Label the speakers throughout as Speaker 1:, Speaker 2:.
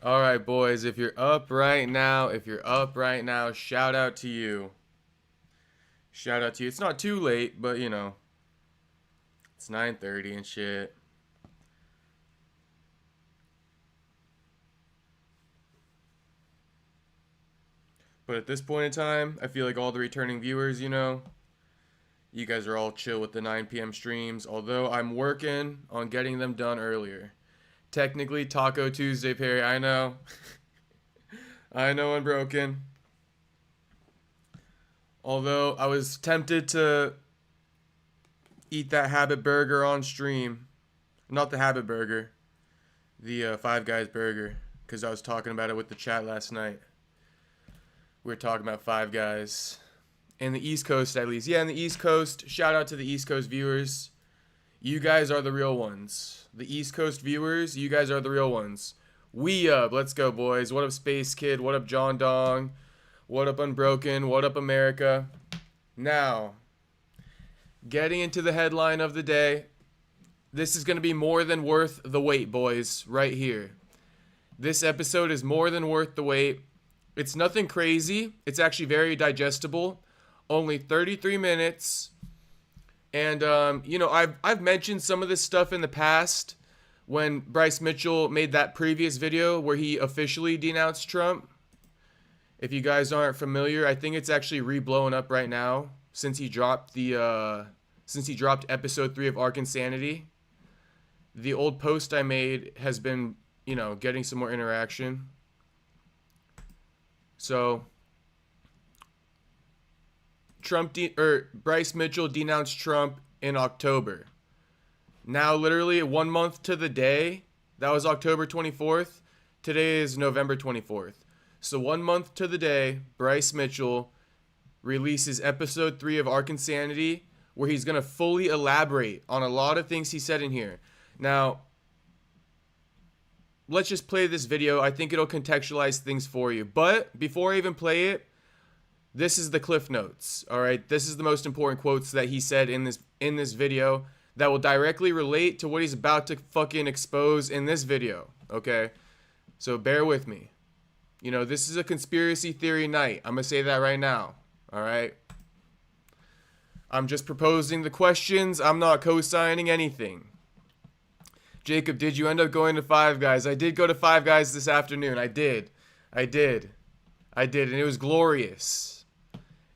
Speaker 1: All right, boys, if you're up right now, shout out to you. Shout out to you. It's not too late, but it's 9:30 and shit. But at this point in time, I feel like all the returning viewers, you guys are all chill with the 9 p.m. streams, although I'm working on getting them done earlier. Technically, Taco Tuesday, Perry, I know. I know I'm broken. Although I was tempted to eat that Habit Burger on stream. Not the Habit Burger, the Five Guys Burger, because I was talking about it with the chat last night. We were talking about Five Guys. In the East Coast, at least. Yeah, in the East Coast. Shout out to the East Coast viewers. You guys are the real ones. The East Coast viewers, you guys are the real ones. We up. Let's go, boys. What up, Space Kid? What up, John Dong? What up, Unbroken? What up, America? Now, getting into the headline of the day. This is going to be more than worth the wait, boys, right here. This episode is more than worth the wait. It's nothing crazy. It's actually very digestible. Only 33 minutes. And, I've mentioned some of this stuff in the past when Bryce Mitchell made that previous video where he officially denounced Trump. If you guys aren't familiar, I think it's actually re-blowing up right now since he dropped episode 3 of Ark Insanity. The old post I made has been, getting some more interaction. So, Bryce Mitchell denounced Trump in October. Now, literally 1 month to the day, that was October 24th. Today is November 24th. So 1 month to the day, Bryce Mitchell releases episode 3 of Ark Insanity, where he's going to fully elaborate on a lot of things he said in here. Now, let's just play this video. I think it'll contextualize things for you. But before I even play it, this is the cliff notes. All right, this is the most important quotes that he said in this video that will directly relate to what he's about to fucking expose in this video. Okay, so bear with me. This is a conspiracy theory night. I'm gonna say that right now. All right. I'm just proposing the questions. I'm not co-signing anything. Jacob, did you end up going to Five Guys? I did go to Five Guys this afternoon. I did. And it was glorious.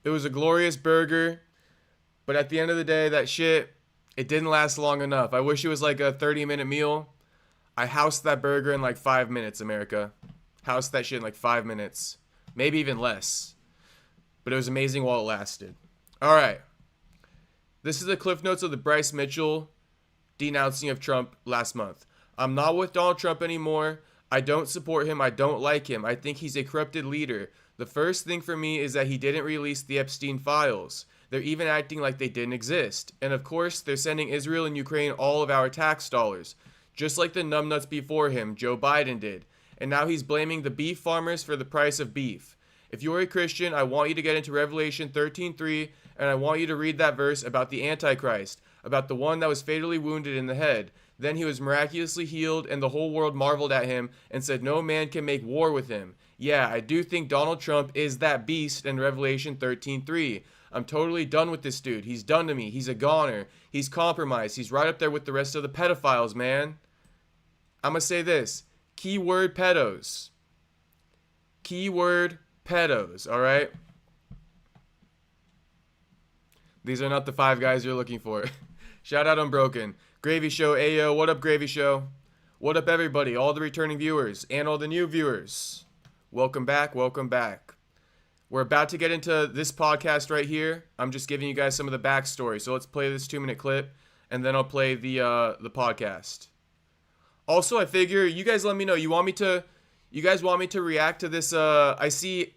Speaker 1: It was a glorious burger. But at the end of the day, that shit, it didn't last long enough. I wish it was like a 30-minute meal. I housed that burger in like 5 minutes, America. Housed that shit in like 5 minutes. Maybe even less. But it was amazing while it lasted. All right. This is the cliff notes of the Bryce Mitchell denouncing of Trump last month. I'm not with Donald Trump anymore. I don't support him. I don't like him. I think he's a corrupted leader. The first thing for me is that he didn't release the Epstein files. They're even acting like they didn't exist. And of course, they're sending Israel and Ukraine all of our tax dollars. Just like the numbnuts before him, Joe Biden did. And now he's blaming the beef farmers for the price of beef. If you're a Christian, I want you to get into Revelation 13:3, and I want you to read that verse about the Antichrist, about the one that was fatally wounded in the head. Then he was miraculously healed, and the whole world marveled at him and said no man can make war with him. Yeah, I do think Donald Trump is that beast in Revelation 13:3. I'm totally done with this dude. He's done to me. He's a goner. He's compromised. He's right up there with the rest of the pedophiles, man. I'm going to say this. Keyword pedos. Keyword pedos, all right? These are not the Five Guys you're looking for. Shout out Unbroken. Gravy Show, Ayo. What up, Gravy Show? What up, everybody? All the returning viewers and all the new viewers. Welcome back. Welcome back. We're about to get into this podcast right here. I'm just giving you guys some of the backstory. So let's play this 2-minute clip, and then I'll play the podcast. Also, I figure you guys let me know. You guys want me to react to this? I see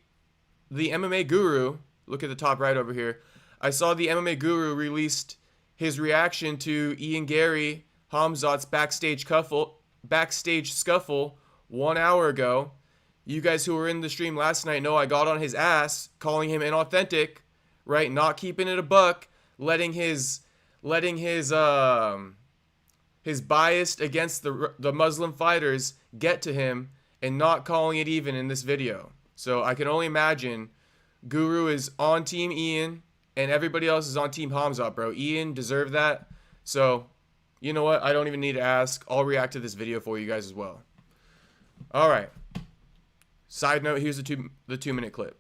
Speaker 1: the MMA Guru. Look at the top right over here. I saw the MMA Guru released his reaction to Ian Gary Khamzat's backstage scuffle 1 hour ago. You guys who were in the stream last night know I got on his ass, calling him inauthentic, right? Not keeping it a buck, letting his bias against the Muslim fighters get to him, and not calling it even in this video. So I can only imagine Guru is on Team Ian and everybody else is on Team Khamzat, bro. Ian deserved that. So, you know what? I don't even need to ask. I'll react to this video for you guys as well. All right. Side note, here's the 2-minute clip.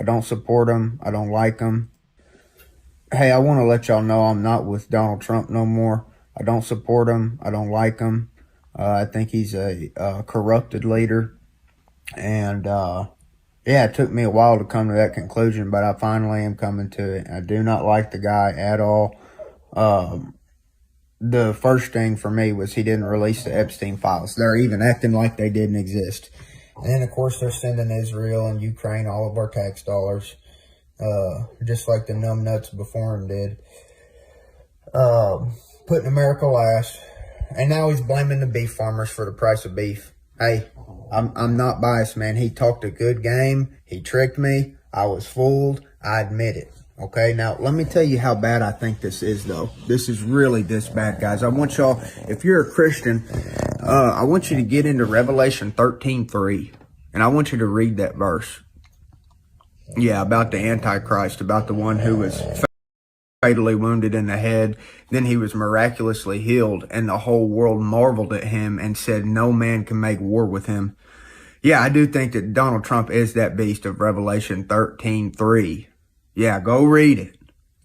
Speaker 2: I don't support him. I don't like him. Hey, I want to let y'all know I'm not with Donald Trump no more. I don't support him. I don't like him. I think he's a corrupted leader. And, yeah, it took me a while to come to that conclusion, but I finally am coming to it. I do not like the guy at all. The first thing for me was he didn't release the Epstein files. They're even acting like they didn't exist. And then, of course, they're sending Israel and Ukraine all of our tax dollars, just like the numbnuts before him did. Putting America last. And now he's blaming the beef farmers for the price of beef. Hey, I'm not biased, man. He talked a good game. He tricked me. I was fooled. I admit it. Okay, now let me tell you how bad I think this is, though. This is really this bad, guys. I want y'all, if you're a Christian, I want you to get into Revelation 13:3, and I want you to read that verse. Yeah, about the Antichrist, about the one who was fatally wounded in the head. Then he was miraculously healed, and the whole world marveled at him and said, no man can make war with him. Yeah, I do think that Donald Trump is that beast of Revelation 13:3. Yeah, go read it.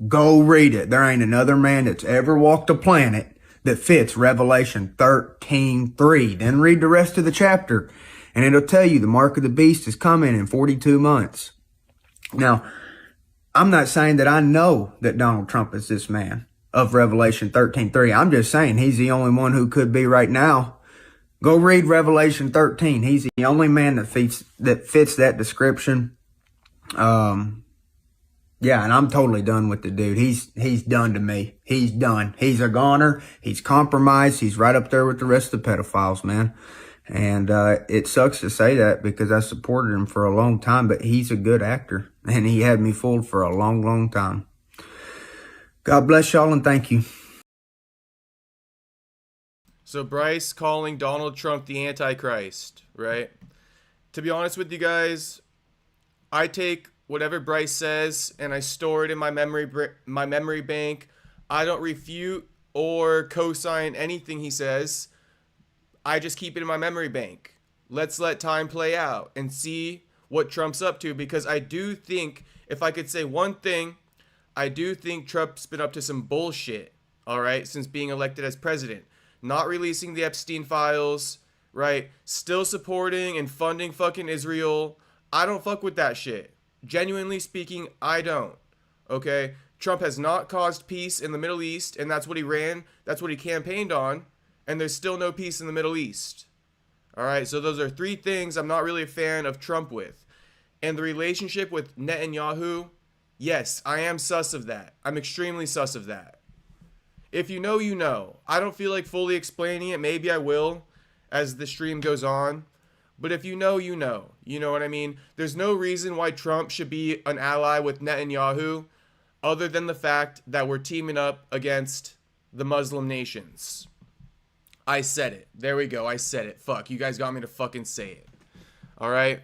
Speaker 2: Go read it. There ain't another man that's ever walked the planet that fits Revelation 13:3. Then read the rest of the chapter, and it'll tell you the mark of the beast is coming in 42 months. Now, I'm not saying that I know that Donald Trump is this man of Revelation 13:3. I'm just saying he's the only one who could be right now. Go read Revelation 13. He's the only man that fits that description. Yeah, and I'm totally done with the dude. He's done to me. He's done. He's a goner. He's compromised. He's right up there with the rest of the pedophiles, man. And it sucks to say that because I supported him for a long time, but he's a good actor. And he had me fooled for a long, long time. God bless y'all and thank you.
Speaker 1: So Bryce calling Donald Trump the Antichrist, right? To be honest with you guys, I take whatever Bryce says and I store it in my memory bank. I don't refute or co-sign anything he says. I just keep it in my memory bank. Let's let time play out and see what Trump's up to, because I do think, if I could say one thing, I do think Trump's been up to some bullshit, all right, since being elected as president. Not releasing the Epstein files, right? Still supporting and funding fucking Israel. I don't fuck with that shit. Genuinely speaking, I don't. Okay? Trump has not caused peace in the Middle East, and that's what he campaigned on, and there's still no peace in the Middle East. Alright, so those are three things I'm not really a fan of Trump with. And the relationship with Netanyahu, yes, I am sus of that. I'm extremely sus of that. If you know, you know. I don't feel like fully explaining it. Maybe I will as the stream goes on. But if you know, you know. You know what I mean? There's no reason why Trump should be an ally with Netanyahu other than the fact that we're teaming up against the Muslim nations. I said it. There we go. I said it. Fuck. You guys got me to fucking say it. Alright?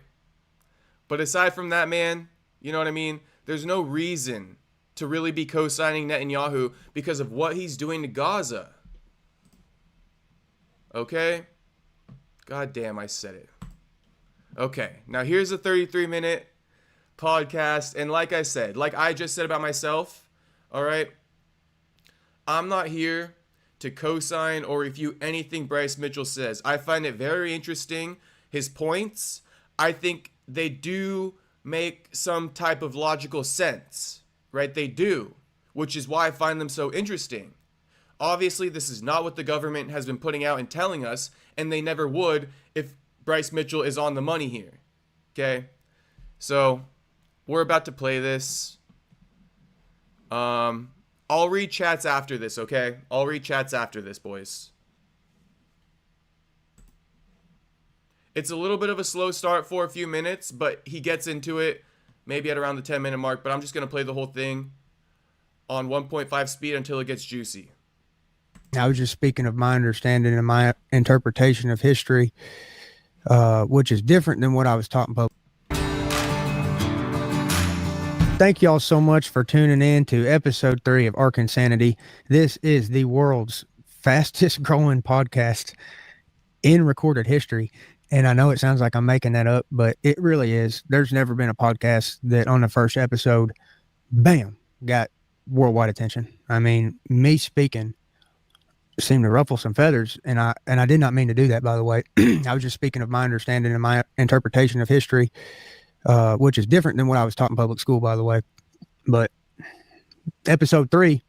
Speaker 1: But aside from that, man, you know what I mean? There's no reason to really be co-signing Netanyahu because of what he's doing to Gaza. Okay? God damn, I said it. Okay, now here's a 33-minute podcast, and like I said, like I just said about myself, all right, I'm not here to co-sign or refute anything Bryce Mitchell says. I find it very interesting, his points. I think they do make some type of logical sense, right? They do, which is why I find them so interesting. Obviously, this is not what the government has been putting out and telling us, and they never would if Bryce Mitchell is on the money here. Okay? So, we're about to play this. I'll read chats after this, okay? I'll read chats after this, boys. It's a little bit of a slow start for a few minutes, but he gets into it maybe at around the 10-minute mark, but I'm just going to play the whole thing on 1.5 speed until it gets juicy.
Speaker 3: I was just speaking of my understanding and my interpretation of history, which is different than what I was taught in public. Thank y'all so much for tuning in to episode 3 of Ark Insanity. This is the world's fastest growing podcast in recorded history. And I know it sounds like I'm making that up, but it really is. There's never been a podcast that on the first episode, bam, got worldwide attention. I mean, me speaking seemed to ruffle some feathers, and I did not mean to do that, by the way. I was just speaking of my understanding and my interpretation of history, which is different than what I was taught in public school, by the way. But episode 3,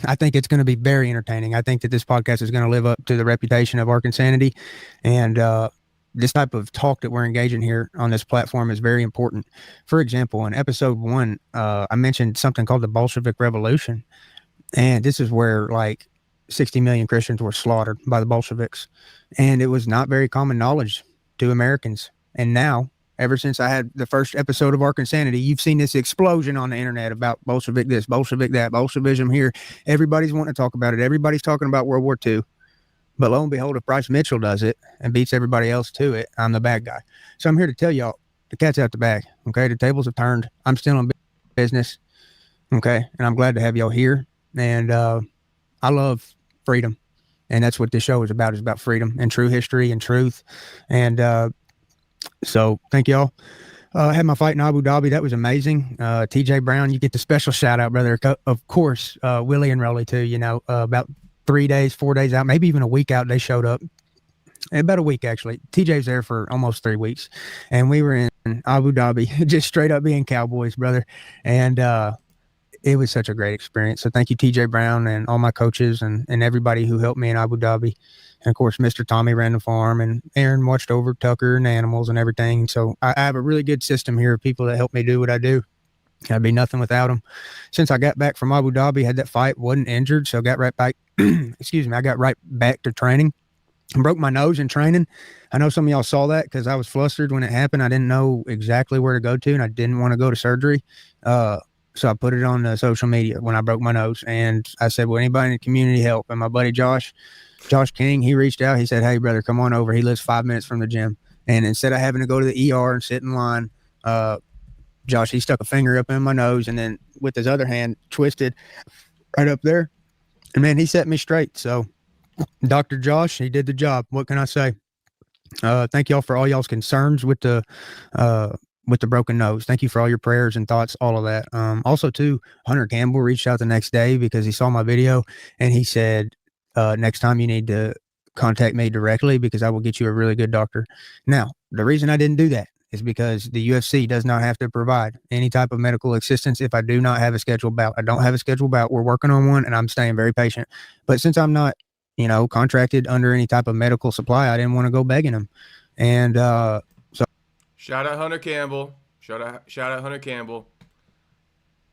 Speaker 3: I think it's going to be very entertaining. I think that this podcast is going to live up to the reputation of Ark Insanity, and this type of talk that we're engaging here on this platform is very important. For example, in episode 1, I mentioned something called the Bolshevik Revolution, and this is where like 60 million Christians were slaughtered by the Bolsheviks, and it was not very common knowledge to Americans. And now, ever since I had the first episode of Ark Insanity, you've seen this explosion on the internet about Bolshevik this, Bolshevik that, Bolshevism here. Everybody's wanting to talk about it. Everybody's talking about World War II. But lo and behold, if Bryce Mitchell does it and beats everybody else to it, I'm the bad guy. So I'm here to tell y'all, the cat's out the bag, okay? The tables have turned. I'm still in business, okay? And I'm glad to have y'all here. And I love freedom. And that's what this show is about freedom and true history and truth. And so thank y'all. I had my fight in Abu Dhabi. That was amazing. TJ Brown, you get the special shout out, brother. Of course, Willie and Rolly too, you know, about 3 days, 4 days out, maybe even a week out, they showed up. About a week, actually. TJ's there for almost 3 weeks. And we were in Abu Dhabi, just straight up being cowboys, brother. And it was such a great experience. So thank you, TJ Brown, and all my coaches and everybody who helped me in Abu Dhabi. And, of course, Mr. Tommy ran the farm, and Aaron watched over Tucker and animals and everything. So I have a really good system here of people that help me do what I do. I'd be nothing without them. Since I got back from Abu Dhabi, had that fight, wasn't injured, so got right back. Excuse me, I got right back to training. I broke my nose in training. I know some of y'all saw that because I was flustered when it happened. I didn't know exactly where to go to, and I didn't want to go to surgery. So I put it on social media when I broke my nose, and I said, "Will anybody in the community help?" And my buddy Josh King, he reached out. He said, "Hey, brother, come on over." He lives 5 minutes from the gym, and instead of having to go to the ER and sit in line, Josh, he stuck a finger up in my nose and then with his other hand twisted right up there. And man, he set me straight. So Dr. Josh, he did the job. What can I say? Thank y'all for all y'all's concerns with the broken nose. Thank you for all your prayers and thoughts, all of that. Also too, Hunter Campbell reached out the next day because he saw my video and he said, next time you need to contact me directly because I will get you a really good doctor. Now, the reason I didn't do that is because the UFC does not have to provide any type of medical assistance if I do not have a scheduled bout. I don't have a scheduled bout. We're working on one, and I'm staying very patient. But since I'm not, you know, contracted under any type of medical supply, I didn't want to go begging them. And so
Speaker 1: shout out Hunter Campbell. Shout out Hunter Campbell.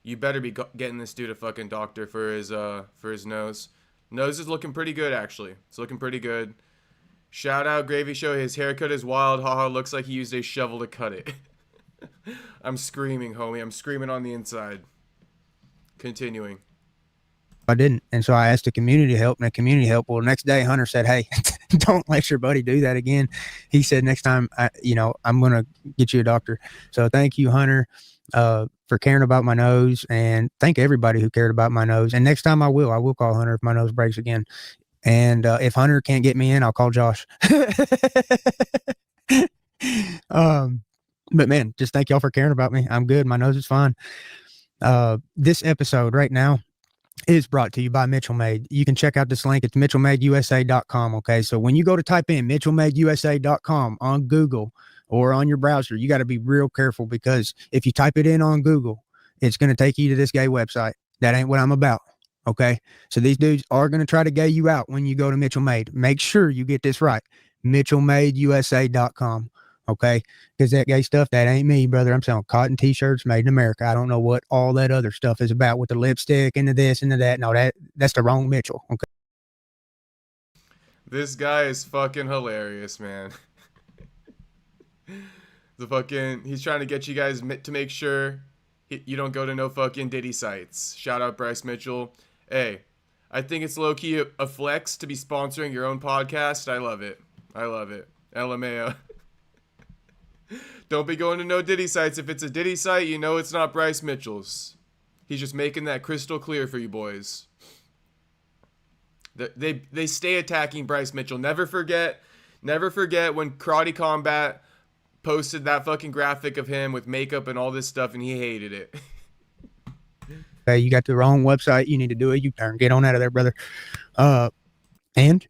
Speaker 1: You better be getting this dude a fucking doctor for his nose. Nose is looking pretty good, actually. It's looking pretty good. Shout out Gravy Show. His haircut is wild. Haha, looks like he used a shovel to cut it. I'm screaming, homie. I'm screaming on the inside. Continuing.
Speaker 3: I didn't. And so I asked the community help, and the community help. Well, next day, Hunter said, "Hey, don't let your buddy do that again." He said, "Next time, I'm going to get you a doctor." So thank you, Hunter, for caring about my nose, and thank everybody who cared about my nose. And next time I will call Hunter if my nose breaks again. And if Hunter can't get me in, I'll call Josh. But man, just thank y'all for caring about me. I'm good. My nose is fine. This episode right now is brought to you by Mitchell Made. You can check out this link. It's mitchellmadeusa.com. Okay. So when you go to type in mitchellmadeusa.com on Google or on your browser, you got to be real careful because if you type it in on Google, it's going to take you to this gay website. That ain't what I'm about. Okay. So these dudes are going to try to gay you out when you go to Mitchell Made. Make sure you get this right. mitchellmadeusa.com. Okay. Because that gay stuff, that ain't me, brother. I'm selling cotton t-shirts made in America. I don't know what all that other stuff is about with the lipstick and the this and the that. No, that's the wrong Mitchell. Okay.
Speaker 1: This guy is fucking hilarious, man. He's trying to get you guys to make sure you don't go to no fucking Diddy sites. Shout out Bryce Mitchell. Hey, I think it's low-key a flex to be sponsoring your own podcast. I love it. I love it. LMAO. Don't be going to no Diddy sites. If it's a Diddy site, you know it's not Bryce Mitchell's. He's just making that crystal clear for you boys. They stay attacking Bryce Mitchell. Never forget when Karate Combat posted that fucking graphic of him with makeup and all this stuff, and he hated it.
Speaker 3: Hey, you got the wrong website. You need to do a U-turn. Get on out of there, brother. And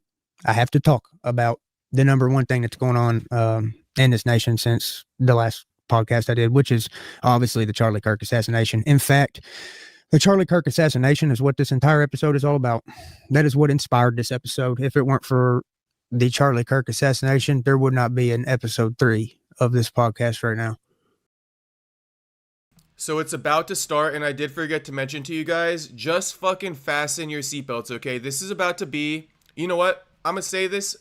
Speaker 3: I have to talk about the number one thing that's going on in this nation since the last podcast I did, which is obviously the Charlie Kirk assassination. In fact, the Charlie Kirk assassination is what this entire episode is all about. That is what inspired this episode. If it weren't for the Charlie Kirk assassination, there would not be an episode 3 of this podcast right now.
Speaker 1: So it's about to start, and I did forget to mention to you guys, just fucking fasten your seatbelts, okay? This is about to be, you know what? I'm going to say this.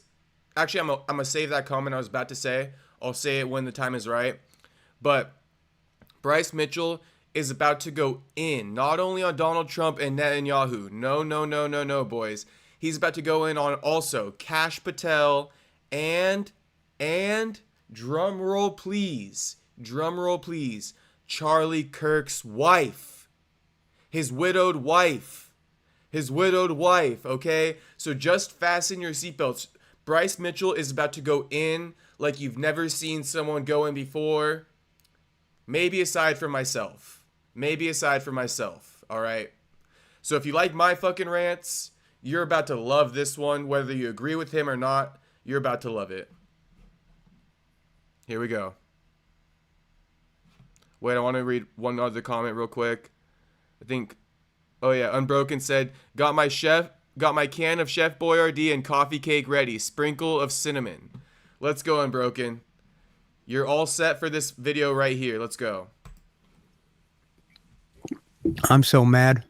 Speaker 1: Actually, I'm going to save that comment I was about to say. I'll say it when the time is right. But Bryce Mitchell is about to go in, not only on Donald Trump and Netanyahu. No, boys. He's about to go in on also Kash Patel and drum roll please, Charlie Kirk's wife. His widowed wife, okay? So just fasten your seatbelts. Bryce Mitchell is about to go in like you've never seen someone go in before. Maybe aside from myself, all right? So if you like my fucking rants, you're about to love this one. Whether you agree with him or not, you're about to love it. Here we go. Wait, I want to read one other comment real quick. I think, oh yeah, Unbroken said, got my can of Chef Boyardee and coffee cake ready. Sprinkle of cinnamon. Let's go, Unbroken. You're all set for this video right here. Let's go.
Speaker 3: I'm so mad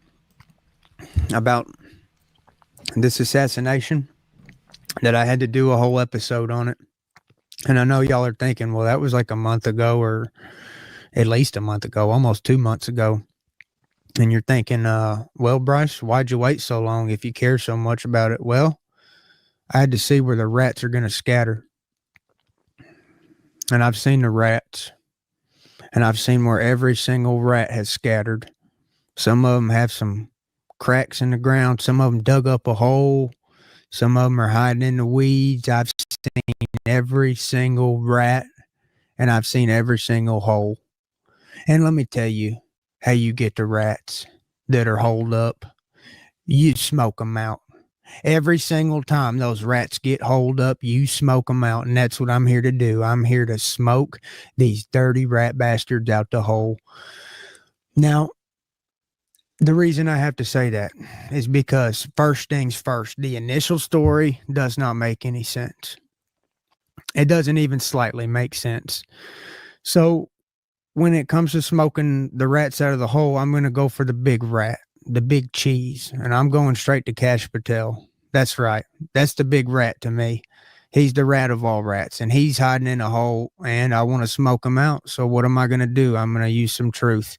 Speaker 3: about this assassination that I had to do a whole episode on it. And I know y'all are thinking, well, that was like a month ago, or at least a month ago, almost 2 months ago. And you're thinking, well, Bryce, why'd you wait so long if you care so much about it? Well, I had to see where the rats are going to scatter. And I've seen the rats. And I've seen where every single rat has scattered. Some of them have some cracks in the ground. Some of them dug up a hole. Some of them are hiding in the weeds. I've seen every single rat. And I've seen every single hole. And let me tell you how you get the rats that are holed up. You smoke them out. Every single time those rats get holed up, you smoke them out. And that's what I'm here to do. I'm here to smoke these dirty rat bastards out the hole. Now, the reason I have to say that is because first things first, the initial story does not make any sense. It doesn't even slightly make sense. So when it comes to smoking the rats out of the hole, I'm going to go for the big rat, the big cheese, and I'm going straight to Kash Patel. That's right. That's the big rat to me. He's the rat of all rats, and he's hiding in a hole, and I want to smoke him out. So what am I going to do? I'm going to use some truth.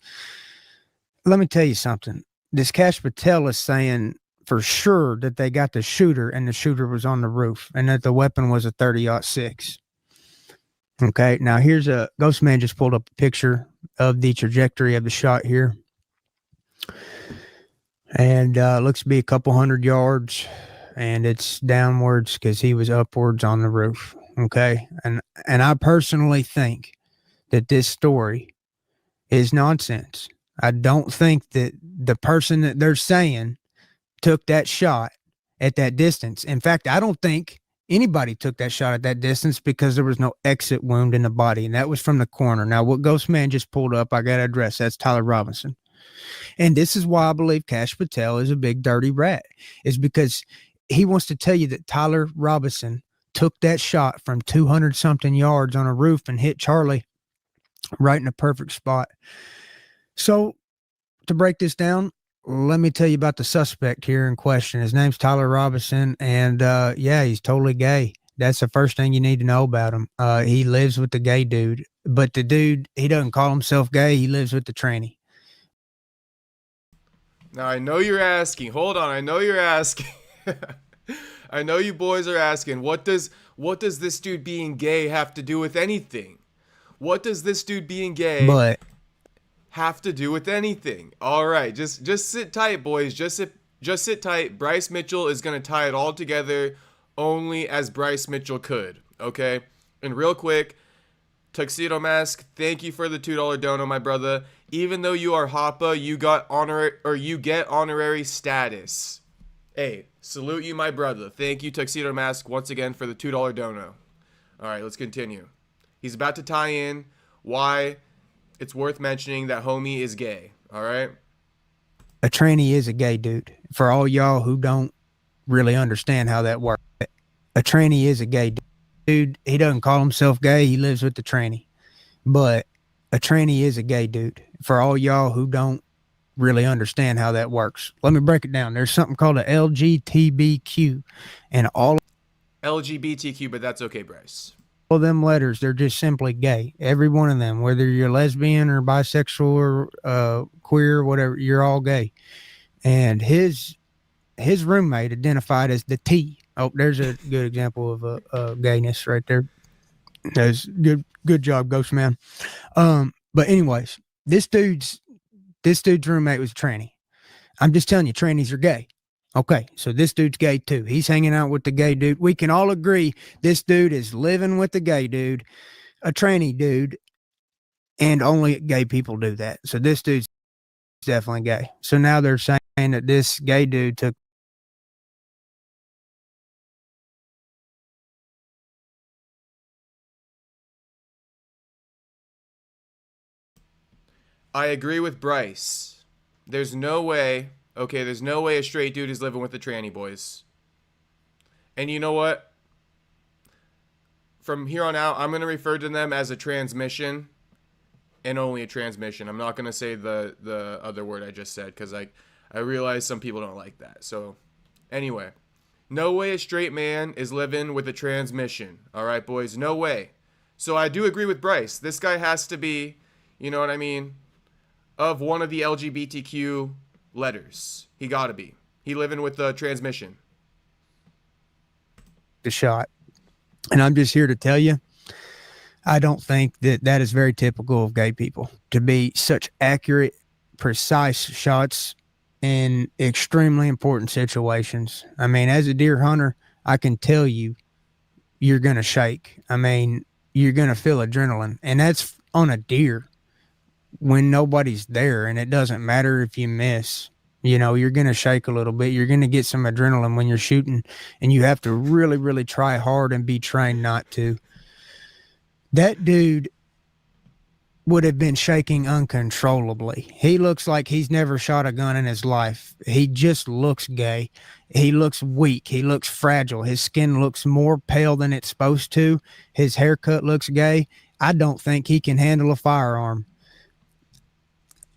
Speaker 3: Let me tell you something. This Kash Patel is saying for sure that they got the shooter, and the shooter was on the roof, and that the weapon was a 30-06. Okay, now here's a Ghost Man just pulled up a picture of the trajectory of the shot here. And looks to be a couple 100 yards, and it's downwards because he was upwards on the roof. Okay, and I personally think that this story is nonsense. I don't think that the person that they're saying took that shot at that distance. In fact, I don't think anybody took that shot at that distance because there was no exit wound in the body, and that was from the corner. Now, what Ghost Man just pulled up, I got to address. That's Tyler Robinson. And this is why I believe Kash Patel is a big dirty rat, is because he wants to tell you that Tyler Robinson took that shot from 200-something yards on a roof and hit Charlie right in a perfect spot. So to break this down, let me tell you about the suspect here in question. His name's Tyler Robinson, and yeah, he's totally gay. That's the first thing you need to know about him. He lives with the gay dude, but the dude, he doesn't call himself gay. He lives with the tranny.
Speaker 1: Now I know you're asking. Hold on, I know you're asking. I know you boys are asking. What does this dude being gay have to do with anything? What does this dude being gay
Speaker 3: But
Speaker 1: have to do with anything? All right, just sit tight, boys. Just sit tight. Bryce Mitchell is gonna tie it all together, only as Bryce Mitchell could. Okay, and real quick, Tuxedo Mask, thank you for the $2 dono, my brother. Even though you are Hoppa, you get honorary status. Hey, salute you, my brother. Thank you, Tuxedo Mask, once again for the $2 dono. All right, let's continue. He's about to tie in why it's worth mentioning that homie is gay. All right.
Speaker 3: a tranny is a gay dude. For all y'all who don't really understand how that works, a tranny is a gay dude. He doesn't call himself gay. He lives with the tranny. But a tranny is a gay dude. For all y'all who don't really understand how that works, let me break it down. There's something called a LGBTQ, and all
Speaker 1: LGBTQ, but that's okay, Bryce.
Speaker 3: of them letters, they're just simply gay. Every one of them, whether you're lesbian or bisexual or queer, whatever, you're all gay. And his roommate identified as the T. Oh, there's a good example of a gayness right there. That's good job, Ghost Man. But anyways, this dude's roommate was a tranny. I'm just telling you, trannies are gay. Okay, so this dude's gay too. He's hanging out with the gay dude. We can all agree this dude is living with the gay dude, a tranny dude, and only gay people do that. So this dude's definitely gay. So now they're saying that this gay dude took
Speaker 1: I agree with Bryce. There's no way a straight dude is living with the tranny boys. And you know what? From here on out, I'm going to refer to them as a transmission and only a transmission. I'm not going to say the other word I just said because I realize some people don't like that. So anyway, no way a straight man is living with a transmission. All right, boys, no way. So I do agree with Bryce. This guy has to be, you know what I mean, of one of the LGBTQ letters. He gotta be. He living with the transmission.
Speaker 3: the shot. And I'm just here to tell you, I don't think that is very typical of gay people to be such accurate, precise shots in extremely important situations. I mean, as a deer hunter, I can tell you, you're going to shake. I mean, you're going to feel adrenaline, and that's on a deer when nobody's there, and it doesn't matter if you miss. You know, you're going to shake a little bit. You're going to get some adrenaline when you're shooting, and you have to really, really try hard and be trained not to. That dude would have been shaking uncontrollably. He looks like he's never shot a gun in his life. He just looks gay. He looks weak. He looks fragile. His skin looks more pale than it's supposed to. His haircut looks gay. I don't think he can handle a firearm.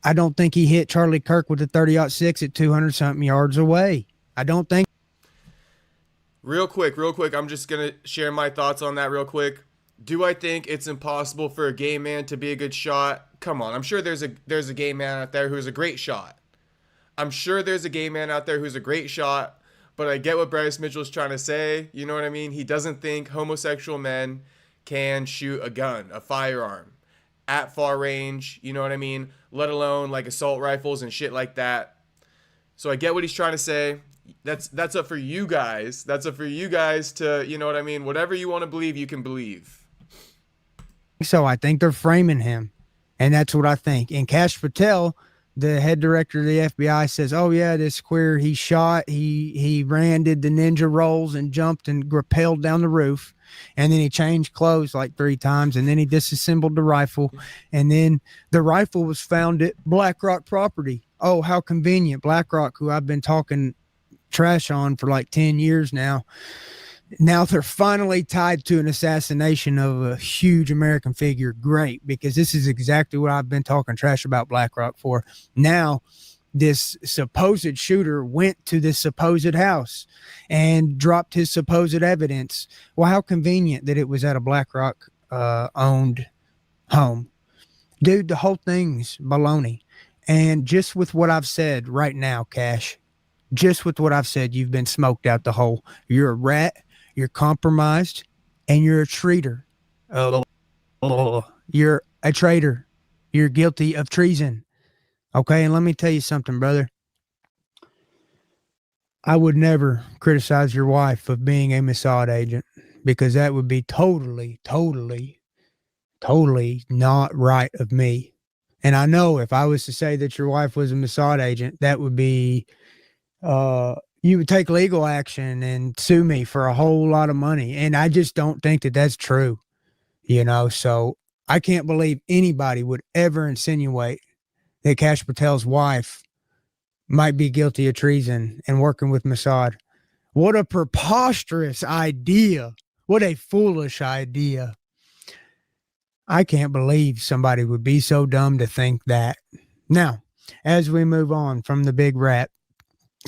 Speaker 3: I don't think he hit Charlie Kirk with a 30-06 at 200-something yards away. I don't think.
Speaker 1: Real quick, I'm just going to share my thoughts on that real quick. Do I think it's impossible for a gay man to be a good shot? Come on, I'm sure there's a gay man out there who's a great shot. I'm sure there's a gay man out there who's a great shot, but I get what Bryce Mitchell's trying to say. You know what I mean? He doesn't think homosexual men can shoot a gun, a firearm, at far range, you know what I mean? Let alone like assault rifles and shit like that. So I get what he's trying to say. That's up for you guys. That's up for you guys to, you know what I mean? Whatever you want to believe, you can believe.
Speaker 3: So I think they're framing him, and that's what I think. And Cash Patel, the head director of the FBI, says, "Oh yeah, this queer, he shot, he ran, did the ninja rolls, and jumped and rappelled down the roof, and then he changed clothes like 3 times, and then he disassembled the rifle, and then the rifle was found at BlackRock property. Oh, how convenient! BlackRock, who I've been talking trash on for like 10 years now." Now they're finally tied to an assassination of a huge American figure. Great, because this is exactly what I've been talking trash about BlackRock for. Now, this supposed shooter went to this supposed house and dropped his supposed evidence. Well, how convenient that it was at a BlackRock owned home. Dude, the whole thing's baloney. And just with what I've said right now, Cash, just with what I've said, you've been smoked out the hole. You're a rat, you're compromised, and you're a traitor. You're a traitor. You're guilty of treason. Okay, and let me tell you something, brother. I would never criticize your wife of being a Mossad agent because that would be totally not right of me. And I know if I was to say that your wife was a Mossad agent, that would be, you would take legal action and sue me for a whole lot of money. And I just don't think that that's true, so I can't believe anybody would ever insinuate that Kash Patel's wife might be guilty of treason and working with Mossad. What a preposterous idea. What a foolish idea. I can't believe somebody would be so dumb to think that. Now, as we move on from the big rat,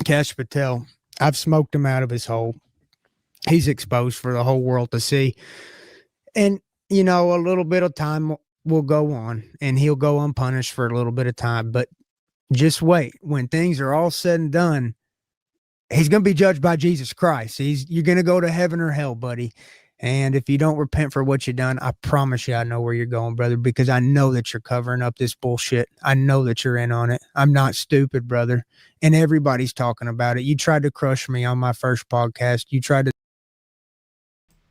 Speaker 3: Kash Patel, I've smoked him out of his hole. He's exposed for the whole world to see. And, a little bit of time will go on and he'll go unpunished for a little bit of time. But just wait. When things are all said and done, he's going to be judged by Jesus Christ. You're going to go to heaven or hell, buddy. And if you don't repent for what you've done, I promise you I know where you're going, brother, because I know that you're covering up this bullshit. I know that you're in on it. I'm not stupid, brother. And everybody's talking about it. You tried to crush me on my first podcast. You tried to.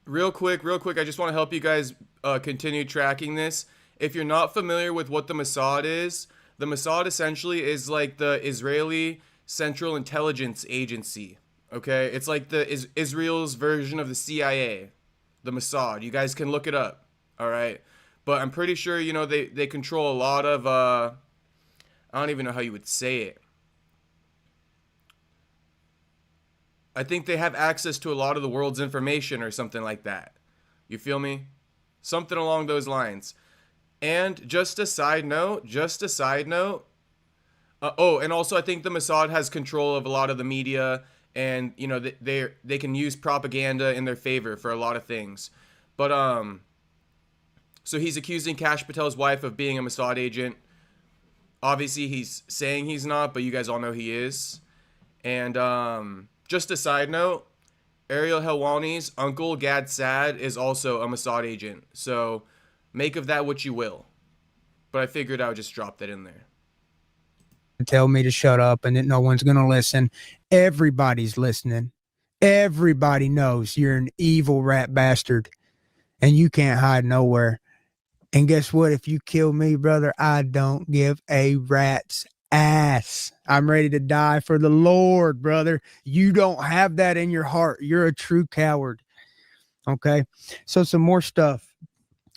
Speaker 1: Real quick, I just want to help you guys continue tracking this. If you're not familiar with what the Mossad is, the Mossad essentially is like the Israeli Central Intelligence Agency, okay? It's like the Israel's version of the CIA, the Mossad. You guys can look it up, all right? But I'm pretty sure, they control a lot of, I don't even know how you would say it. I think they have access to a lot of the world's information or something like that. You feel me? Something along those lines. And just a side note, and also I think the Mossad has control of a lot of the media, and they can use propaganda in their favor for a lot of things. But so he's accusing Kash Patel's wife of being a Mossad agent. Obviously he's saying he's not, but you guys all know he is. And just a side note, Ariel Helwani's uncle Gad Saad is also a Mossad agent. So make of that what you will. But I figured I would just drop that in there.
Speaker 3: Tell me to shut up and that no one's going to listen. Everybody's listening. Everybody knows you're an evil rat bastard and you can't hide nowhere. And guess what? If you kill me, brother, I don't give a rat's ass. I'm ready to die for the Lord, brother. You don't have that in your heart. You're a true coward. Okay. So some more stuff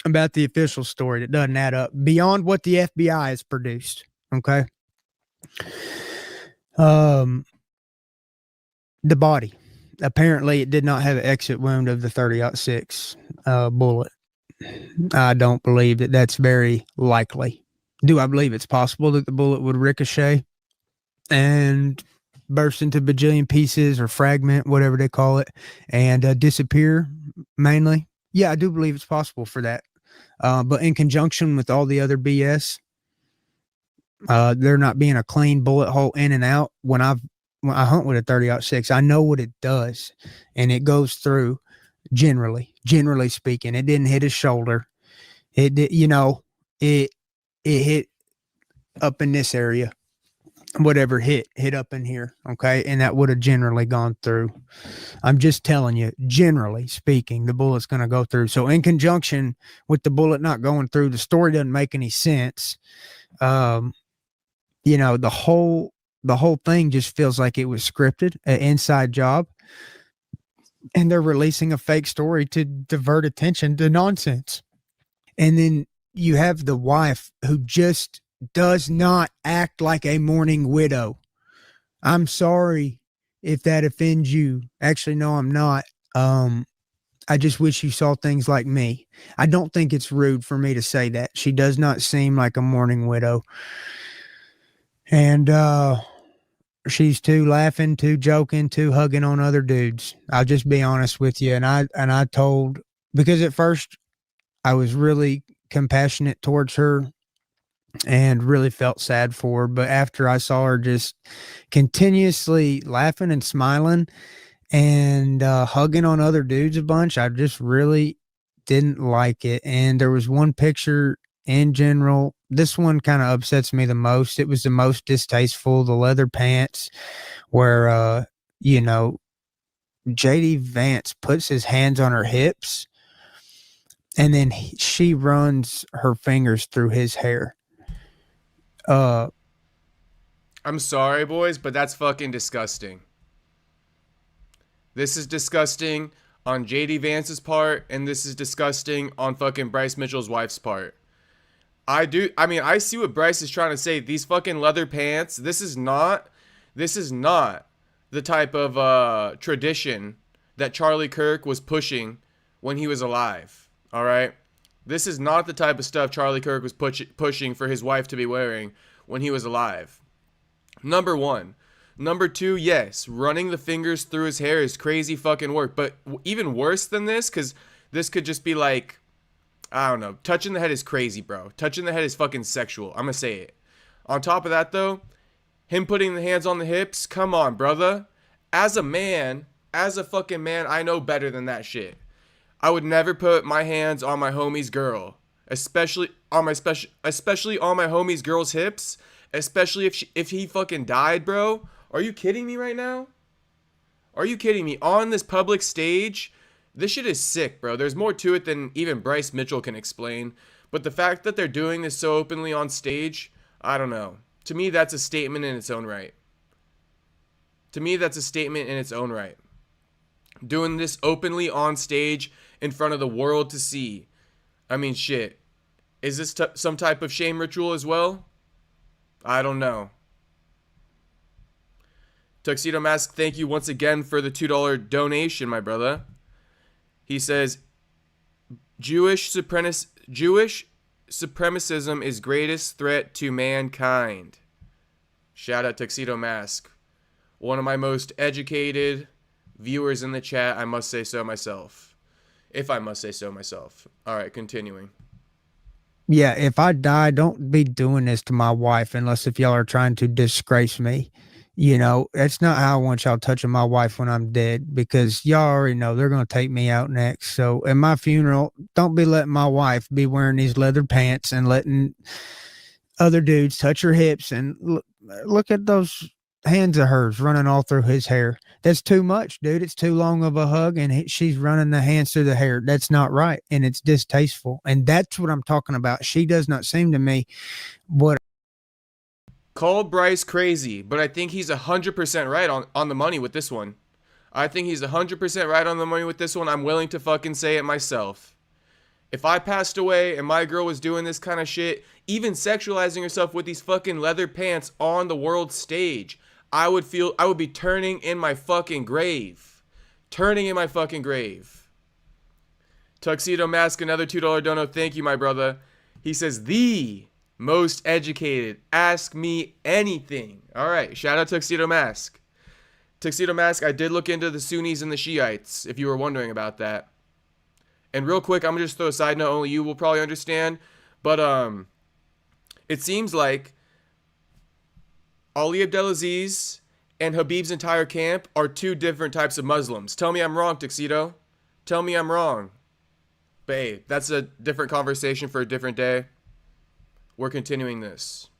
Speaker 3: about the official story that doesn't add up beyond what the FBI has produced. Okay. The body, apparently it did not have an exit wound of the 30-06 bullet. I don't believe that that's very likely. Do I believe it's possible that the bullet would ricochet and burst into bajillion pieces or fragment, whatever they call it, and disappear mainly? Yeah, I do believe it's possible for that. But in conjunction with all the other BS, there not being a clean bullet hole in and out. When I hunt with a 30-06, I know what it does, and it goes through. Generally speaking, it didn't hit his shoulder. It did, it hit up in this area. Whatever hit up in here, okay, and that would have generally gone through. I'm just telling you, generally speaking, the bullet's going to go through. So in conjunction with the bullet not going through, the story doesn't make any sense. The whole thing just feels like it was scripted, an inside job, and they're releasing a fake story to divert attention to nonsense. And then you have the wife who just does not act like a mourning widow. I'm sorry if that offends you. Actually, no, I'm not. I just wish you saw things like me. I don't think it's rude for me to say that. She does not seem like a mourning widow. And she's too laughing, too joking, too hugging on other dudes. I'll just be honest with you. And I told, because at first I was really compassionate towards her and really felt sad for her. But after I saw her just continuously laughing and smiling and hugging on other dudes a bunch, I just really didn't like it. And there was one picture in general. This one kind of upsets me the most. It was the most distasteful, the leather pants, where JD Vance puts his hands on her hips and then she runs her fingers through his hair.
Speaker 1: I'm sorry, boys, but that's fucking disgusting. This is disgusting on JD Vance's part, and this is disgusting on fucking Bryce Mitchell's wife's part. I see what Bryce is trying to say. These fucking leather pants, this is not the type of tradition that Charlie Kirk was pushing when he was alive. All right? This is not the type of stuff Charlie Kirk was pushing for his wife to be wearing when he was alive. Number one. Number two, yes, running the fingers through his hair is crazy fucking work. But even worse than this, because this could just be like, I don't know, touching the head is crazy, bro. Touching the head is fucking sexual. I'm going to say it. On top of that, though, him putting the hands on the hips, come on, brother. As a man, as a fucking man, I know better than that shit. I would never put my hands on my homie's girl, especially on my homie's girl's hips, especially if he fucking died, bro. Are you kidding me right now? Are you kidding me? On this public stage, this shit is sick, bro. There's more to it than even Bryce Mitchell can explain. But the fact that they're doing this so openly on stage, I don't know. To me, that's a statement in its own right. Doing this openly on stage in front of the world to see. I mean, shit. Is this some type of shame ritual as well? I don't know. Tuxedo Mask, thank you once again for the $2 donation, my brother. He says, Jewish supremacism is greatest threat to mankind. Shout out Tuxedo Mask. One of my most educated viewers in the chat, I must say so myself. If I must say so myself. All right, continuing.
Speaker 3: Yeah, if I die, don't be doing this to my wife unless if y'all are trying to disgrace me. You know, that's not how I want y'all touching my wife when I'm dead, because y'all already know they're going to take me out next. So at my funeral, don't be letting my wife be wearing these leather pants and letting other dudes touch her hips. And look at those hands of hers running all through his hair. That's too much, dude. It's too long of a hug, and she's running the hands through the hair. That's not right, and it's distasteful. And that's what I'm talking about. She does not seem to me what.
Speaker 1: Call Bryce crazy, but I think he's 100% right on the money with this one. I think he's 100% right on the money with this one. I'm willing to fucking say it myself. If I passed away and my girl was doing this kind of shit, even sexualizing herself with these fucking leather pants on the world stage, I would be turning in my fucking grave. Turning in my fucking grave. Tuxedo Mask, another $2 dono. Thank you, my brother. He says, the most educated. Ask me anything. All right. Shout out Tuxedo Mask. Tuxedo Mask, I did look into the Sunnis and the Shiites, if you were wondering about that. And real quick, I'm going to just throw a side note. Only you will probably understand. But it seems like Ali Abdelaziz and Habib's entire camp are two different types of Muslims. Tell me I'm wrong, Tuxedo. Tell me I'm wrong. But hey, that's a different conversation for a different day. We're continuing this.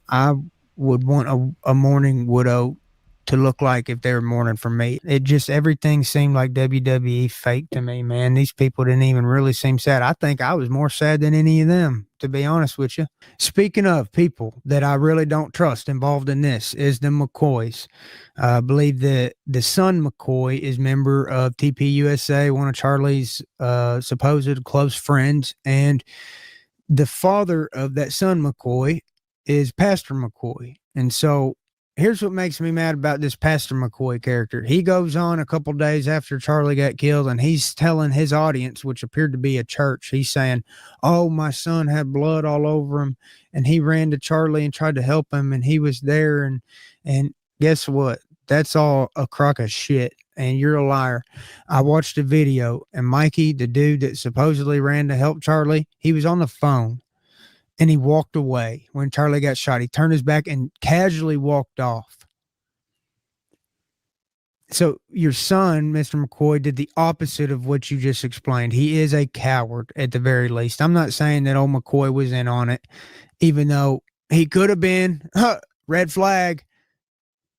Speaker 3: I would want a mourning widow to look like if they were mourning for me. It just, everything seemed like WWE fake to me, man. These people didn't even really seem sad. I think I was more sad than any of them, to be honest with you. Speaking of people that I really don't trust involved in this, is the McCoys. I believe that the son McCoy is member of TPUSA, one of Charlie's supposed close friends, and the father of that son McCoy is Pastor McCoy. And so here's what makes me mad about this Pastor McCoy character. He goes on a couple days after Charlie got killed, and he's telling his audience, which appeared to be a church, he's saying, oh, my son had blood all over him, and he ran to Charlie and tried to help him, and he was there. And guess what? That's all a crock of shit, and you're a liar. I watched a video, and Mikey, the dude that supposedly ran to help Charlie, he was on the phone. and he walked away when Charlie got shot. He turned his back and casually walked off. So your son, Mr. McCoy, did the opposite of what you just explained. He is a coward at the very least. I'm not saying that old McCoy was in on it, even though he could have been. Red flag.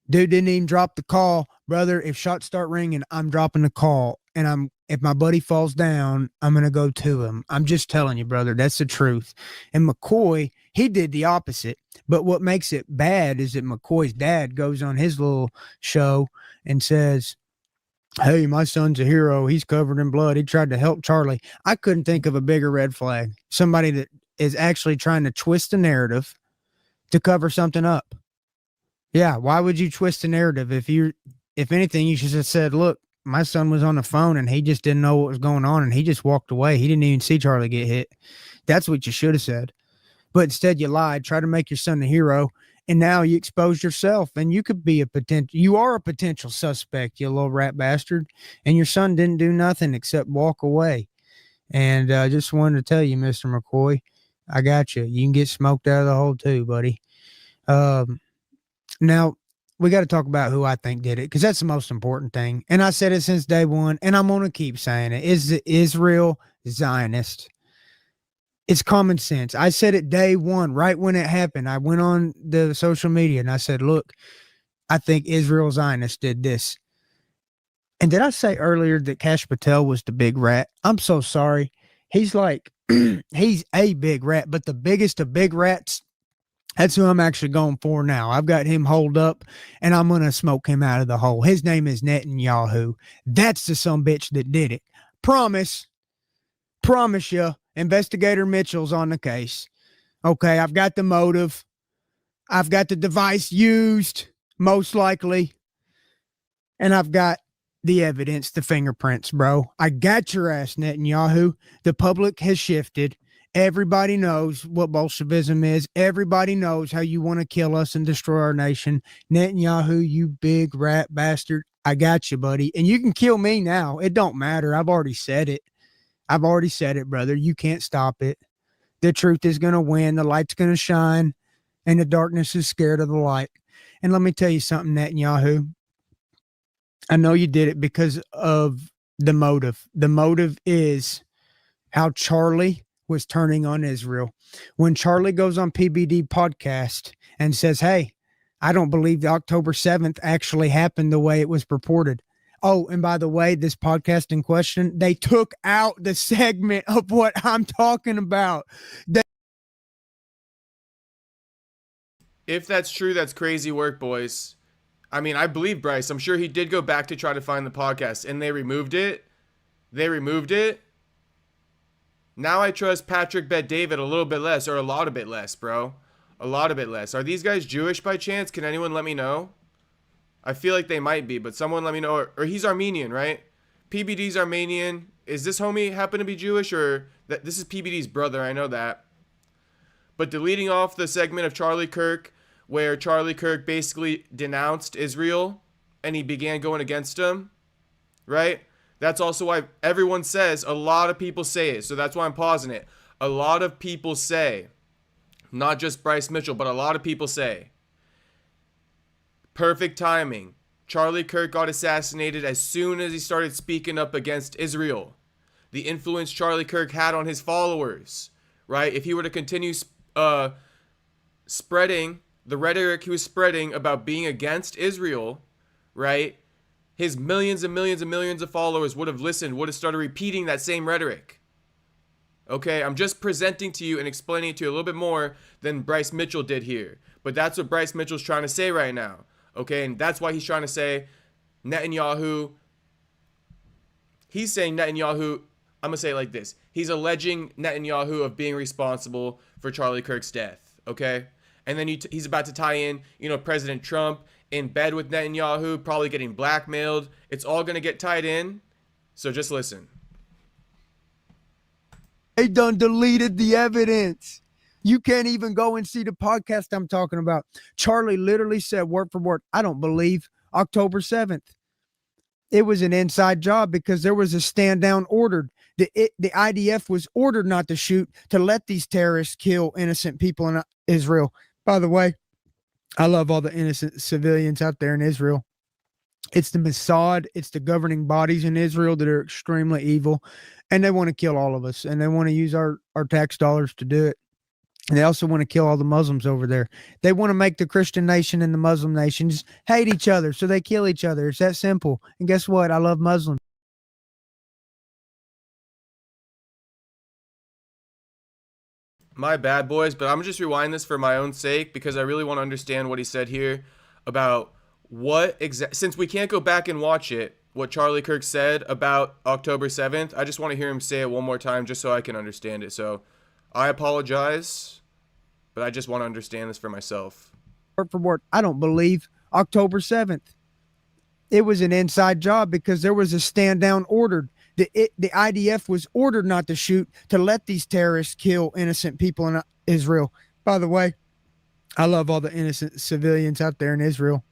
Speaker 3: Dude didn't even drop the call. Brother, if shots start ringing, I'm dropping the call. And if my buddy falls down, I'm going to go to him. I'm just telling you, brother, that's the truth. And McCoy, he did the opposite. But what makes it bad is that McCoy's dad goes on his little show and says, hey, my son's a hero. He's covered in blood. He tried to help Charlie. I couldn't think of a bigger red flag. Somebody that is actually trying to twist the narrative to cover something up. Yeah, why would you twist the narrative? If anything, you should have said, look, my son was on the phone and he just didn't know what was going on and he just walked away. He didn't even see Charlie get hit. That's what you should have said. But instead you lied, tried to make your son a hero, and now you exposed yourself, and you are a potential suspect, you little rat bastard, and your son didn't do nothing except walk away. And I just wanted to tell you, Mr. McCoy, I got you. You can get smoked out of the hole too, buddy. Now, we got to talk about who I think did it, because that's the most important thing. And I said it since day one, and I'm going to keep saying it. Is the Israel Zionist. It's common sense. I said it day one, right when it happened. I went on the social media and I said, look, I think Israel Zionist did this. And did I say earlier that Kash Patel was the big rat? I'm so sorry. He's like, he's a big rat, but the biggest of big rats, that's who I'm actually going for now. I've got him holed up, and I'm going to smoke him out of the hole. His name is Netanyahu. That's the sumbitch that did it. Promise you, Investigator Mitchell's on the case. Okay, I've got the motive. I've got the device used, most likely. And I've got the evidence, the fingerprints, bro. I got your ass, Netanyahu. The public has shifted. Everybody knows what Bolshevism is. Everybody knows how you want to kill us and destroy our nation. Netanyahu, you big rat bastard. I got you, buddy. And you can kill me now. It don't matter. I've already said it. Brother. You can't stop it. The truth is going to win. The light's going to shine. And the darkness is scared of the light. And let me tell you something, Netanyahu. I know you did it because of the motive. The motive is how Charlie was turning on Israel. When Charlie goes on PBD podcast and says, hey, I don't believe the October 7th actually happened the way it was purported. Oh, and by the way, this podcast in question, they took out the segment of what I'm talking about.
Speaker 1: If that's true, that's crazy work, boys. I mean, I believe Bryce. I'm sure he did go back to try to find the podcast, and they removed it. Now I trust Patrick Bet David a little bit less, or a lot of bit less, bro. A lot of bit less. Are these guys Jewish by chance? Can anyone let me know? I feel like they might be, but someone let me know. Or he's Armenian, right? PBD's Armenian. Is this homie happen to be Jewish, or this is PBD's brother? I know that. But deleting off the segment of Charlie Kirk, where Charlie Kirk basically denounced Israel and he began going against him, right? That's also why everyone says, a lot of people say it. So that's why I'm pausing it. A lot of people say, not just Bryce Mitchell, but a lot of people say, perfect timing. Charlie Kirk got assassinated as soon as he started speaking up against Israel. The influence Charlie Kirk had on his followers, right? If he were to continue spreading the rhetoric he was spreading about being against Israel, right? His millions and millions and millions of followers would have listened, would have started repeating that same rhetoric. Okay, I'm just presenting to you and explaining it to you a little bit more than Bryce Mitchell did here. But that's what Bryce Mitchell's trying to say right now. Okay, and that's why he's trying to say Netanyahu. He's saying Netanyahu, I'm going to say it like this. He's alleging Netanyahu of being responsible for Charlie Kirk's death. Okay? And then he's about to tie in, President Trump in bed with Netanyahu, probably getting blackmailed. It's all going to get tied in. So just listen.
Speaker 3: They done deleted the evidence. You can't even go and see the podcast I'm talking about. Charlie literally said word for word, I don't believe October 7th. It was an inside job because there was a stand down ordered. The IDF was ordered not to shoot, to let these terrorists kill innocent people in Israel. By the way, I love all the innocent civilians out there in Israel. It's the Mossad, it's the governing bodies in Israel that are extremely evil, and they want to kill all of us, and they want to use our tax dollars to do it. And they also want to kill all the Muslims over there. They want to make the Christian nation and the Muslim nations hate each other, so they kill each other. It's that simple. And guess what? I love Muslims.
Speaker 1: My bad, boys, but I'm gonna just rewind this for my own sake because I really want to understand what he said here about since we can't go back and watch it, what Charlie Kirk said about October 7th. I just want to hear him say it one more time just so I can understand it. So I apologize, but I just want to understand this for myself.
Speaker 3: Word for word, I don't believe October 7th. It was an inside job because there was a stand down ordered. The IDF was ordered not to shoot, to let these terrorists kill innocent people in Israel. By the way, I love all the innocent civilians out there in Israel.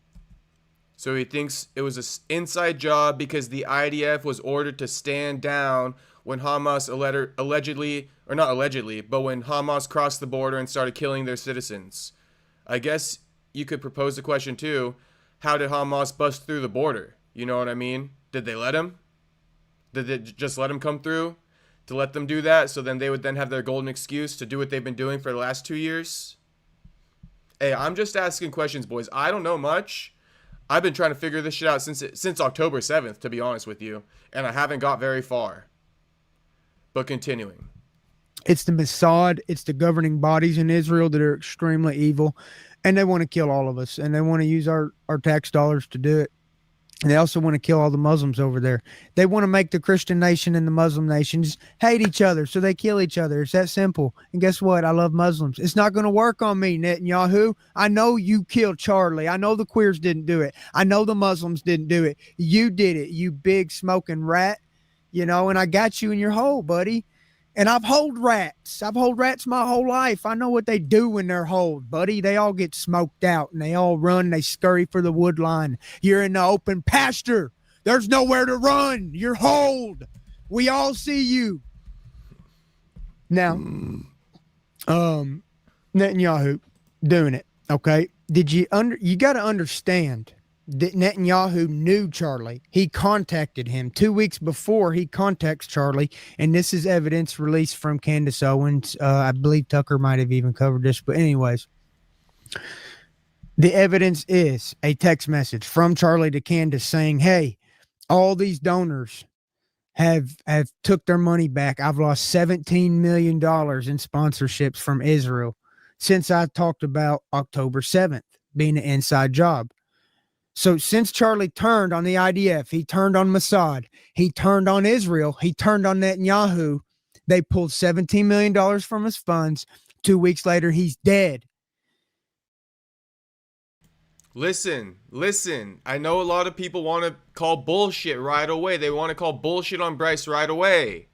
Speaker 1: So he thinks it was an inside job because the IDF was ordered to stand down when Hamas allegedly, or not allegedly, but when Hamas crossed the border and started killing their citizens. I guess you could propose the question too, how did Hamas bust through the border? You know what I mean? Did they let him? Did they just let him come through to let them do that? So then they would then have their golden excuse to do what they've been doing for the last 2 years? Hey, I'm just asking questions, boys. I don't know much. I've been trying to figure this shit out since October 7th, to be honest with you. And I haven't got very far. But continuing.
Speaker 3: It's the Mossad, it's the governing bodies in Israel that are extremely evil. And they want to kill all of us. And they want to use our tax dollars to do it. And they also want to kill all the Muslims over there. They want to make the Christian nation and the Muslim nations hate each other, so they kill each other. It's that simple. And guess what? I love Muslims. It's not going to work on me, Netanyahu. I know you killed Charlie. I know the queers didn't do it. I know the Muslims didn't do it. You did it, you big smoking rat. And I got you in your hole, buddy. And I've holed rats. I've holed rats my whole life. I know what they do when they're holed, buddy. They all get smoked out and they all run. They scurry for the wood line. You're in the open pasture. There's nowhere to run. You're holed. We all see you. Now, Netanyahu doing it. Okay. You got to understand that Netanyahu knew Charlie. He contacted him 2 weeks before he contacts Charlie, and this is evidence released from Candace Owens. I believe Tucker might have even covered this, but anyways, the evidence is a text message from Charlie to Candace saying, hey, all these donors have took their money back. I've lost $17 million in sponsorships from Israel since I talked about October 7th being an inside job. So since Charlie turned on the IDF, he turned on Mossad, he turned on Israel, he turned on Netanyahu, they pulled $17 million from his funds. 2 weeks later, he's dead.
Speaker 1: Listen. I know a lot of people want to call bullshit right away. They want to call bullshit on Bryce right away,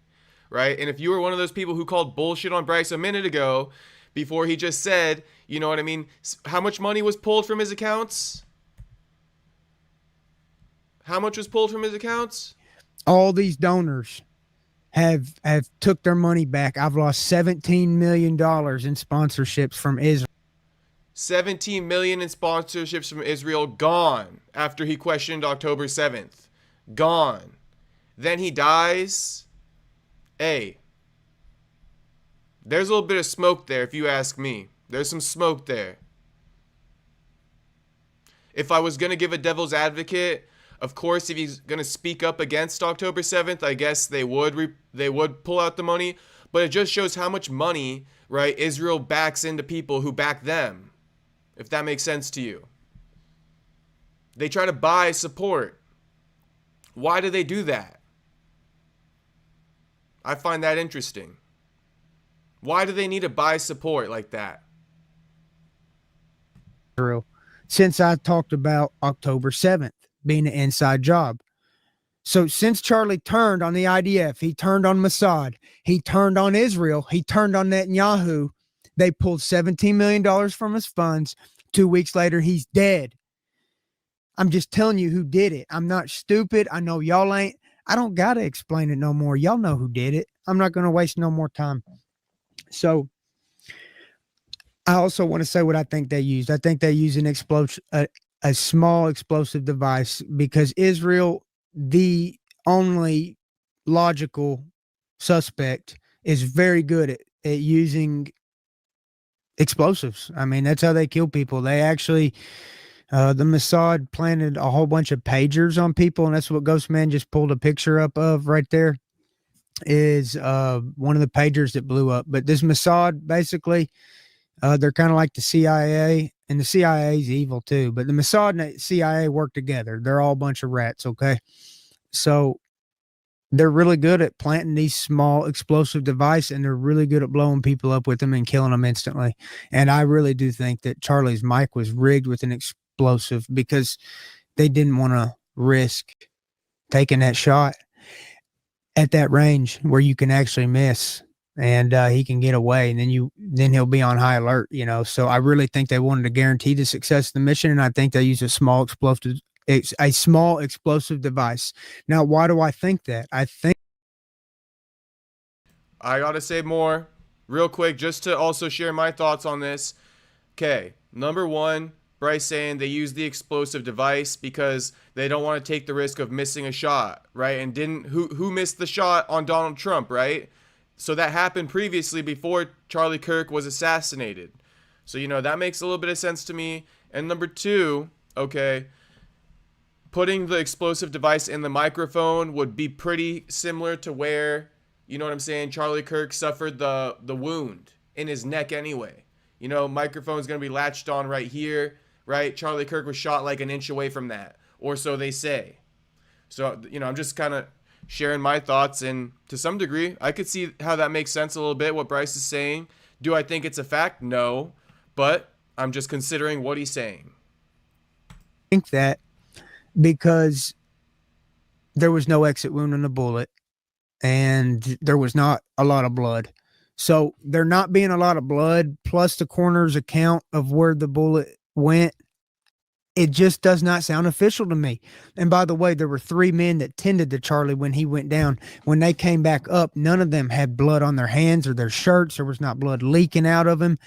Speaker 1: right? And if you were one of those people who called bullshit on Bryce a minute ago, before he just said, you know what I mean, how much money was pulled from his accounts? How much was pulled from his accounts?
Speaker 3: All these donors have took their money back. I've lost $17 million in sponsorships from Israel.
Speaker 1: 17 million in sponsorships from Israel gone after he questioned October 7th. Gone. Then he dies. Hey, there's a little bit of smoke there if you ask me. There's some smoke there. If I was going to give a devil's advocate, of course, if he's going to speak up against October 7th, I guess they would pull out the money. But it just shows how much money, right, Israel backs into people who back them, if that makes sense to you. They try to buy support. Why do they do that? I find that interesting. Why do they need to buy support like that?
Speaker 3: Since I talked about October 7th being an inside job. So since Charlie turned on the IDF, he turned on Mossad, he turned on Israel, he turned on Netanyahu, they pulled $17 million from his funds. 2 weeks later, he's dead. I'm just telling you who did it. I'm not stupid. I know y'all ain't. I don't got to explain it no more. Y'all know who did it. I'm not going to waste no more time. So I also want to say what I think they used. I think they used a small explosive device because Israel, the only logical suspect, is very good at using explosives. I mean, that's how they kill people. They actually, the Mossad planted a whole bunch of pagers on people, and that's what Ghostman just pulled a picture up of right there. Is one of the pagers that blew up. But this Mossad, basically, they're kind of like the CIA, and the CIA is evil too. But the Mossad and the CIA work together. They're all a bunch of rats, okay? So they're really good at planting these small explosive devices, and they're really good at blowing people up with them and killing them instantly. And I really do think that Charlie's mic was rigged with an explosive because they didn't want to risk taking that shot at that range where you can actually miss and he can get away, and then he'll be on high alert, you know. So I really think they wanted to guarantee the success of the mission, and I think they used a small explosive device. Now, why do I think that?
Speaker 1: I gotta say more real quick just to also share my thoughts on this. Okay, number one, Bryce saying they use the explosive device because they don't want to take the risk of missing a shot, right? And who missed the shot on Donald Trump, right? So that happened previously before Charlie Kirk was assassinated. So, you know, that makes a little bit of sense to me. And number two, okay, putting the explosive device in the microphone would be pretty similar to where, you know what I'm saying, Charlie Kirk suffered the wound in his neck anyway. You know, microphone's going to be latched on right here, right? Charlie Kirk was shot like an inch away from that, or so they say. So, you know, I'm just kind of sharing my thoughts, and to some degree, I could see how that makes sense a little bit, what Bryce is saying. Do I think it's a fact? No, but I'm just considering what he's saying.
Speaker 3: I think that because there was no exit wound on the bullet, and there was not a lot of blood. So there not being a lot of blood, plus the coroner's account of where the bullet went, it just does not sound official to me. And by the way, there were 3 men that tended to Charlie when he went down. When they came back up, none of them had blood on their hands or their shirts. There was not blood leaking out of them.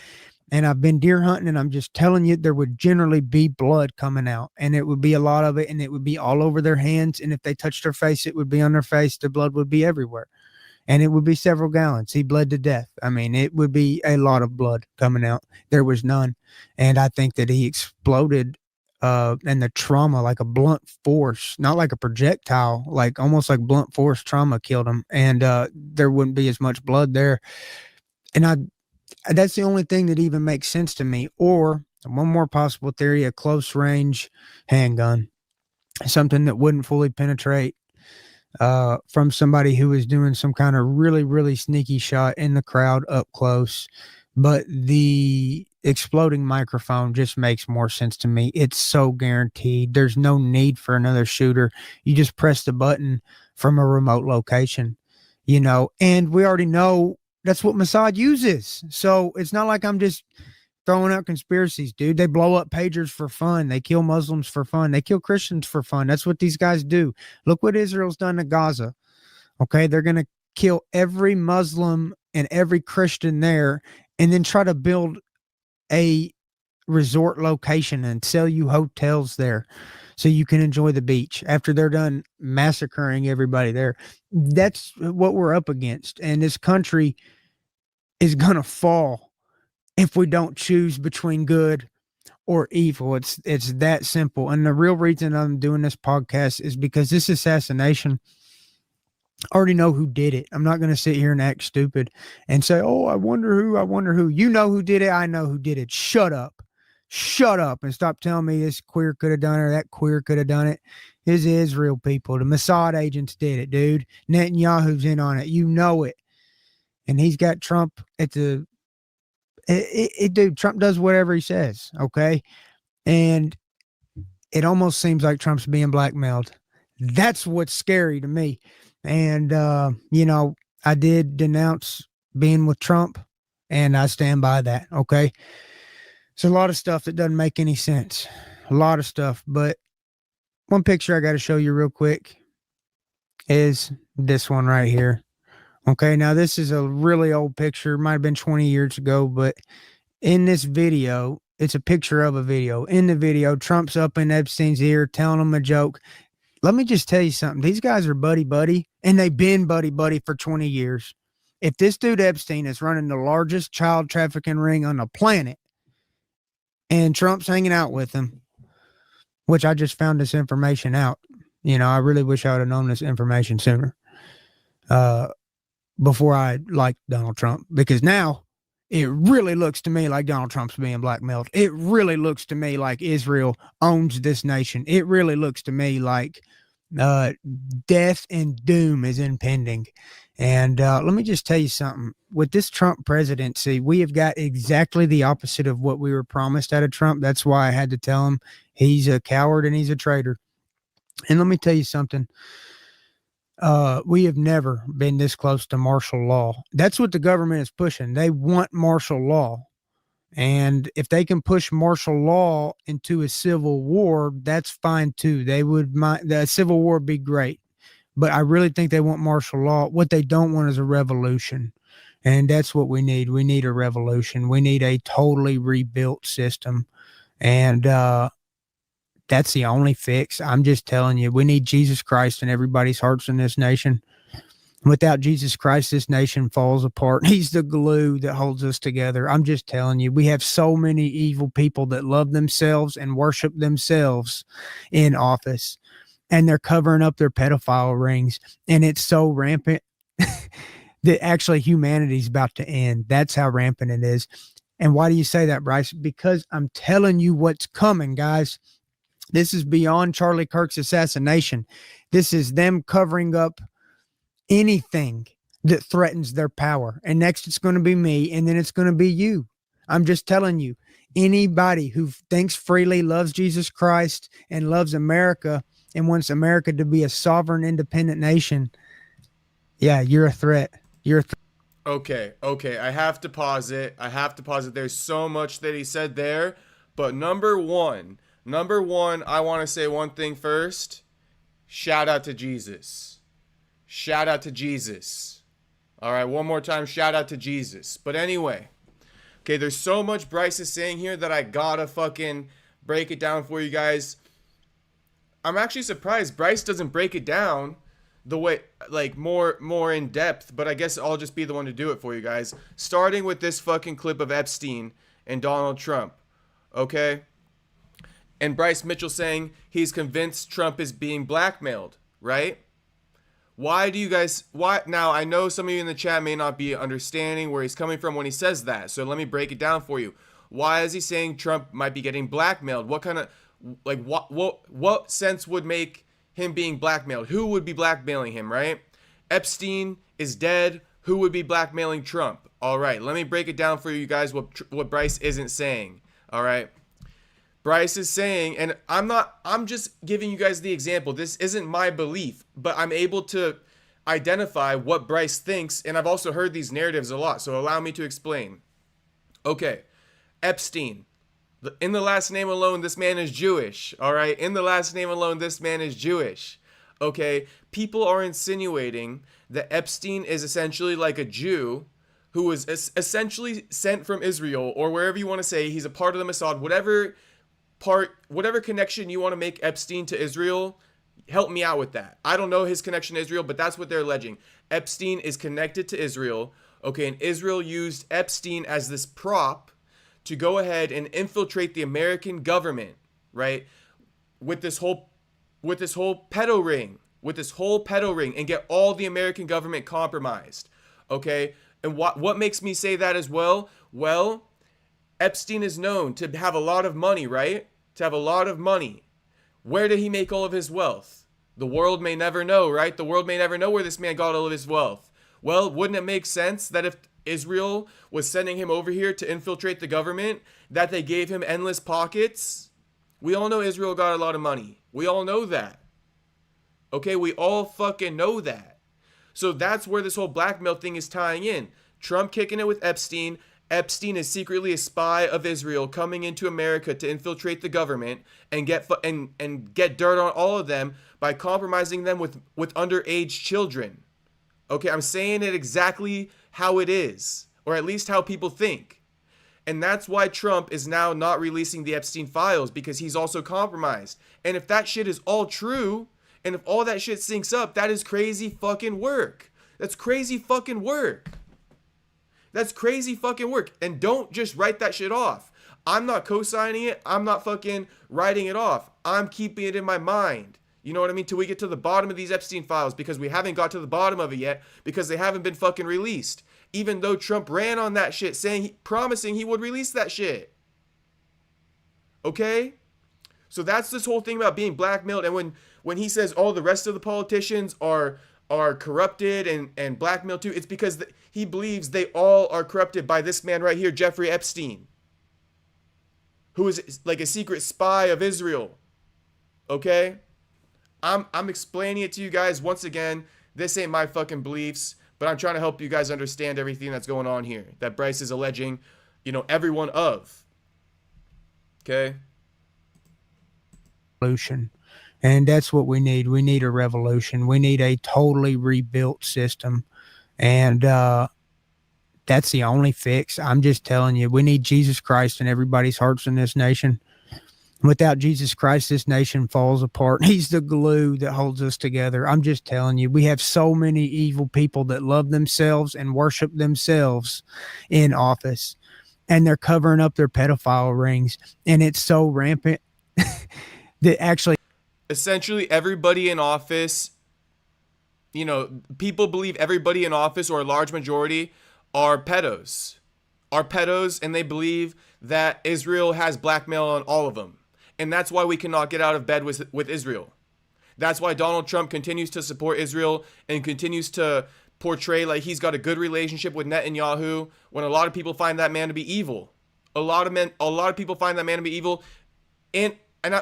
Speaker 3: And I've been deer hunting, and I'm just telling you, there would generally be blood coming out, and it would be a lot of it, and it would be all over their hands. And if they touched their face, it would be on their face. The blood would be everywhere, and it would be several gallons. He bled to death. I mean, it would be a lot of blood coming out. There was none. And I think that he exploded and the trauma, like a blunt force, not like a projectile, like almost like blunt force trauma killed him. And there wouldn't be as much blood there. And that's the only thing that even makes sense to me. Or one more possible theory, a close range handgun, something that wouldn't fully penetrate from somebody who was doing some kind of really, really sneaky shot in the crowd up close. But the exploding microphone just makes more sense to me. It's so guaranteed. There's no need for another shooter. You just press the button from a remote location, you know, and we already know that's what Mossad uses. So it's not like I'm just throwing out conspiracies, dude. They blow up pagers for fun. They kill Muslims for fun. They kill Christians for fun. That's what these guys do. Look what Israel's done to Gaza. Okay, they're going to kill every Muslim and every Christian there and then try to build a resort location and sell you hotels there so you can enjoy the beach after they're done massacring everybody there. That's what we're up against. And this country is going to fall if we don't choose between good or evil. It's that simple. And the real reason I'm doing this podcast is because this assassination, I already know who did it. I'm not going to sit here and act stupid and say, oh, I wonder who. You know who did it. I know who did it. Shut up and stop telling me this queer could have done it or that queer could have done it. It's Israel people. The Mossad agents did it, dude. Netanyahu's in on it. You know it. And he's got Trump at the dude, Trump does whatever he says, okay? And it almost seems like Trump's being blackmailed. That's what's scary to me. And, you know, I did denounce being with Trump, and I stand by that, okay? It's a lot of stuff that doesn't make any sense. A lot of stuff. But one picture I got to show you real quick. is this one right here. Okay, now this is a really old picture. Might have been 20 years ago, but in this video, it's a picture of a video. In the video, Trump's up in Epstein's ear telling him a joke. Let me just tell you something. These guys are buddy-buddy, and they've been buddy-buddy for 20 years. If this dude Epstein is running the largest child trafficking ring on the planet, and Trump's hanging out with him, which I just found this information out. I really wish I would have known this information sooner. Before I liked Donald Trump, because now it really looks to me like Donald Trump's being blackmailed. It really looks to me like Israel owns this nation. It really looks to me like death and doom is impending. And let me just tell you something. With this Trump presidency, we have got exactly the opposite of what we were promised out of Trump. That's why I had to tell him he's a coward and he's a traitor. And let me tell you something. We have never been this close to martial law. That's what the government is pushing. They want martial law. And if they can push martial law into a civil war, that's fine too. The civil war would be great. But I really think they want martial law. What they don't want is a revolution. And that's what we need. We need a revolution. We need a totally rebuilt system. And that's the only fix. I'm just telling you, we need Jesus Christ in everybody's hearts in this nation. Without Jesus Christ, this nation falls apart. He's the glue that holds us together. I'm just telling you, we have so many evil people that love themselves and worship themselves in office, and they're covering up their pedophile rings. And it's so rampant that actually humanity's about to end. That's how rampant it is. And why do you say that, Bryce? Because I'm telling you what's coming, guys. This is beyond Charlie Kirk's assassination. This is them covering up anything that threatens their power. And next it's going to be me, and then it's going to be you. I'm just telling you, anybody who thinks freely, loves Jesus Christ, and loves America, and wants America to be a sovereign, independent nation, yeah, you're a threat. You're a threat.
Speaker 1: Okay. I have to pause it. There's so much that he said there. But number one, I want to say one thing first. Shout out to Jesus. All right, one more time, shout out to Jesus. But anyway, okay, there's so much Bryce is saying here that I gotta fucking break it down for you guys. I'm actually surprised Bryce doesn't break it down the way, like, more in depth, but I guess I'll just be the one to do it for you guys. Starting with this fucking clip of Epstein and Donald Trump, okay? And Bryce Mitchell saying he's convinced Trump is being blackmailed, right? Why now I know some of you in the chat may not be understanding where he's coming from when he says that. So let me break it down for you. Why is he saying Trump might be getting blackmailed? What kind of, like, what sense would make him being blackmailed? Who would be blackmailing him, right? Epstein is dead. Who would be blackmailing Trump? All right, let me break it down for you guys what Bryce isn't saying. All right. Bryce is saying, and I'm just giving you guys the example. This isn't my belief, but I'm able to identify what Bryce thinks, and I've also heard these narratives a lot, so allow me to explain. Okay, Epstein. In the last name alone, this man is Jewish, all right? In the last name alone, this man is Jewish, okay? People are insinuating that Epstein is essentially like a Jew who was essentially sent from Israel, or wherever you want to say, he's a part of the Mossad, whatever connection you want to make Epstein to Israel, help me out with that. I don't know his connection to Israel, but that's what they're alleging. Epstein is connected to Israel, okay, and Israel used Epstein as this prop to go ahead and infiltrate the American government, right, with this whole pedo ring, and get all the American government compromised, okay? And what makes me say that as well? Well, Epstein is known to have a lot of money, right? To have a lot of money. Where did he make all of his wealth? The world may never know, right? The world may never know where this man got all of his wealth. Well, wouldn't it make sense that if Israel was sending him over here to infiltrate the government, that they gave him endless pockets? We all know Israel got a lot of money. We all know that. Okay, we all fucking know that. So that's where this whole blackmail thing is tying in. Trump kicking it with Epstein. Epstein is secretly a spy of Israel coming into America to infiltrate the government and get dirt on all of them by compromising them with underage children. Okay, I'm saying it exactly how it is, or at least how people think. And that's why Trump is now not releasing the Epstein files, because he's also compromised. And if that shit is all true, and if all that shit syncs up, that is crazy fucking work. That's crazy fucking work. That's crazy fucking work. And don't just write that shit off. I'm not co-signing it. I'm not fucking writing it off. I'm keeping it in my mind. You know what I mean? Till we get to the bottom of these Epstein files, because we haven't got to the bottom of it yet, because they haven't been fucking released. Even though Trump ran on that shit, promising he would release that shit. Okay? So that's this whole thing about being blackmailed. And when he says all the rest of the politicians are corrupted and blackmailed too, it's because he believes they all are corrupted by this man right here, Jeffrey Epstein, who is like a secret spy of Israel. Okay? I'm explaining it to you guys once again. This ain't my fucking beliefs, but I'm trying to help you guys understand everything that's going on here that Bryce is alleging, everyone of. Okay?
Speaker 3: Revolution. And that's what we need. We need a revolution. We need a totally rebuilt system. And that's the only fix. I'm just telling you, we need Jesus Christ in everybody's hearts in this nation. Without Jesus Christ, this nation falls apart. He's the glue that holds us together. I'm just telling you, we have so many evil people that love themselves and worship themselves in office. And they're covering up their pedophile rings. And it's so rampant that actually...
Speaker 1: Essentially, everybody in office, people believe everybody in office, or a large majority, are pedos. And they believe that Israel has blackmail on all of them. And that's why we cannot get out of bed with Israel. That's why Donald Trump continues to support Israel and continues to portray like he's got a good relationship with Netanyahu, when a lot of people find that man to be evil. A lot of people find that man to be evil. And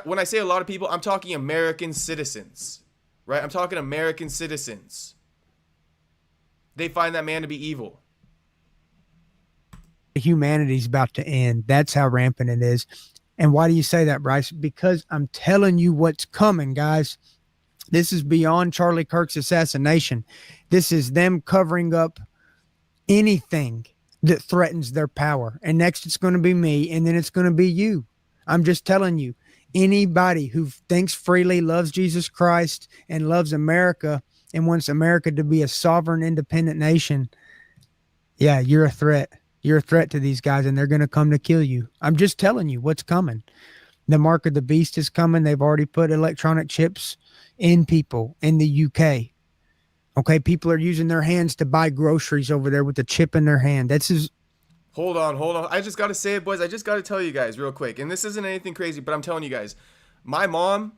Speaker 1: when I say a lot of people, I'm talking American citizens, right? I'm talking American citizens. They find that man to be evil.
Speaker 3: Humanity's about to end. That's how rampant it is. And why do you say that, Bryce? Because I'm telling you what's coming, guys. This is beyond Charlie Kirk's assassination. This is them covering up anything that threatens their power. And next it's going to be me, and then it's going to be you. I'm just telling you, anybody who thinks freely, loves Jesus Christ, and loves America, and wants America to be a sovereign, independent nation, yeah, you're a threat. You're a threat to these guys, and they're going to come to kill you. I'm just telling you what's coming. The mark of the beast is coming. They've already put electronic chips in people in the UK. Okay, people are using their hands to buy groceries over there with the chip in their hand. That's his.
Speaker 1: Hold on. I just got to say it, boys. I just got to tell you guys real quick. And this isn't anything crazy, but I'm telling you guys. My mom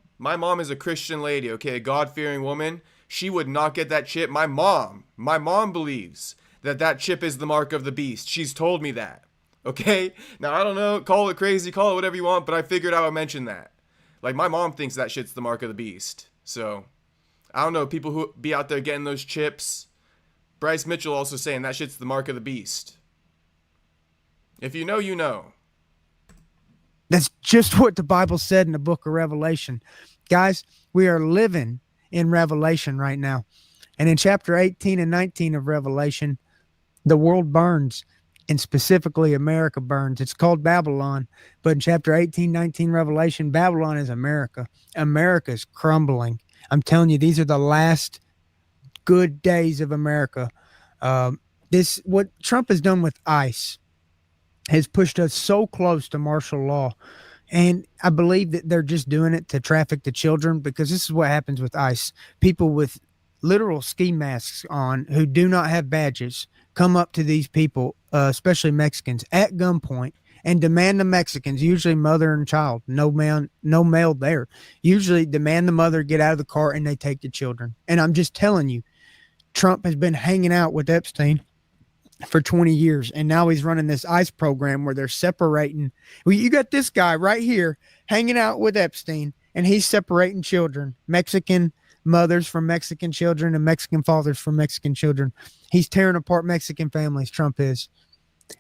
Speaker 1: is a Christian lady, okay, a God-fearing woman. She would not get that chip. My mom believes that chip is the mark of the beast. She's told me that. Okay? Now, I don't know. Call it crazy. Call it whatever you want. But I figured I would mention that. Like, my mom thinks that shit's the mark of the beast. So, I don't know. People who be out there getting those chips. Bryce Mitchell also saying that shit's the mark of the beast. If you know, you know.
Speaker 3: That's just what the Bible said in the book of Revelation. Guys, we are living in Revelation right now. And in chapter 18 and 19 of Revelation, the world burns, and specifically America burns. It's called Babylon. But in chapter 18, 19 Revelation, Babylon is America. America's crumbling. I'm telling you, these are the last good days of America. What Trump has done with ICE has pushed us so close to martial law. And I believe that they're just doing it to traffic the children, because this is what happens with ICE. People with literal ski masks on who do not have badges come up to these people, especially Mexicans, at gunpoint and demand the Mexicans, usually mother and child, no male there, usually demand the mother get out of the car, and they take the children. And I'm just telling you, Trump has been hanging out with Epstein for 20 years, and now he's running this ICE program where they're separating. Well, you got this guy right here hanging out with Epstein, and he's separating children, Mexican mothers from Mexican children and Mexican fathers from Mexican children. He's tearing apart Mexican families, Trump is.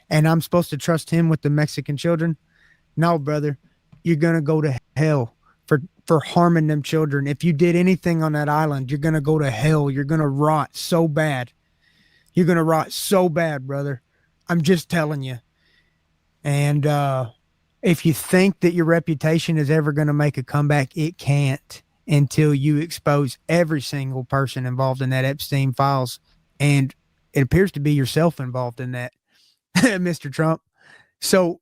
Speaker 3: and I'm supposed to trust him with the Mexican children. No, brother, you're going to go to hell for harming them children. If you did anything on that island, you're going to go to hell. You're going to rot so bad. You're going to rot so bad, brother. I'm just telling you. And if you think that your reputation is ever going to make a comeback, it can't until you expose every single person involved in that Epstein files. And it appears to be yourself involved in that, Mr. Trump. So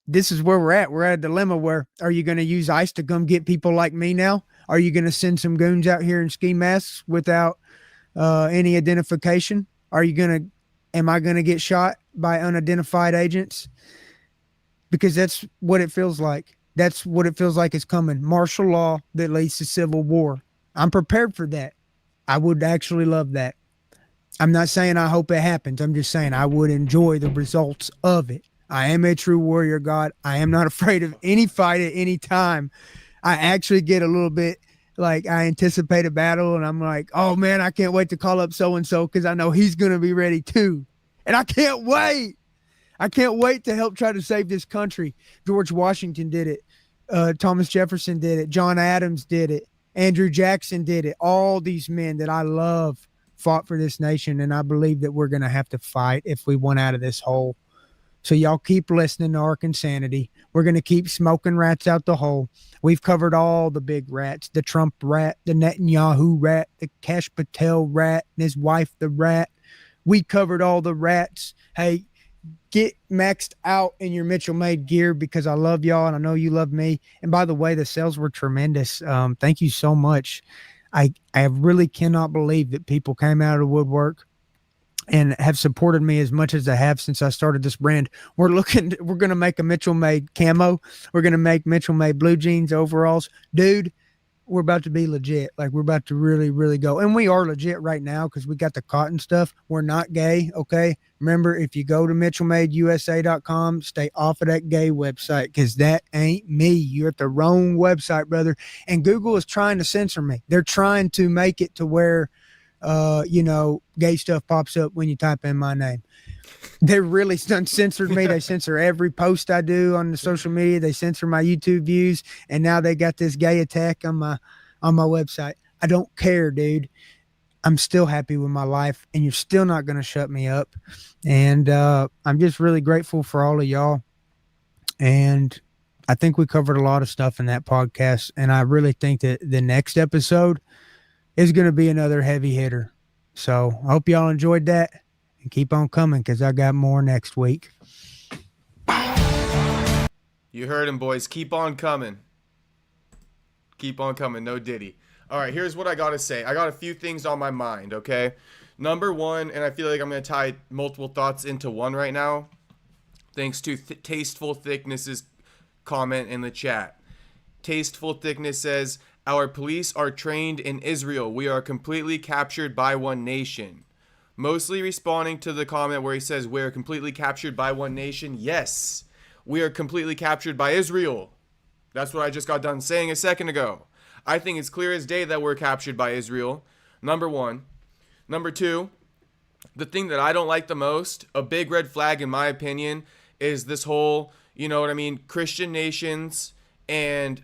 Speaker 3: this is where we're at. We're at a dilemma where, are you going to use ICE to come get people like me now? Are you going to send some goons out here in ski masks without any identification? Am I going to get shot by unidentified agents? Because that's what it feels like. That's what it feels like is coming. Martial law that leads to civil war. I'm prepared for that. I would actually love that. I'm not saying I hope it happens. I'm just saying I would enjoy the results of it. I am a true warrior god. I am not afraid of any fight at any time. I actually get a little bit like I anticipate a battle and I'm like, oh man, I can't wait to call up so-and-so because I know he's going to be ready too. And I can't wait. I can't wait to help try to save this country. George Washington did it. Thomas Jefferson did it. John Adams did it. Andrew Jackson did it. All these men that I love fought for this nation, and I believe that we're going to have to fight if we want out of this hole. So y'all keep listening to Arkansanity. We're going to keep smoking rats out the hole. We've covered all the big rats, the Trump rat, the Netanyahu rat, the Kash Patel rat, and his wife, the rat. We covered all the rats. Hey, get maxed out in your Mitchell Made gear because I love y'all and I know you love me. And by the way, the sales were tremendous. Thank you so much. I really cannot believe that people came out of the woodwork and have supported me as much as they have since I started this brand. We're going to make a Mitchell Made camo. We're going to make Mitchell Made blue jeans, overalls. Dude, we're about to be legit. Like, we're about to really, really go. And we are legit right now because we got the cotton stuff. We're not gay, okay? Remember, if you go to MitchellMadeUSA.com, stay off of that gay website because that ain't me. You're at the wrong website, brother. And Google is trying to censor me. They're trying to make it to where, gay stuff pops up when you type in my name. They really censored me. They censor every post I do on the social media. They censor my YouTube views, and now they got this gay attack on my website. I don't care, dude. I'm still happy with my life, and you're still not going to shut me up. And I'm just really grateful for all of y'all. And I think we covered a lot of stuff in that podcast, and I really think that the next episode is going to be another heavy hitter. So I hope y'all enjoyed that. And keep on coming because I got more next week.
Speaker 1: You heard him, boys. Keep on coming. Keep on coming. No Diddy. All right, here's what I got to say. I got a few things on my mind, okay? Number one, and I feel like I'm going to tie multiple thoughts into one right now, thanks to Tasteful Thickness's comment in the chat. Tasteful Thickness says, our police are trained in Israel. We are completely captured by one nation. Mostly responding to the comment where he says we're completely captured by one nation. Yes, we are completely captured by Israel. That's what I just got done saying a second ago. I think it's clear as day that we're captured by Israel. Number one. Number two, the thing that I don't like the most, a big red flag in my opinion, is this whole, Christian nations and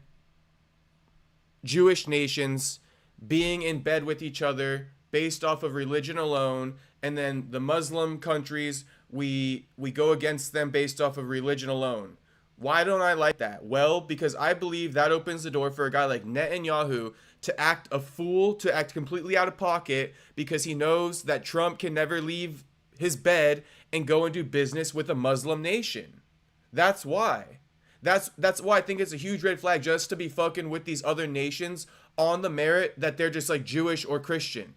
Speaker 1: Jewish nations being in bed with each other based off of religion alone, and then the Muslim countries, we go against them based off of religion alone. Why don't I like that? Well, because I believe that opens the door for a guy like Netanyahu to act a fool, to act completely out of pocket, because he knows that Trump can never leave his bed and go and do business with a Muslim nation. That's why. That's why I think it's a huge red flag just to be fucking with these other nations on the merit that they're just like Jewish or Christian.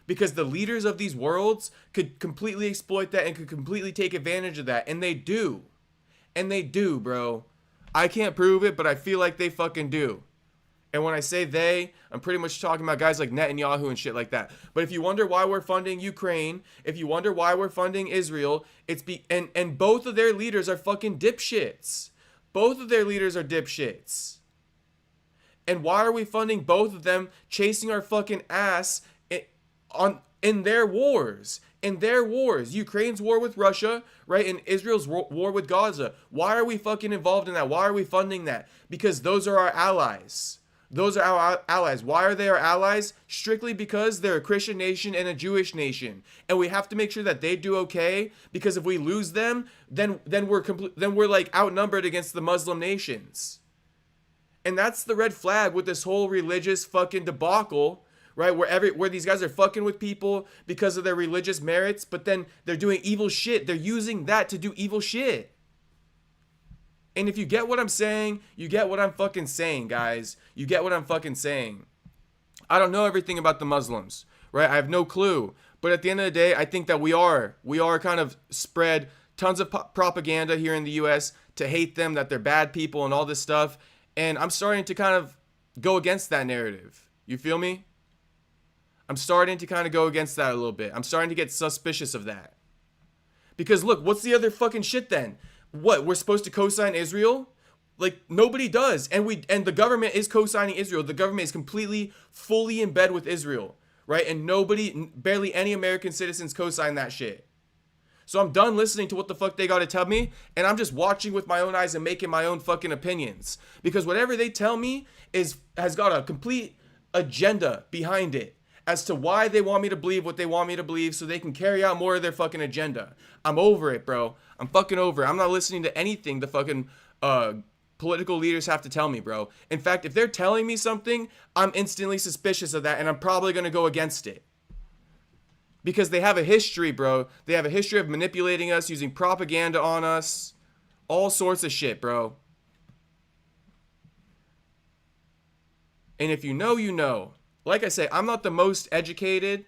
Speaker 1: Because the leaders of these worlds could completely exploit that and could completely take advantage of that. And they do. And they do, bro. I can't prove it, but I feel like they fucking do. And when I say they, I'm pretty much talking about guys like Netanyahu and shit like that. But if you wonder why we're funding Ukraine, if you wonder why we're funding Israel, and both of their leaders are fucking dipshits. Both of their leaders are dipshits. And why are we funding both of them chasing our fucking ass in their wars? in their wars. Ukraine's war with Russia, right? And Israel's war with Gaza. Why are we fucking involved in that? Why are we funding that? Because those are our allies. Those are our allies. Why are they our allies? Strictly because they're a Christian nation and a Jewish nation, and we have to make sure that they do okay. Because if we lose them, then we're like outnumbered against the Muslim nations, and that's the red flag with this whole religious fucking debacle, right? Where these guys are fucking with people because of their religious merits, but then they're doing evil shit. They're using that to do evil shit. And if you get what I'm saying, you get what I'm fucking saying, guys. You get what I'm fucking saying. I don't know everything about the Muslims, right? I have no clue. But at the end of the day, I think that we are kind of spread tons of propaganda here in the U.S. to hate them, that they're bad people and all this stuff. And I'm starting to kind of go against that narrative. You feel me? I'm starting to kind of go against that a little bit. I'm starting to get suspicious of that. Because look, what's the other fucking shit then? What, we're supposed to co-sign Israel? Like, nobody does. And the government is co-signing Israel. The government is completely, fully in bed with Israel, right? And barely any American citizens co-sign that shit. So I'm done listening to what the fuck they got to tell me, and I'm just watching with my own eyes and making my own fucking opinions. Because whatever they tell me has got a complete agenda behind it as to why they want me to believe what they want me to believe so they can carry out more of their fucking agenda. I'm over it, bro. I'm fucking over it. I'm not listening to anything the fucking political leaders have to tell me, bro. In fact, if they're telling me something, I'm instantly suspicious of that, and I'm probably going to go against it. Because they have a history, bro. They have a history of manipulating us, using propaganda on us. All sorts of shit, bro. And if you know, you know. Like I say, I'm not the most educated.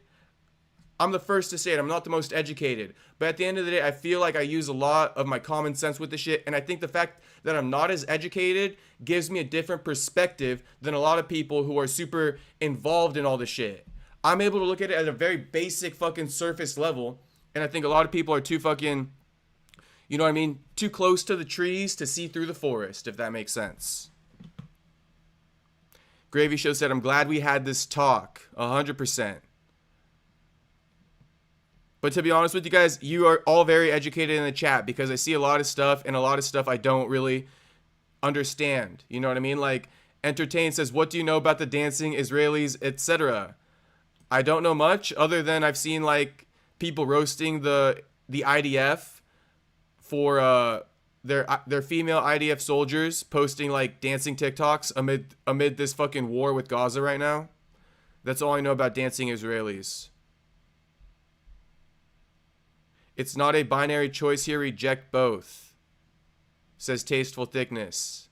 Speaker 1: I'm the first to say it. I'm not the most educated. But at the end of the day, I feel like I use a lot of my common sense with the shit. And I think the fact that I'm not as educated gives me a different perspective than a lot of people who are super involved in all the shit. I'm able to look at it at a very basic fucking surface level. And I think a lot of people are too fucking, you know what I mean? Too close to the trees to see through the forest, if that makes sense. Gravy Show said, I'm glad we had this talk. 100%. But to be honest with you guys, you are all very educated in the chat because I see a lot of stuff and a lot of stuff I don't really understand. You know what I mean? Like, Entertain says, what do you know about the dancing Israelis, etc.? I don't know much other than I've seen like people roasting the IDF for their female IDF soldiers posting like dancing TikToks amid this fucking war with Gaza right now. That's all I know about dancing Israelis. It's not a binary choice here. Reject both. Says Tasteful Thickness.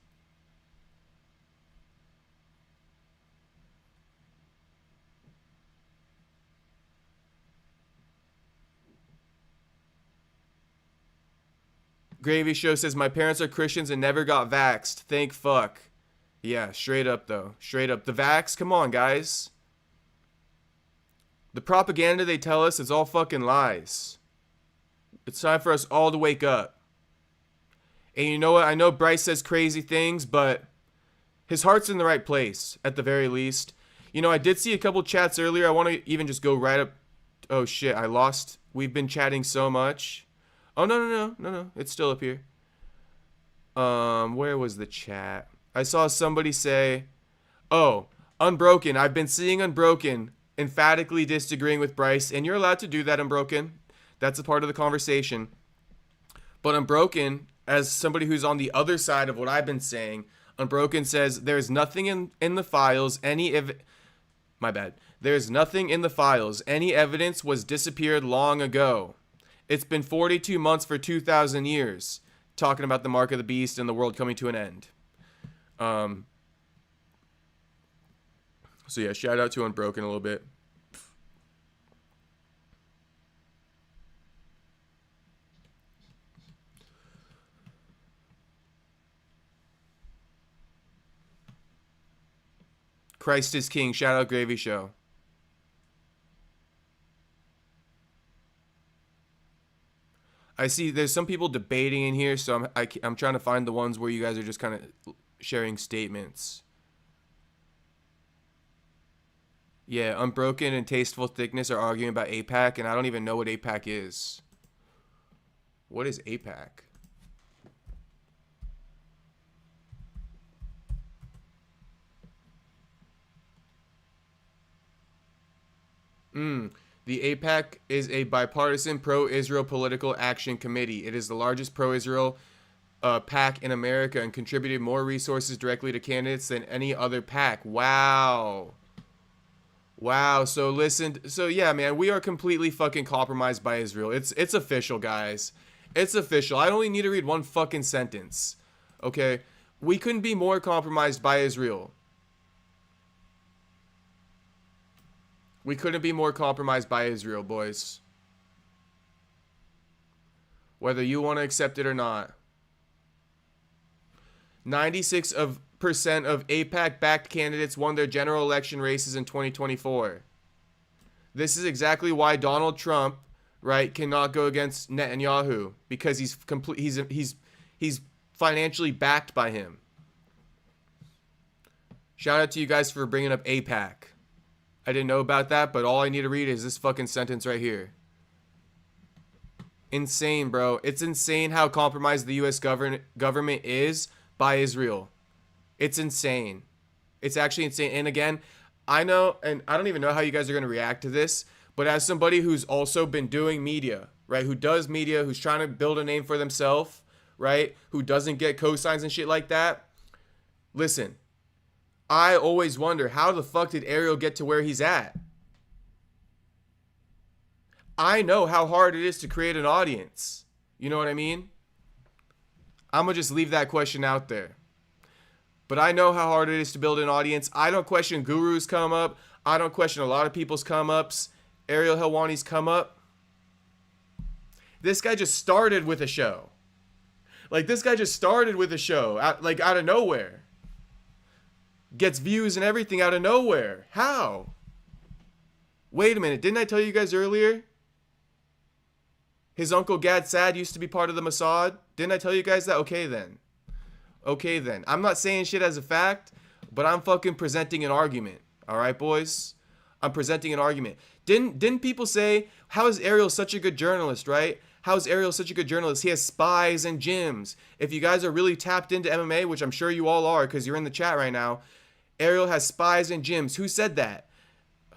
Speaker 1: Gravy Show says, my parents are Christians and never got vaxxed. Thank fuck. Yeah, straight up though. Straight up. The vax, come on guys. The propaganda they tell us is all fucking lies. It's time for us all to wake up. And you know what? I know Bryce says crazy things, but his heart's in the right place, at the very least. You know, I did see a couple chats earlier. I want to even just go right up. Oh, shit. I lost. We've been chatting so much. Oh, no. It's still up here. Where was the chat? I saw somebody say, oh, Unbroken. I've been seeing Unbroken emphatically disagreeing with Bryce, and you're allowed to do that, Unbroken. That's a part of the conversation. But Unbroken, as somebody who's on the other side of what I've been saying, Unbroken says there's nothing in the files, There's nothing in the files. Any evidence was disappeared long ago. It's been 42 months for 2,000 years. Talking about the mark of the beast and the world coming to an end. So yeah, shout out to Unbroken a little bit. Christ is King. Shout out Gravy Show. I see there's some people debating in here, so I'm trying to find the ones where you guys are just kind of sharing statements. Yeah, Unbroken and Tasteful Thickness are arguing about APAC, and I don't even know what APAC is. What is APAC? The APAC is a bipartisan pro-Israel political action committee. It is the largest pro-Israel PAC in America and contributed more resources directly to candidates than any other PAC. Wow. Wow. So listen. So yeah, man, we are completely fucking compromised by Israel. It's official, guys. It's official. I only need to read one fucking sentence. Okay? We couldn't be more compromised by Israel. We couldn't be more compromised by Israel, boys. Whether you want to accept it or not. 96% of AIPAC-backed candidates won their general election races in 2024. This is exactly why Donald Trump, right, cannot go against Netanyahu, because he's financially backed by him. Shout out to you guys for bringing up AIPAC. I didn't know about that, but all I need to read is this fucking sentence right here. Insane, bro. It's insane how compromised the U.S. government is by Israel. It's insane. It's actually insane. And again, I know, and I don't even know how you guys are going to react to this, but as somebody who's also been doing media, right, who does media, who's trying to build a name for themselves, right, who doesn't get cosigns and shit like that, listen, I always wonder, how the fuck did Ariel get to where he's at? I know how hard it is to create an audience. You know what I mean? I'm going to just leave that question out there. But I know how hard it is to build an audience. I don't question Guru's come up. I don't question a lot of people's come ups. Ariel Helwani's come up. This guy just started with a show. Like, this guy just started with a show, out of nowhere. Gets views and everything out of nowhere. How? Wait a minute. Didn't I tell you guys earlier? His uncle Gad Saad used to be part of the Mossad. Didn't I tell you guys that? Okay then. Okay then. I'm not saying shit as a fact, but I'm fucking presenting an argument. All right, boys? I'm presenting an argument. Didn't people say, how is Ariel such a good journalist, right? How is Ariel such a good journalist? He has spies and gyms. If you guys are really tapped into MMA, which I'm sure you all are because you're in the chat right now, Ariel has spies and gyms. Who said that?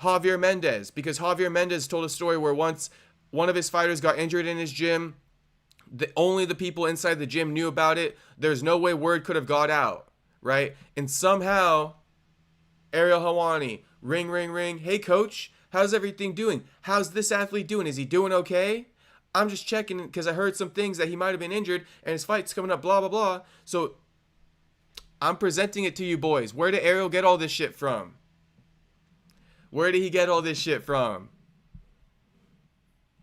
Speaker 1: Javier Mendez. Because Javier Mendez told a story where once one of his fighters got injured in his gym. Only the people inside the gym knew about it. There's no way word could have got out, right? And somehow, Ariel Helwani, ring, ring, ring. Hey, coach, how's everything doing? How's this athlete doing? Is he doing okay? I'm just checking because I heard some things that he might have been injured and his fight's coming up, blah, blah, blah. So I'm presenting it to you boys. Where did Ariel get all this shit from? Where did he get all this shit from?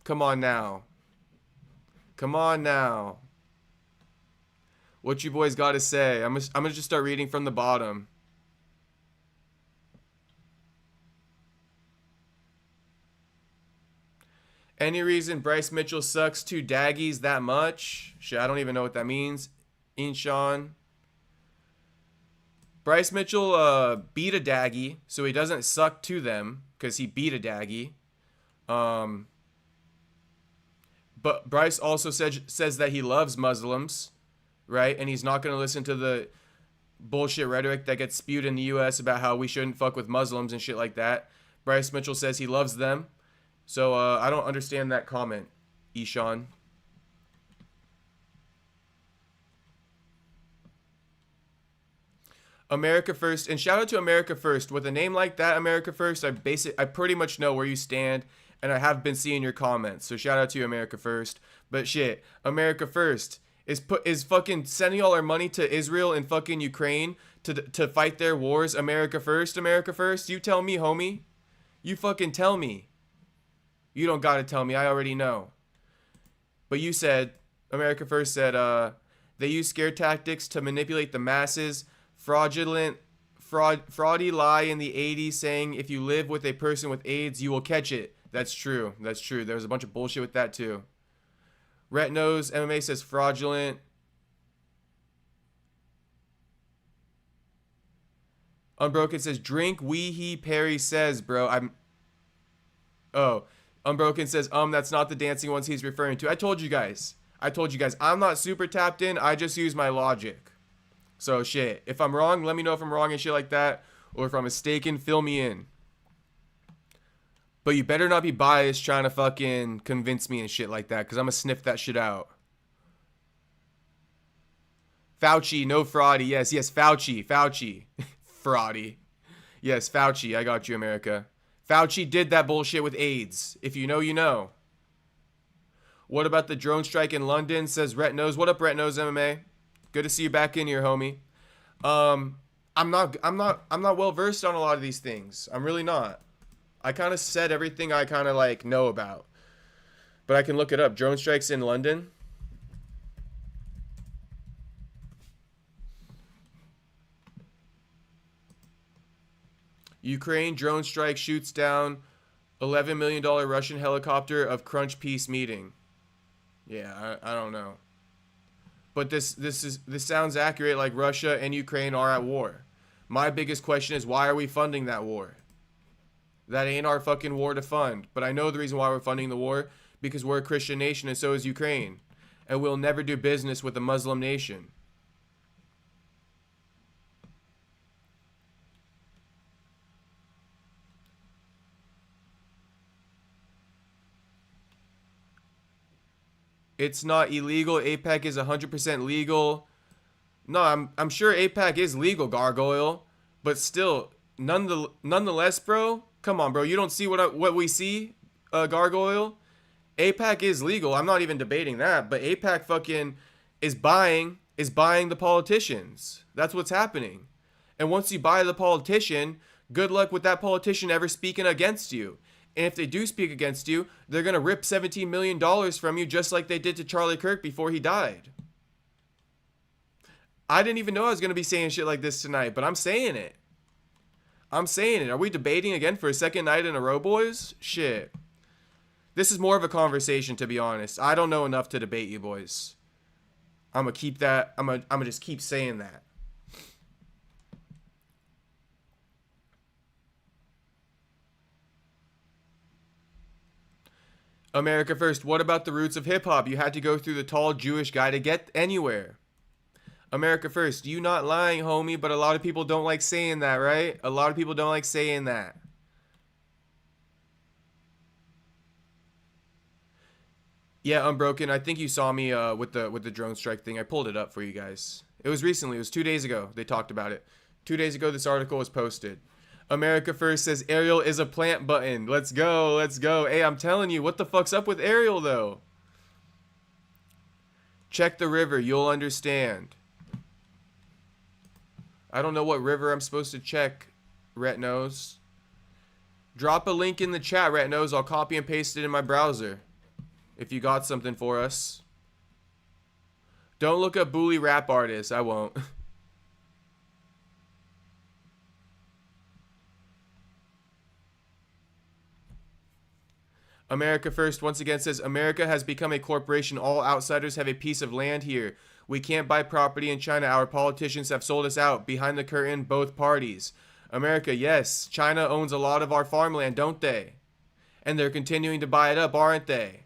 Speaker 1: Come on now. Come on now. What you boys got to say? I'm gonna just start reading from the bottom. Any reason Bryce Mitchell sucks 2 daggies that much? Shit, I don't even know what that means. Inshawn. Bryce Mitchell beat a daggy, so he doesn't suck to them because he beat a daggy. But Bryce also says that he loves Muslims, right? And he's not going to listen to the bullshit rhetoric that gets spewed in the U.S. about how we shouldn't fuck with Muslims and shit like that. Bryce Mitchell says he loves them. So I don't understand that comment, Ishan. America First, and shout out to America First. With a name like that, America First, I pretty much know where you stand, and I have been seeing your comments. So shout out to you, America First. But shit, America First is fucking sending all our money to Israel and fucking Ukraine to fight their wars. America First, America First. You tell me, homie. You fucking tell me. You don't gotta tell me. I already know. But you said, America First said, they use scare tactics to manipulate the masses. Fraudy lie in the 80s saying if you live with a person with AIDS, you will catch it. That's true. That's true. There's a bunch of bullshit with that too. Rhett knows MMA says fraudulent. Unbroken says, drink wee he Perry says, bro. Oh. Unbroken says, that's not the dancing ones he's referring to. I told you guys. I'm not super tapped in. I just use my logic. So shit. If I'm wrong, let me know if I'm wrong and shit like that. Or if I'm mistaken, fill me in. But you better not be biased trying to fucking convince me and shit like that, because I'm going to sniff that shit out. Fauci, no fraudy. Yes, Fauci. Fraudy. Yes, Fauci. I got you, America. Fauci did that bullshit with AIDS. If you know, you know. What about the drone strike in London? Says Rhett Knows. What up, Rhett Knows MMA? Good to see you back in here, homie. I'm not well versed on a lot of these things. I'm really not. I kind of said everything I kind of like know about. But I can look it up. Drone strikes in London. Ukraine drone strike shoots down $11 million Russian helicopter of crunch peace meeting. Yeah, I don't know. But this sounds accurate, like Russia and Ukraine are at war. My biggest question is, why are we funding that war? That ain't our fucking war to fund. But I know the reason why we're funding the war, because we're a Christian nation and so is Ukraine. And we'll never do business with a Muslim nation. It's not illegal. APEC is 100% legal. No, I'm sure APEC is legal, Gargoyle. But still, nonetheless, bro. Come on, bro. You don't see what we see, Gargoyle? APEC is legal. I'm not even debating that. But APEC fucking is buying the politicians. That's what's happening. And once you buy the politician, good luck with that politician ever speaking against you. And if they do speak against you, they're going to rip $17 million from you just like they did to Charlie Kirk before he died. I didn't even know I was going to be saying shit like this tonight, but I'm saying it. Are we debating again for a second night in a row, boys? Shit. This is more of a conversation, to be honest. I don't know enough to debate you, boys. I'm going to keep that. I'm going to just keep saying that. America first. What about the roots of hip-hop? You had to go through the tall Jewish guy to get anywhere. America first. You not lying, homie, but a lot of people don't like saying that, right? A lot of people don't like saying that. Yeah, Unbroken. I think you saw me with the drone strike thing. I pulled it up for you guys. It was recently. It was 2 days ago. They talked about it. 2 days ago, this article was posted. America First says Ariel is a plant button. Let's go. Let's go. Hey, I'm telling you, what the fuck's up with Ariel, though? Check the river. You'll understand. I don't know what river I'm supposed to check, Rhett Knows. Drop a link in the chat, Rhett Knows. I'll copy and paste it in my browser. If you got something for us. Don't look up bully rap artists. I won't. America First once again says, America has become a corporation. All outsiders have a piece of land here. We can't buy property in China. Our politicians have sold us out. Behind the curtain, both parties. America, yes. China owns a lot of our farmland, don't they? And they're continuing to buy it up, aren't they?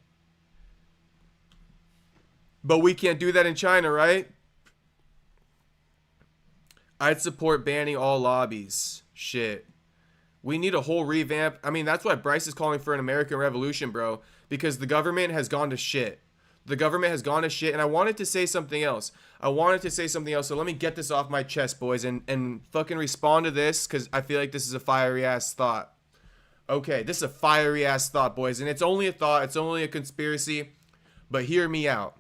Speaker 1: But we can't do that in China, right? I'd support banning all lobbies. Shit. We need a whole revamp. I mean, that's why Bryce is calling for an American Revolution, bro. Because the government has gone to shit. The government has gone to shit. And I wanted to say something else. So let me get this off my chest, boys. And fucking respond to this. Because I feel like this is a fiery ass thought. Okay, this is a fiery ass thought, boys. And it's only a thought. It's only a conspiracy. But hear me out.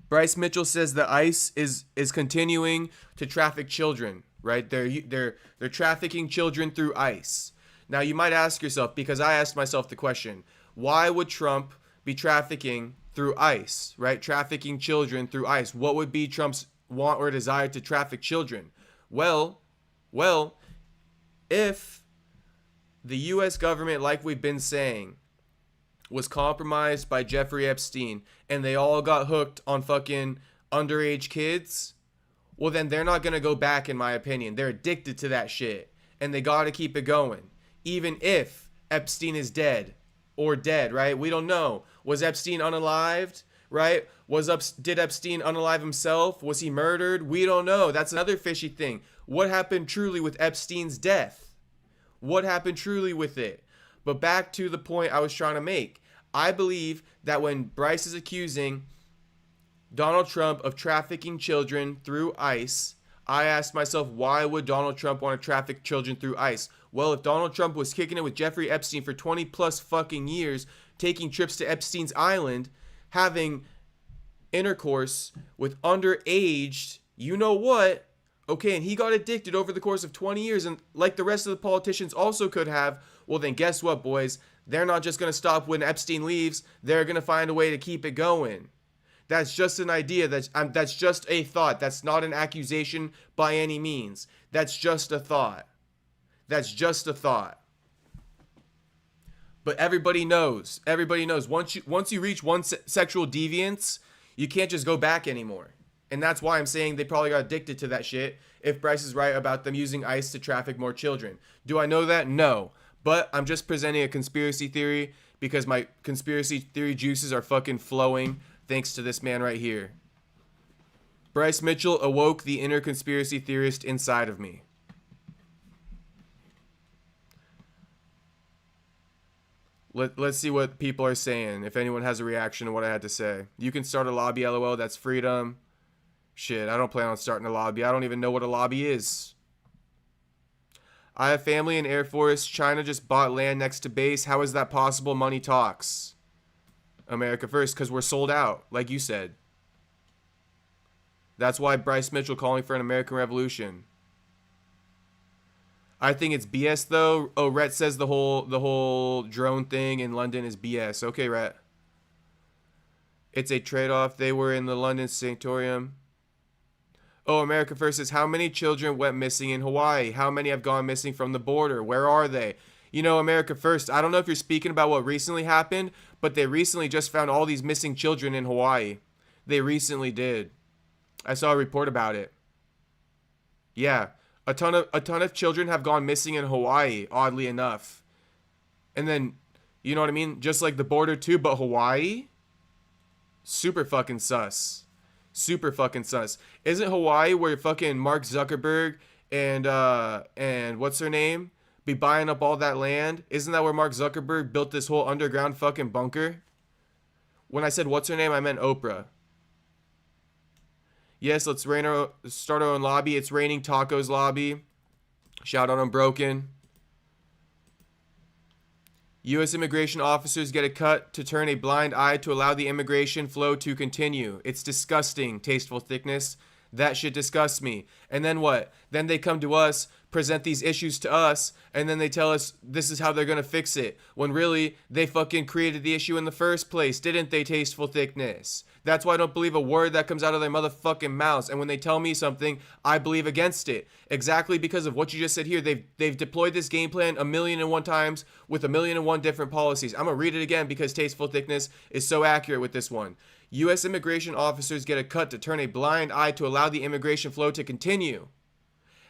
Speaker 1: Bryce Mitchell says the ICE is continuing to traffic children. Right? They're trafficking children through ICE. Now you might ask yourself, because I asked myself the question, why would Trump be trafficking through ICE, right? Trafficking children through ICE. What would be Trump's want or desire to traffic children? Well, if the US government, like we've been saying, was compromised by Jeffrey Epstein and they all got hooked on fucking underage kids, well, then they're not going to go back, in my opinion. They're addicted to that shit, and they got to keep it going. Even if Epstein is dead or dead, right? We don't know. Was Epstein unalived, right? Did Epstein unalive himself? Was he murdered? We don't know. That's another fishy thing. What happened truly with Epstein's death? What happened truly with it? But back to the point I was trying to make. I believe that when Bryce is accusing Donald Trump of trafficking children through ICE, I asked myself, why would Donald Trump want to traffic children through ICE? Well, if Donald Trump was kicking it with Jeffrey Epstein for 20 plus fucking years, taking trips to Epstein's Island, having intercourse with underaged, you know what? Okay, and he got addicted over the course of 20 years, and like the rest of the politicians also could have, well then guess what, boys? They're not just going to stop when Epstein leaves. They're going to find a way to keep it going. That's just an idea. That's just a thought. That's not an accusation by any means. That's just a thought. That's just a thought. But everybody knows. Everybody knows. Once you reach one sexual deviance, you can't just go back anymore. And that's why I'm saying they probably got addicted to that shit, if Bryce is right about them using ICE to traffic more children. Do I know that? No. But I'm just presenting a conspiracy theory because my conspiracy theory juices are fucking flowing thanks to this man right here. Bryce Mitchell awoke the inner conspiracy theorist inside of me. Let's see what people are saying, if anyone has a reaction to what I had to say. You can start a lobby, LOL, that's freedom. Shit, I don't plan on starting a lobby. I don't even know what a lobby is. I have family in Air Force. China just bought land next to base. How is that possible? Money talks. America first, because we're sold out, like you said. That's why Bryce Mitchell calling for an American Revolution. I think it's BS though. Oh, Rhett says the whole drone thing in London is BS. Okay, Rhett. It's a trade-off. They were in the London Sanctorium. Oh, America First says, how many children went missing in Hawaii? How many have gone missing from the border? Where are they? You know, America First, I don't know if you're speaking about what recently happened, but they recently just found all these missing children in Hawaii. They recently did. I saw a report about it. Yeah. A ton of children have gone missing in Hawaii, oddly enough. And then, you know what I mean? Just like the border too, but Hawaii? Super fucking sus. Super fucking sus. Isn't Hawaii where fucking Mark Zuckerberg and what's her name be buying up all that land? Isn't that where Mark Zuckerberg built this whole underground fucking bunker? When I said what's her name, I meant Oprah. Yes, let's start our own lobby. It's raining tacos lobby. Shout out Unbroken. U.S. immigration officers get a cut to turn a blind eye to allow the immigration flow to continue. It's disgusting, Tasteful Thickness. That shit disgusts me. And then what? Then they come to us, present these issues to us, and then they tell us this is how they're going to fix it. When really, they fucking created the issue in the first place, didn't they, Tasteful Thickness? That's why I don't believe a word that comes out of their motherfucking mouths. And when they tell me something, I believe against it. Exactly because of what you just said here. They've deployed this game plan 1,000,001 times with 1,000,001 different policies. I'm going to read it again because Tasteful Thickness is so accurate with this one. U.S. immigration officers get a cut to turn a blind eye to allow the immigration flow to continue.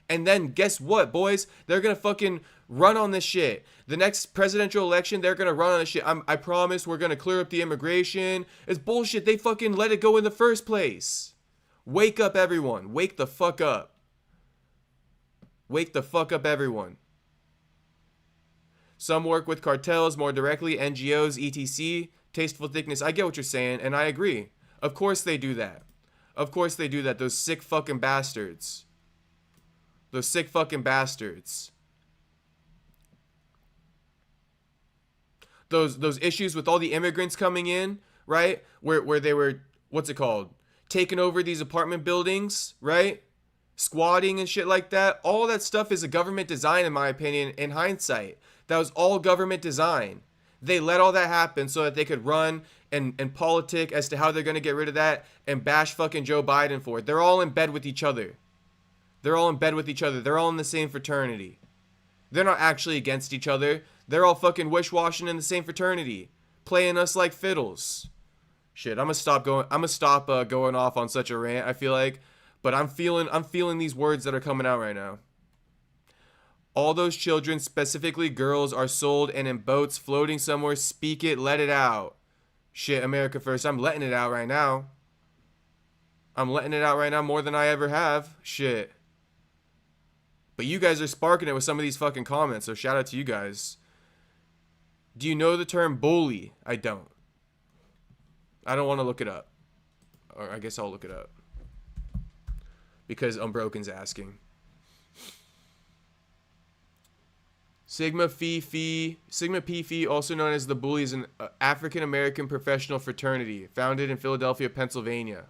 Speaker 1: And then guess what, boys? They're going to fucking run on this shit. The next presidential election, they're going to run on this shit. I promise we're going to clear up the immigration. It's bullshit. They fucking let it go in the first place. Wake up, everyone. Wake the fuck up. Wake the fuck up, everyone. Some work with cartels more directly, NGOs, etc. Tasteful Thickness, I get what you're saying, and I agree. Of course they do that. Of course they do that. Those sick fucking bastards. Those sick fucking bastards. Those issues with all the immigrants coming in, right? Where they were, what's it called? Taking over these apartment buildings, right? Squatting and shit like that. All that stuff is a government design, in my opinion, in hindsight. That was all government design. They let all that happen so that they could run and politic as to how they're going to get rid of that and bash fucking Joe Biden for it. They're all in bed with each other. They're all in bed with each other. They're all in the same fraternity. They're not actually against each other. They're all fucking wish-washing in the same fraternity, playing us like fiddles. Shit, I'm gonna stop going off on such a rant, I feel like. But I'm feeling these words that are coming out right now. All those children, specifically girls, are sold and in boats floating somewhere. Speak it, let it out. Shit, America first. I'm letting it out right now. I'm letting it out right now more than I ever have. Shit. But you guys are sparking it with some of these fucking comments, so shout out to you guys. Do you know the term bully? I don't. I don't want to look it up. Or I guess I'll look it up. Because Unbroken's asking. Sigma Phi Phi, also known as the Bully, is an African-American professional fraternity founded in Philadelphia, Pennsylvania.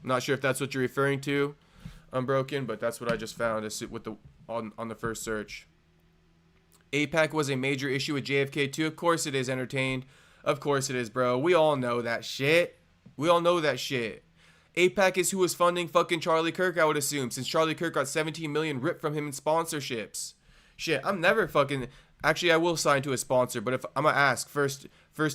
Speaker 1: I'm not sure if that's what you're referring to, Unbroken, but that's what I just found with on the first search. APAC was a major issue with JFK too. Of course it is, Entertained. Of course it is, bro. We all know that shit. We all know that shit. APAC is who was funding fucking Charlie Kirk, I would assume, since Charlie Kirk got 17 million ripped from him in sponsorships. Shit, I'm never fucking... Actually, I will sign to a sponsor, but if I'm gonna ask first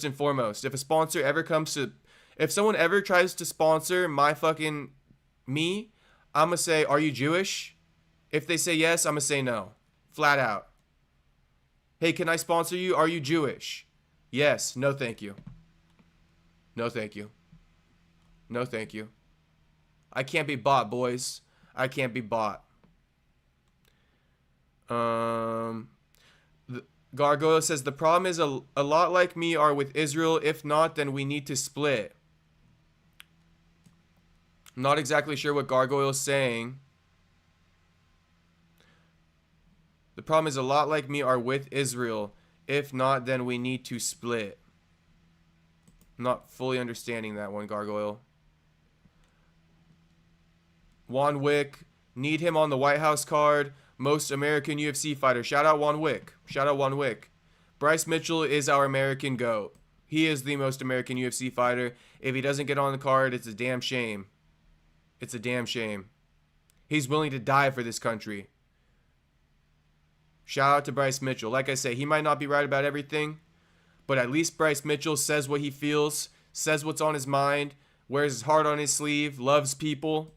Speaker 1: and foremost, if a sponsor ever comes to... If someone ever tries to sponsor my fucking... me, I'm gonna say, are you Jewish? If they say yes, I'm gonna say no. Flat out. Hey, can I sponsor you? Are you Jewish? Yes. No, thank you. No, thank you. No, thank you. I can't be bought, boys. I can't be bought. Gargoyle says, the problem is a lot like me are with Israel. If not, then we need to split. I'm not exactly sure what Gargoyle is saying. The problem is a lot like me are with Israel. If not, then we need to split. I'm not fully understanding that one, Gargoyle. Juan Wick, need him on the White House card. Most American UFC fighter. Shout out Juan Wick. Shout out Juan Wick. Bryce Mitchell is our American GOAT. He is the most American UFC fighter. If he doesn't get on the card, it's a damn shame. It's a damn shame. He's willing to die for this country. Shout out to Bryce Mitchell. Like I say, he might not be right about everything, but at least Bryce Mitchell says what he feels, says what's on his mind, wears his heart on his sleeve, loves people,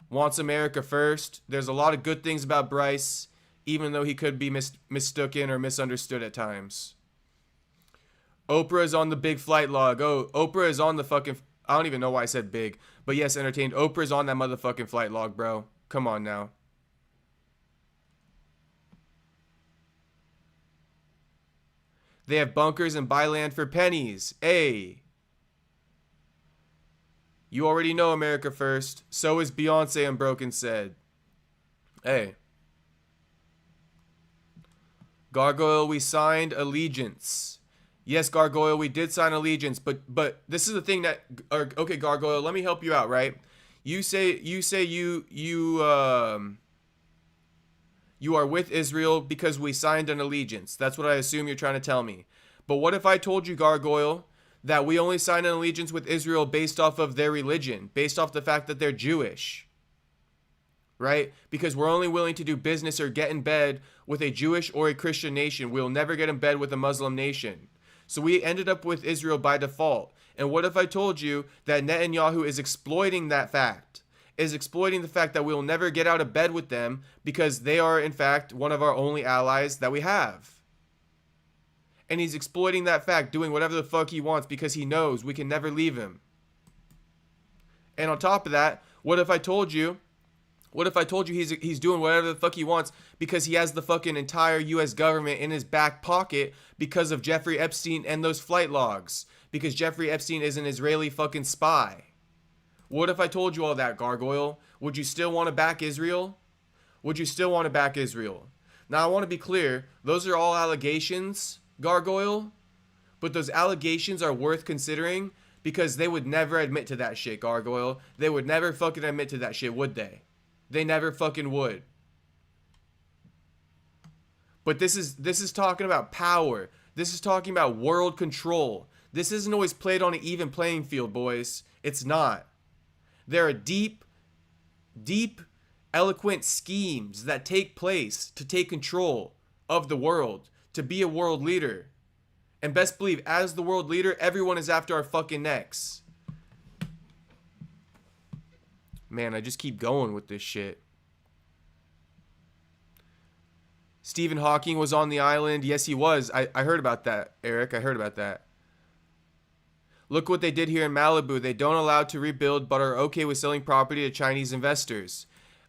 Speaker 1: wants America first. There's a lot of good things about Bryce, even though he could be mistaken or misunderstood at times. Oprah is on the big flight log. Oh, Oprah is on the fucking... I don't even know why I said big. But yes, Entertained. Oprah is on that motherfucking flight log, bro. Come on now. They have bunkers and buy land for pennies. Hey. You already know America first. So is Beyonce, Unbroken said. Hey. Gargoyle, we signed allegiance. Yes, Gargoyle, we did sign allegiance, but this is the thing that... Okay, Gargoyle, let me help you out, right? You are with Israel because we signed an allegiance. That's what I assume you're trying to tell me. But what if I told you, Gargoyle, that we only signed an allegiance with Israel based off of their religion, based off the fact that they're Jewish, right? Because we're only willing to do business or get in bed with a Jewish or a Christian nation. We'll never get in bed with a Muslim nation. So we ended up with Israel by default. And what if I told you that Netanyahu is exploiting that fact? Is exploiting the fact that we will never get out of bed with them because they are, in fact, one of our only allies that we have. And he's exploiting that fact, doing whatever the fuck he wants because he knows we can never leave him. And on top of that, what if I told you he's doing whatever the fuck he wants because he has the fucking entire U.S. government in his back pocket because of Jeffrey Epstein and those flight logs? Because Jeffrey Epstein is an Israeli fucking spy. What if I told you all that, Gargoyle? Would you still want to back Israel? Would you still want to back Israel? Now, I want to be clear. Those are all allegations, Gargoyle. But those allegations are worth considering because they would never admit to that shit, Gargoyle. They would never fucking admit to that shit, would they? They never fucking would. But this is talking about power. This is talking about world control. This isn't always played on an even playing field, boys. It's not. There are deep, eloquent schemes that take place to take control of the world, to be a world leader. And best believe, as the world leader, everyone is after our fucking necks. Man, I just keep going with this shit. Stephen Hawking was on the island. Yes, he was. I heard about that, Eric. I heard about that. Look what they did here in Malibu. They don't allow to rebuild, but are okay with selling property to Chinese investors.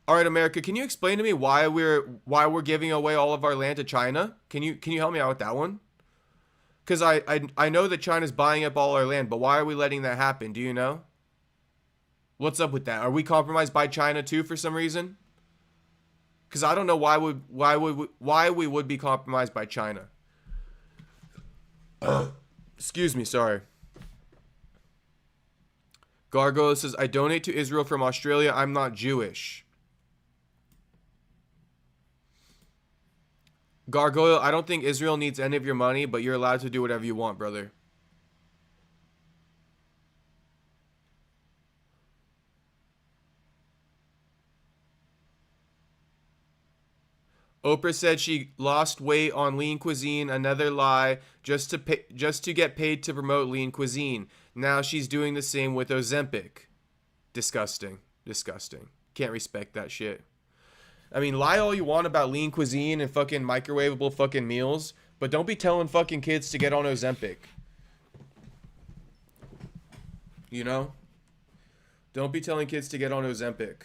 Speaker 1: All right, America, can you explain to me why we're giving away all of our land to China? Can you help me out with that one? Because I know that China's buying up all our land, but why are we letting that happen? Do you know? What's up with that? Are we compromised by China too for some reason? Because I don't know why we would be compromised by China. Excuse me, sorry. Gargoyle says, I donate to Israel from Australia. I'm not Jewish. Gargoyle, I don't think Israel needs any of your money, but you're allowed to do whatever you want, brother. Oprah said she lost weight on lean cuisine, another lie, just to get paid to promote lean cuisine. Now she's doing the same with Ozempic. Disgusting. Disgusting. Can't respect that shit. I mean, lie all you want about lean cuisine and fucking microwavable fucking meals, but don't be telling fucking kids to get on Ozempic. You know? Don't be telling kids to get on Ozempic.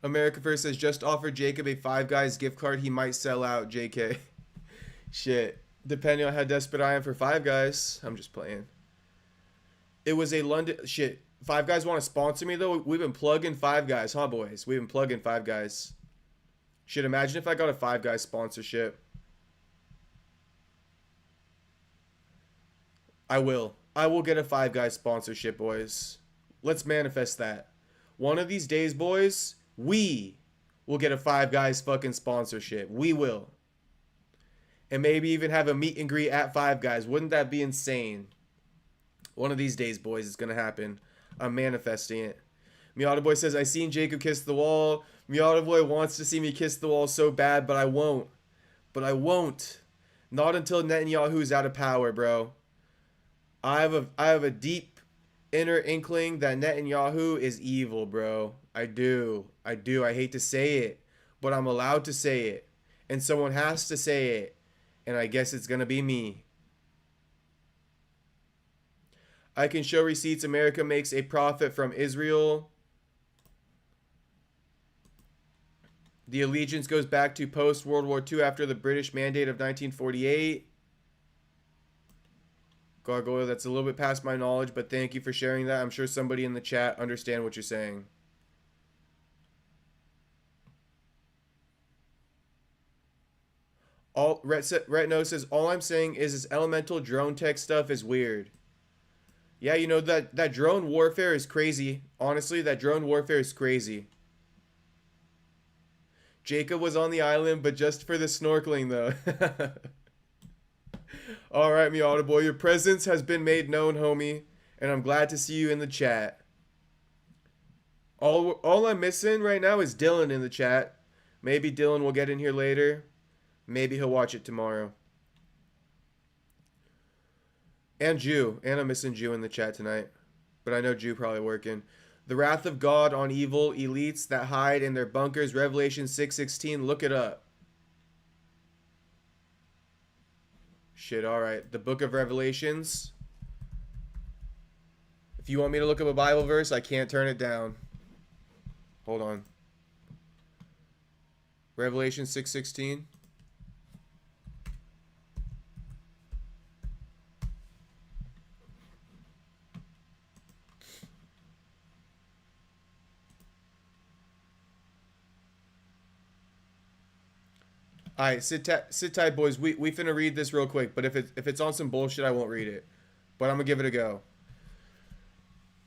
Speaker 1: America First says, just offer Jacob a Five Guys gift card. He might sell out, JK. Shit. Depending on how desperate I am for Five Guys. I'm just playing. It was a London... Shit. Five Guys want to sponsor me, though? We've been plugging Five Guys, huh, boys? We've been plugging Five Guys. Shit, imagine if I got a Five Guys sponsorship. I will. I will get a Five Guys sponsorship, boys. Let's manifest that. One of these days, boys, we will get a Five Guys fucking sponsorship. We will. And maybe even have a meet and greet at Five Guys. Wouldn't that be insane? One of these days, boys, it's going to happen. I'm manifesting it. Miata Boy says, I seen Jacob kiss the wall. Miata Boy wants to see me kiss the wall so bad, but I won't. But I won't. Not until Netanyahu's out of power, bro. I have a deep inner inkling that Netanyahu is evil, bro. I do. I hate to say it, but I'm allowed to say it. And someone has to say it. And I guess it's going to be me. I can show receipts. America makes a profit from Israel. The allegiance goes back to post-World War II after the British Mandate of 1948. Gargoyle, that's a little bit past my knowledge, but thank you for sharing that. I'm sure somebody in the chat understand what you're saying. Retno says, all I'm saying is this elemental drone tech stuff is weird. Yeah, you know, that drone warfare is crazy. Honestly, that drone warfare is crazy. Jacob was on the island, but just for the snorkeling, though. All right, Miata Boy, your presence has been made known, homie, and I'm glad to see you in the chat. All I'm missing right now is Dylan in the chat. Maybe Dylan will get in here later. Maybe he'll watch it tomorrow. And Jew. And I'm missing Jew in the chat tonight. But I know Jew probably working. The wrath of God on evil elites that hide in their bunkers. Revelation 6:16. Look it up. Shit, alright. The book of Revelations. If you want me to look up a Bible verse, I can't turn it down. Hold on. Revelation 6:16. All right, sit tight, boys. We finna read this real quick, but if it's on some bullshit, I won't read it. But I'm gonna give it a go.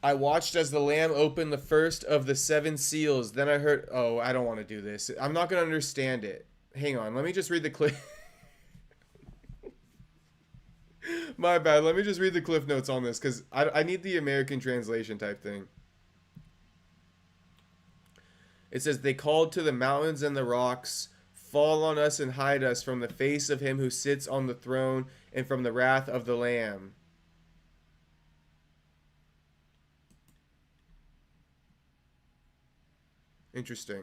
Speaker 1: I watched as the Lamb opened the first of the 7 seals. Then I heard... Oh, I don't want to do this. I'm not gonna understand it. Hang on, let me just read the clip. My bad. Let me just read the cliff notes on this, because I need the American translation type thing. It says, they called to the mountains and the rocks, fall on us and hide us from the face of him who sits on the throne and from the wrath of the Lamb. Interesting.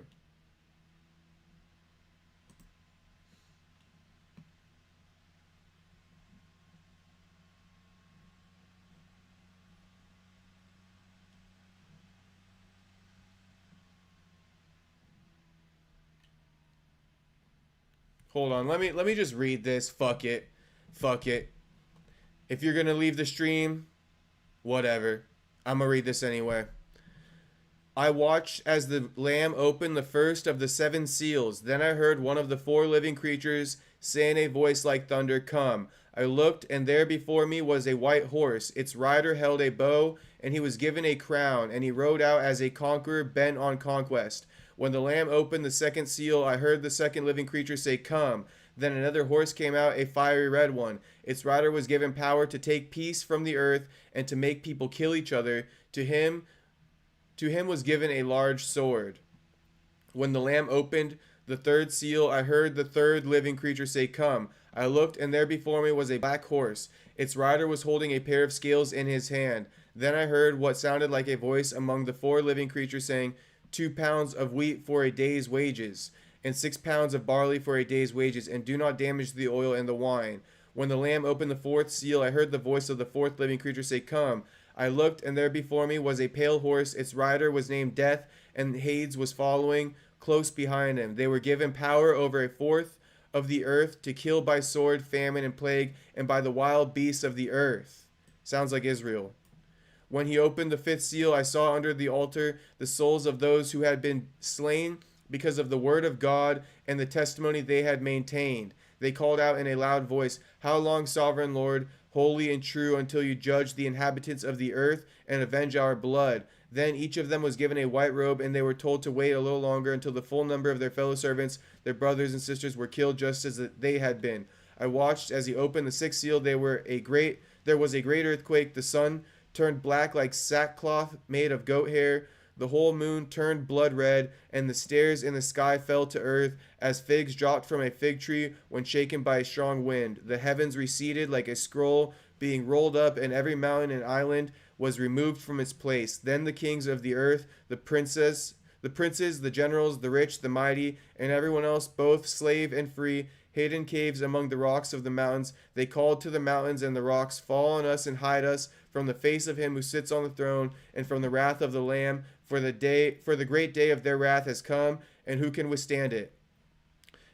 Speaker 1: Hold on, let me just read this. Fuck it. Fuck it. If you're gonna leave the stream, whatever. I'm gonna read this anyway. I watched as the Lamb opened the first of the 7 seals. Then I heard one of the 4 living creatures say in a voice like thunder, "Come." I looked, and there before me was a white horse. Its rider held a bow, and he was given a crown, and he rode out as a conqueror bent on conquest. When the Lamb opened the 2nd seal, I heard the 2nd living creature say, "Come." Then another horse came out, a fiery red one. Its rider was given power to take peace from the earth and to make people kill each other. To him was given a large sword. When the Lamb opened the 3rd seal, I heard the 3rd living creature say, "Come." I looked, and there before me was a black horse. Its rider was holding a pair of scales in his hand. Then I heard what sounded like a voice among the 4 living creatures saying, 2 pounds of wheat for a day's wages, and 6 pounds of barley for a day's wages, and do not damage the oil and the wine. When the Lamb opened the 4th seal, I heard the voice of the 4th living creature say, "Come." I looked, and there before me was a pale horse. Its rider was named Death, and Hades was following close behind him. They were given power over a fourth of the earth to kill by sword, famine, and plague, and by the wild beasts of the earth. Sounds like Israel. When he opened the 5th seal, I saw under the altar the souls of those who had been slain because of the word of God and the testimony they had maintained. They called out in a loud voice, "How long, sovereign Lord, holy and true, until you judge the inhabitants of the earth and avenge our blood?" Then each of them was given a white robe, and they were told to wait a little longer until the full number of their fellow servants, their brothers and sisters, were killed just as they had been. I watched as he opened the 6th seal. There was a great earthquake. The sun turned black like sackcloth made of goat hair. The whole moon turned blood red, and the stars in the sky fell to earth as figs dropped from a fig tree when shaken by a strong wind. The heavens receded like a scroll being rolled up, and every mountain and island was removed from its place. Then the kings of the earth, the princes, the generals, the rich, the mighty, and everyone else, both slave and free, hid in caves among the rocks of the mountains. They called to the mountains and the rocks, "Fall on us and hide us from the face of him who sits on the throne and from the wrath of the Lamb, for the great day of their wrath has come, and who can withstand it?"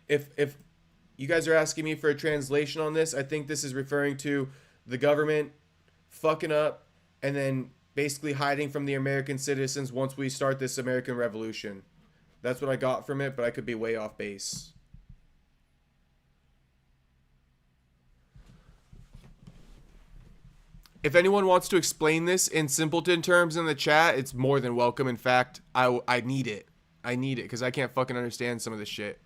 Speaker 1: If you guys are asking me for a translation on this, I think this is referring to the government fucking up and then basically hiding from the American citizens once we start this American Revolution. That's what I got from it, but I could be way off base. If anyone wants to explain this in simpleton terms in the chat, it's more than welcome. In fact, I need it. I need it because I can't fucking understand some of this shit.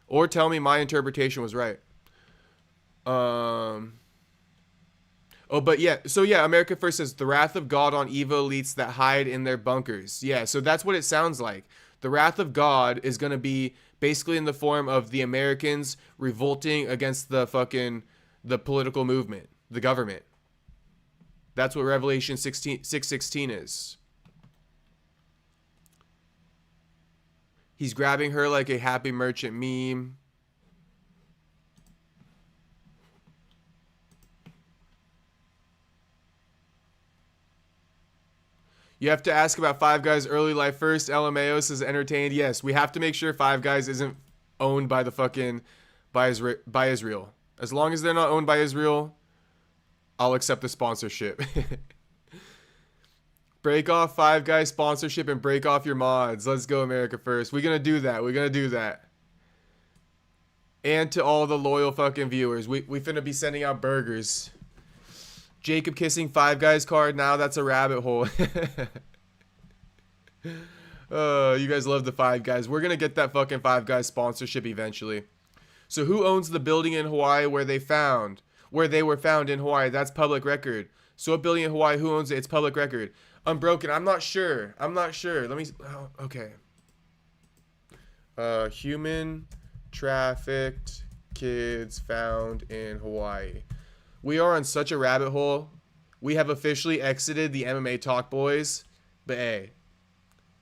Speaker 1: Or tell me my interpretation was right. Oh, but yeah. So yeah, America First says the wrath of God on evil elites that hide in their bunkers. Yeah, so that's what it sounds like. The wrath of God is going to be basically in the form of the Americans revolting against the political movement, the government. That's what Revelation 6:16 is. He's grabbing her like a happy merchant meme. You have to ask about Five Guys early life first. LMAO says entertained. Yes, we have to make sure Five Guys isn't owned by by Israel. As long as they're not owned by Israel, I'll accept the sponsorship. Break off Five Guys sponsorship and break off your mods. Let's go, America First. We're gonna do that. We're gonna do that. And to all the loyal fucking viewers, we finna be sending out burgers. Jacob kissing Five Guys card. Now that's a rabbit hole. You guys love the Five Guys. We're gonna get that fucking Five Guys sponsorship eventually. So who owns the building in Hawaii where they were found in Hawaii? That's public record. So a building in Hawaii, who owns it? It's public record. Unbroken. I'm not sure. Let me. Oh, okay. Human trafficked kids found in Hawaii. We are on such a rabbit hole. We have officially exited the MMA talk, boys. But hey,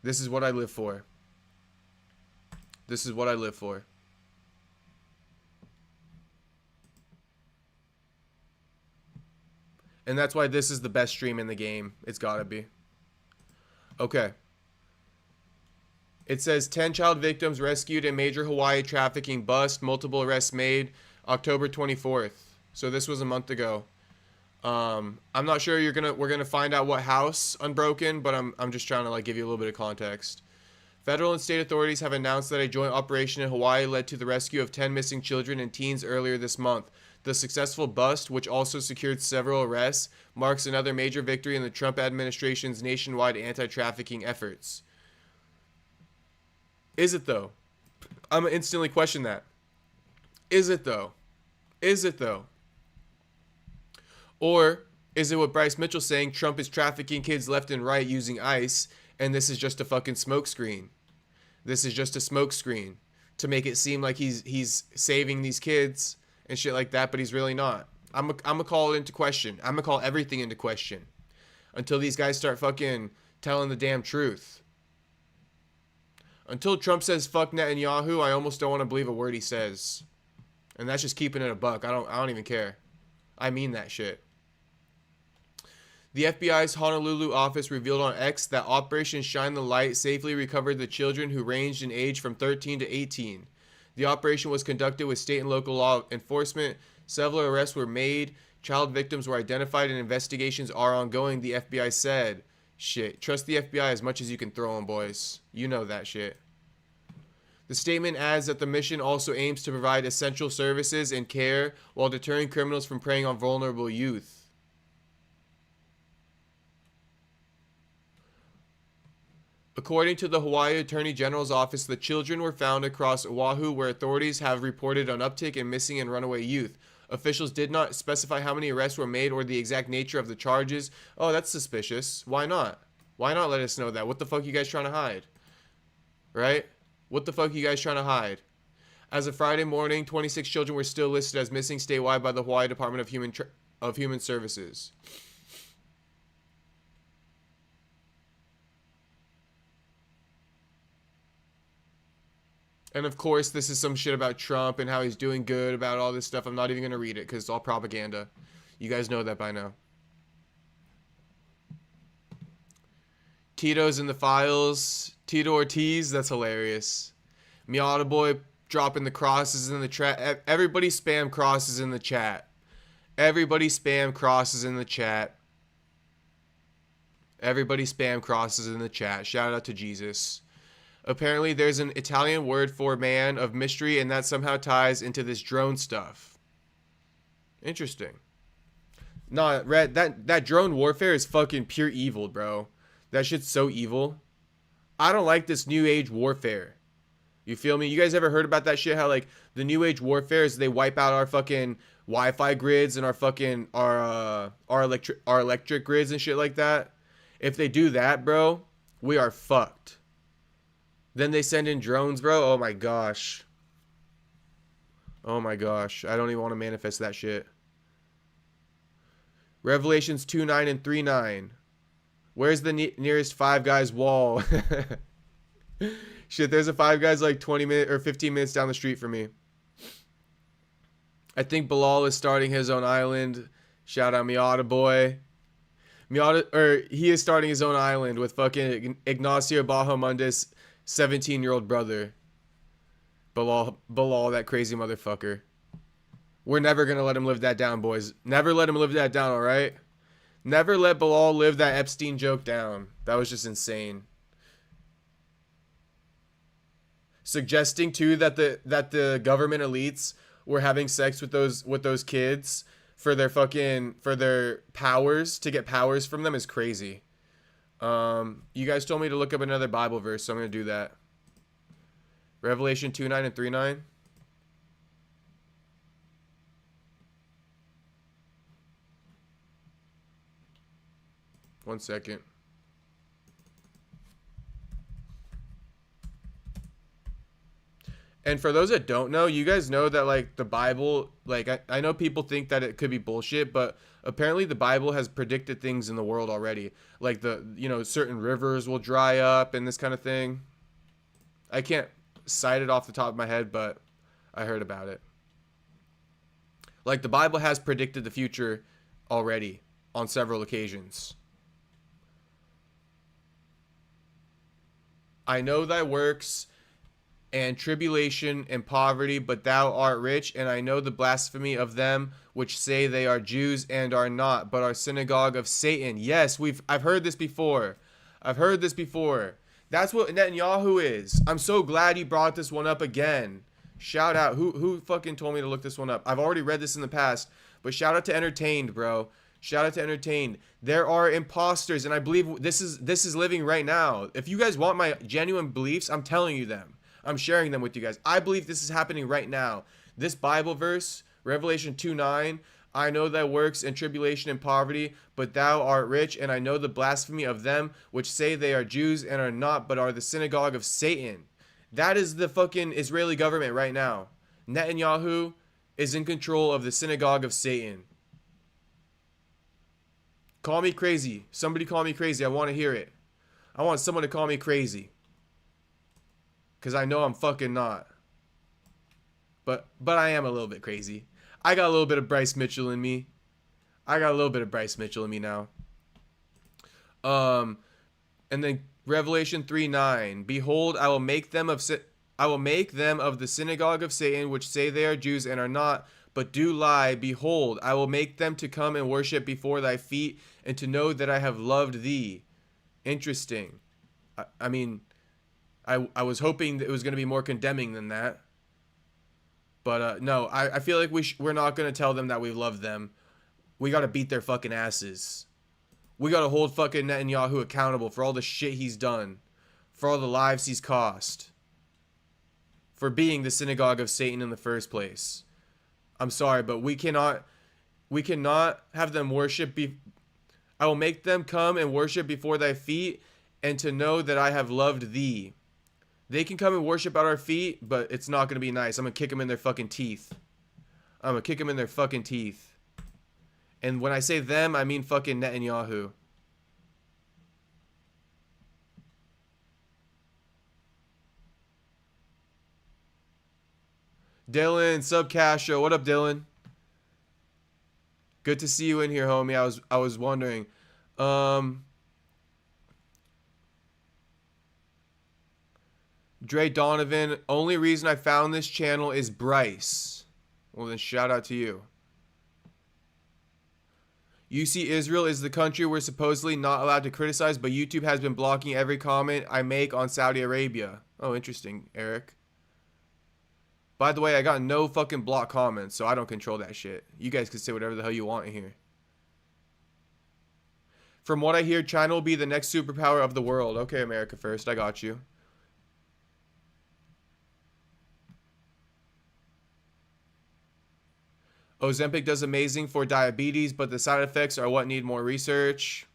Speaker 1: this is what I live for. This is what I live for. And that's why this is the best stream in the game. It's gotta be. Okay. It says 10 child victims rescued in major Hawaii trafficking bust. Multiple arrests made October 24th. So this was a month ago. I'm not sure we're gonna find out what house unbroken, but I'm just trying to like give you a little bit of context. Federal and state authorities have announced that a joint operation in Hawaii led to the rescue of 10 missing children and teens earlier this month. The successful bust, which also secured several arrests, marks another major victory in the Trump administration's nationwide anti-trafficking efforts. Is it though? I'm gonna instantly question that. Is it though? Is it though? Or is it what Bryce Mitchell's saying, Trump is trafficking kids left and right using ICE, and this is just a fucking smokescreen? This is just a smokescreen to make it seem like he's saving these kids and shit like that, but he's really not. I'm gonna call it into question. I'm gonna call everything into question until these guys start fucking telling the damn truth. Until Trump says fuck Netanyahu, I almost don't want to believe a word he says. And that's just keeping it a buck. I don't even care. I mean that shit. The FBI's Honolulu office revealed on X that Operation Shine the Light safely recovered the children who ranged in age from 13 to 18. The operation was conducted with state and local law enforcement. Several arrests were made. Child victims were identified and investigations are ongoing, the FBI said. Shit. Trust the FBI as much as you can throw them, boys. You know that shit. The statement adds that the mission also aims to provide essential services and care while deterring criminals from preying on vulnerable youth. According to the Hawaii Attorney General's office, the children were found across Oahu, where authorities have reported an uptick in missing and runaway youth. Officials did not specify how many arrests were made or the exact nature of the charges. Oh, that's suspicious. Why not? Why not let us know that? What the fuck are you guys trying to hide? Right? What the fuck are you guys trying to hide? As of Friday morning, 26 children were still listed as missing statewide by the Hawaii Department of Human Services. And of course, this is some shit about Trump and how he's doing good about all this stuff. I'm not even going to read it because it's all propaganda. You guys know that by now. Tito's in the files. Tito Ortiz, that's hilarious. Miata Boy dropping the crosses in the chat. Everybody spam crosses in the chat. Everybody spam crosses in the chat. Everybody spam crosses in the chat. Shout out to Jesus. Apparently, there's an Italian word for man of mystery, and that somehow ties into this drone stuff. Interesting. Nah, Red, that drone warfare is fucking pure evil, bro. That shit's so evil. I don't like this new age warfare. You feel me? You guys ever heard about that shit? How, like, the new age warfare is they wipe out our fucking Wi-Fi grids and our fucking, our electric grids and shit like that? If they do that, bro, we are fucked. Then they send in drones, bro. Oh my gosh. Oh my gosh. I don't even want to manifest that shit. Revelations 2:9 and 3:9. Where's the nearest Five Guys wall? Shit, there's a Five Guys like 20 minutes or 15 minutes down the street from me. I think Bilal is starting his own island. Shout out Miata Boy. He is starting his own island with fucking Ignacio Bahamundes' 17-year-old brother. Bilal, that crazy motherfucker. We're never going to let him live that down, boys. Never let him live that down, alright? Never let Bilal live that Epstein joke down. That was just insane. Suggesting, too, that the government elites were having sex with those kids for their powers, to get powers from them is crazy. You guys told me to look up another Bible verse, so I'm going to do that. Revelation 2:9 and 3:9. One second. And for those that don't know, you guys know that like the Bible, like I know people think that it could be bullshit, but apparently the Bible has predicted things in the world already. Like certain rivers will dry up and this kind of thing. I can't cite it off the top of my head, but I heard about it. Like the Bible has predicted the future already on several occasions. I know thy works and tribulation and poverty, but thou art rich, and I know the blasphemy of them which say they are Jews and are not, but are synagogue of Satan. Yes, I've heard this before. I've heard this before. That's what Netanyahu is. I'm so glad you brought this one up again. Shout out. Who fucking told me to look this one up? I've already read this in the past, but shout out to Entertained, bro. Shout out to Entertained. There are imposters, and I believe this is living right now. If you guys want my genuine beliefs, I'm telling you them. I'm sharing them with you guys. I believe this is happening right now. This Bible verse, Revelation 2:9, I know thy works and tribulation and poverty, but thou art rich, and I know the blasphemy of them which say they are Jews and are not, but are the synagogue of Satan. That is the fucking Israeli government right now. Netanyahu is in control of the synagogue of Satan. Call me crazy. Somebody call me crazy. I want to hear it. I want someone to call me crazy. Because I know I'm fucking not. But I am a little bit crazy. I got a little bit of Bryce Mitchell in me. Now. And then Revelation 3:9. Behold, I will make them of the synagogue of Satan, which say they are Jews and are not, but do lie. Behold, I will make them to come and worship before thy feet, and to know that I have loved thee. Interesting. I mean, I was hoping that it was going to be more condemning than that. But no, I feel like we're not going to tell them that we love them. We got to beat their fucking asses. We got to hold fucking Netanyahu accountable for all the shit he's done. For all the lives he's cost. For being the synagogue of Satan in the first place. I'm sorry, but we cannot have them worship. I will make them come and worship before thy feet, and to know that I have loved thee. They can come and worship at our feet, but it's not going to be nice. I'm going to kick them in their fucking teeth. And when I say them, I mean fucking Netanyahu. Dylan, sub Castro. What up, Dylan? Good to see you in here, homie. I was wondering. Dre Donovan, only reason I found this channel is Bryce. Well, then shout out to you. You see, Israel is the country we're supposedly not allowed to criticize, but YouTube has been blocking every comment I make on Saudi Arabia. Oh, interesting, Eric. By the way, I got no fucking block comments, so I don't control that shit. You guys can say whatever the hell you want in here. From what I hear, China will be the next superpower of the world. Okay, America first. I got you. Ozempic does amazing for diabetes, but the side effects are what need more research.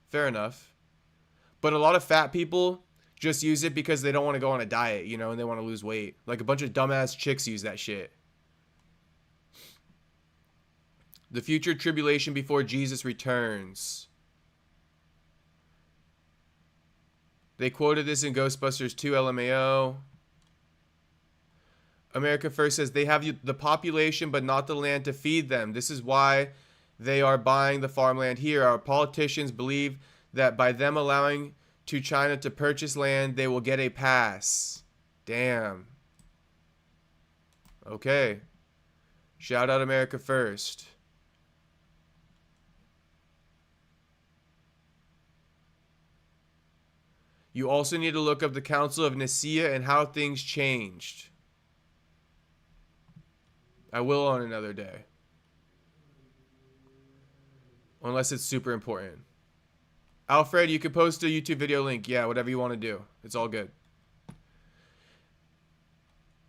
Speaker 1: Fair enough. But a lot of fat people just use it because they don't want to go on a diet, you know, and they want to lose weight. Like a bunch of dumbass chicks use that shit. The future tribulation before Jesus returns. They quoted this in Ghostbusters 2 LMAO. America First says they have the population but not the land to feed them. This is why they are buying the farmland here. Our politicians believe that by them allowing to China to purchase land, they will get a pass. Damn. Okay. Shout out America First. You also need to look up the Council of Nicaea and how things changed. I will on another day. Unless it's super important. Alfred, you can post a YouTube video link. Yeah, whatever you want to do. It's all good.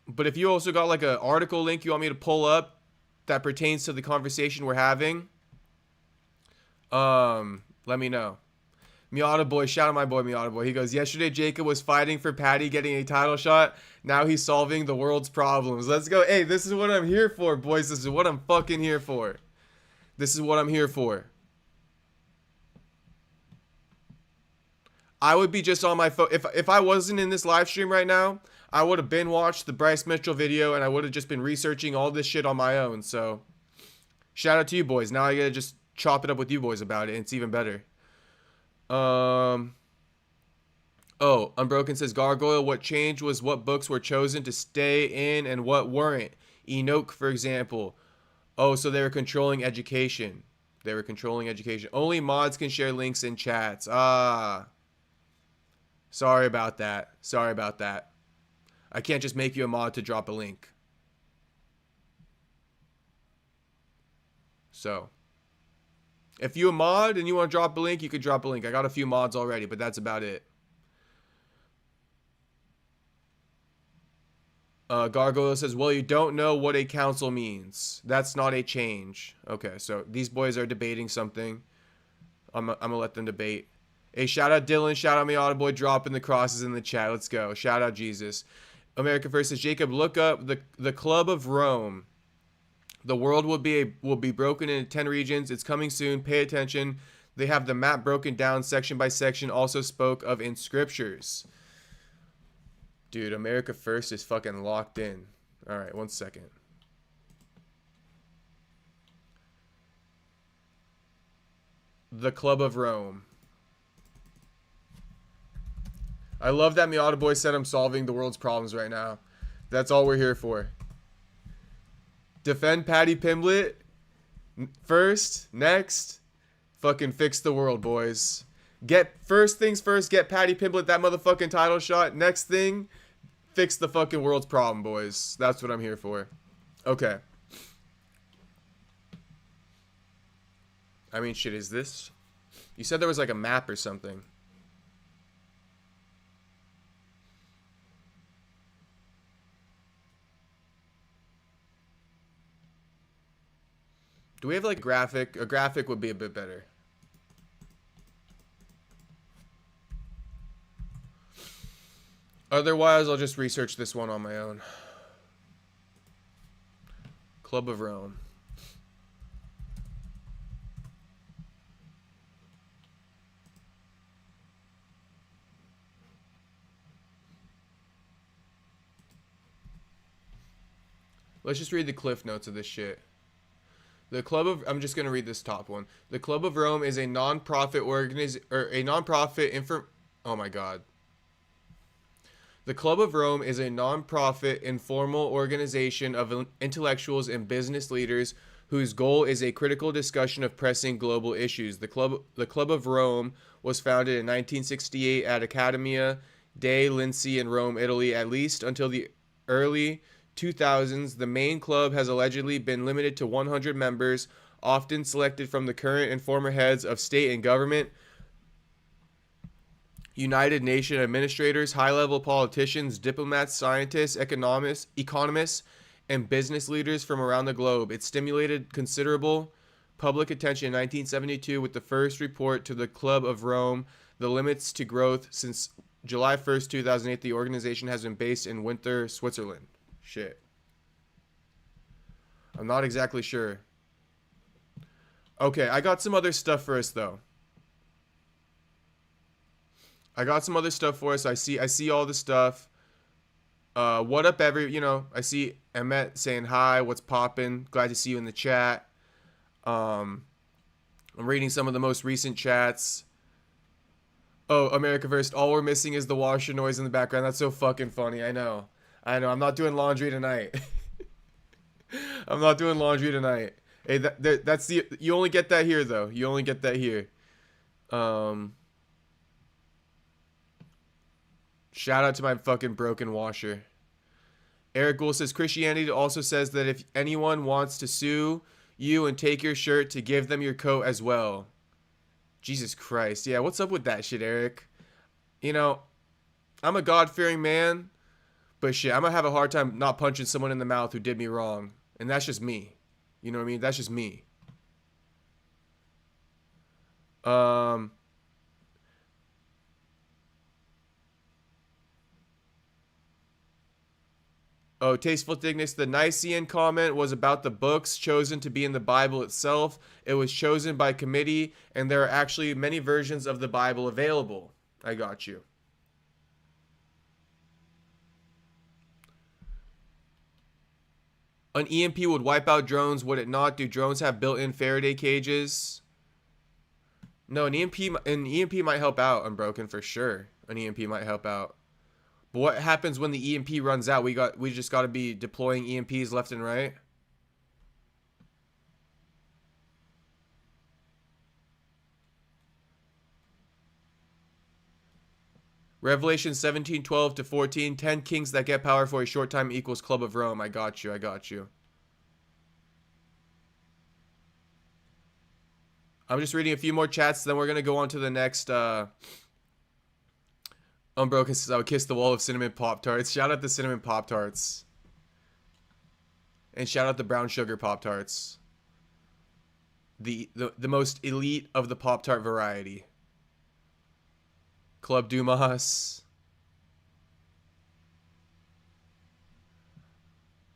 Speaker 1: But if you also got like an article link you want me to pull up that pertains to the conversation we're having, let me know. Miata boy, shout out my boy Miata boy. He goes, yesterday Jacob was fighting for Patty getting a title shot. Now he's solving the world's problems. Let's go. Hey, this is what I'm here for, boys. This is what I'm fucking here for. This is what I'm here for. I would be just on my phone. If I wasn't in this live stream right now, I would have been watched the Bryce Mitchell video and I would have just been researching all this shit on my own. So shout out to you boys. Now I gotta just chop it up with you boys about it. And it's even better. Oh, Unbroken says, Gargoyle, what changed was what books were chosen to stay in and what weren't. Enoch, for example. Oh, so they were controlling education. They were controlling education. Only mods can share links in chats. Ah. Sorry about that. Sorry about that. I can't just make you a mod to drop a link. So, if you a mod and you want to drop a link, you could drop a link. I got a few mods already, but that's about it. Gargoyle says, well, you don't know what a council means. That's not a change. Okay, so these boys are debating something. I'm going to let them debate. Hey, shout out Dylan. Shout out Miata boy dropping the crosses in the chat. Let's go. Shout out Jesus. America First says, Jacob, look up the Club of Rome. The world will be broken into 10 regions. It's coming soon. Pay attention. They have the map broken down section by section. Also spoke of in scriptures. Dude, America First is fucking locked in. All right, 1 second. The Club of Rome. I love that Miata boy said I'm solving the world's problems right now. That's all we're here for. Defend Patty Pimblett first, next, fucking fix the world, boys. First things first, get Patty Pimblett that motherfucking title shot. Next thing, fix the fucking world's problem, boys. That's what I'm here for. Okay. I mean, shit, is this? You said there was like a map or something. Do we have like a graphic? A graphic would be a bit better. Otherwise, I'll just research this one on my own. Club of Rome. Let's just read the cliff notes of this shit. The Club of, I'm just going to read this top one. The Club of Rome is a non-profit oh my god. The Club of Rome is a non-profit informal organization of intellectuals and business leaders whose goal is a critical discussion of pressing global issues. The Club of Rome was founded in 1968 at Accademia dei Lincei in Rome, Italy, at least until the early 2000s. The main club has allegedly been limited to 100 members, often selected from the current and former heads of state and government, United Nations administrators, high-level politicians, diplomats, scientists, economists, and business leaders from around the globe. It stimulated considerable public attention in 1972 with the first report to the Club of Rome. The limits to growth since July 1st, 2008, the organization has been based in Winter, Switzerland. Shit. I'm not exactly sure. Okay, I got some other stuff for us though. I got some other stuff for us. I see all the stuff. What up, I see Emmet saying hi. What's poppin'? Glad to see you in the chat. I'm reading some of the most recent chats. Oh, America First. All we're missing is the washer noise in the background. That's so fucking funny. I know. I'm not doing laundry tonight. I'm not doing laundry tonight. Hey, that's you only get that here though. You only get that here. Shout out to my fucking broken washer. Eric Gould says Christianity also says that if anyone wants to sue you and take your shirt, to give them your coat as well. Jesus Christ. Yeah, what's up with that shit, Eric? You know, I'm a God-fearing man, but shit, I'm gonna have a hard time not punching someone in the mouth who did me wrong. And that's just me. You know what I mean? That's just me. Oh, Tasteful Thickness. The Nicene comment was about the books chosen to be in the Bible itself. It was chosen by committee, and there are actually many versions of the Bible available. I got you. An EMP would wipe out drones, would it not? Do drones have built-in Faraday cages? No, an EMP might help out, Unbroken, for sure. An EMP might help out. But what happens when the EMP runs out? We just got to be deploying EMPs left and right. Revelation 17:12 to 14. 10 kings that get power for a short time equals Club of Rome. I got you. I got you. I'm just reading a few more chats, then we're going to go on to the next. Unbroken says, I would kiss the wall of cinnamon Pop-Tarts. Shout out the cinnamon Pop-Tarts. And shout out the brown sugar Pop-Tarts. The most elite of the Pop-Tart variety. Club Dumas.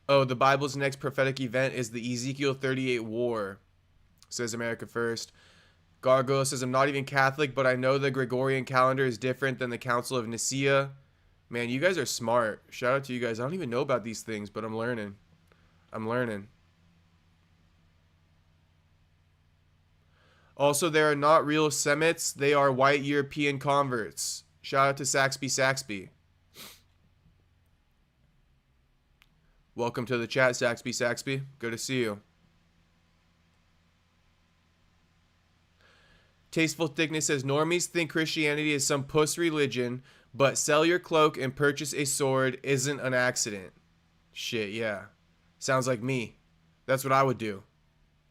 Speaker 1: Oh, the Bible's next prophetic event is the Ezekiel 38 war, says America First. Gargoyle says, I'm not even Catholic, but I know the Gregorian calendar is different than the Council of Nicaea. Man, you guys are smart. Shout out to you guys. I don't even know about these things, but I'm learning. I'm learning. Also, they are not real Semites. They are white European converts. Shout out to Saxby. Welcome to the chat, Saxby. Good to see you. Tasteful Thickness says, normies think Christianity is some puss religion, but sell your cloak and purchase a sword isn't an accident. Shit, yeah. Sounds like me. That's what I would do.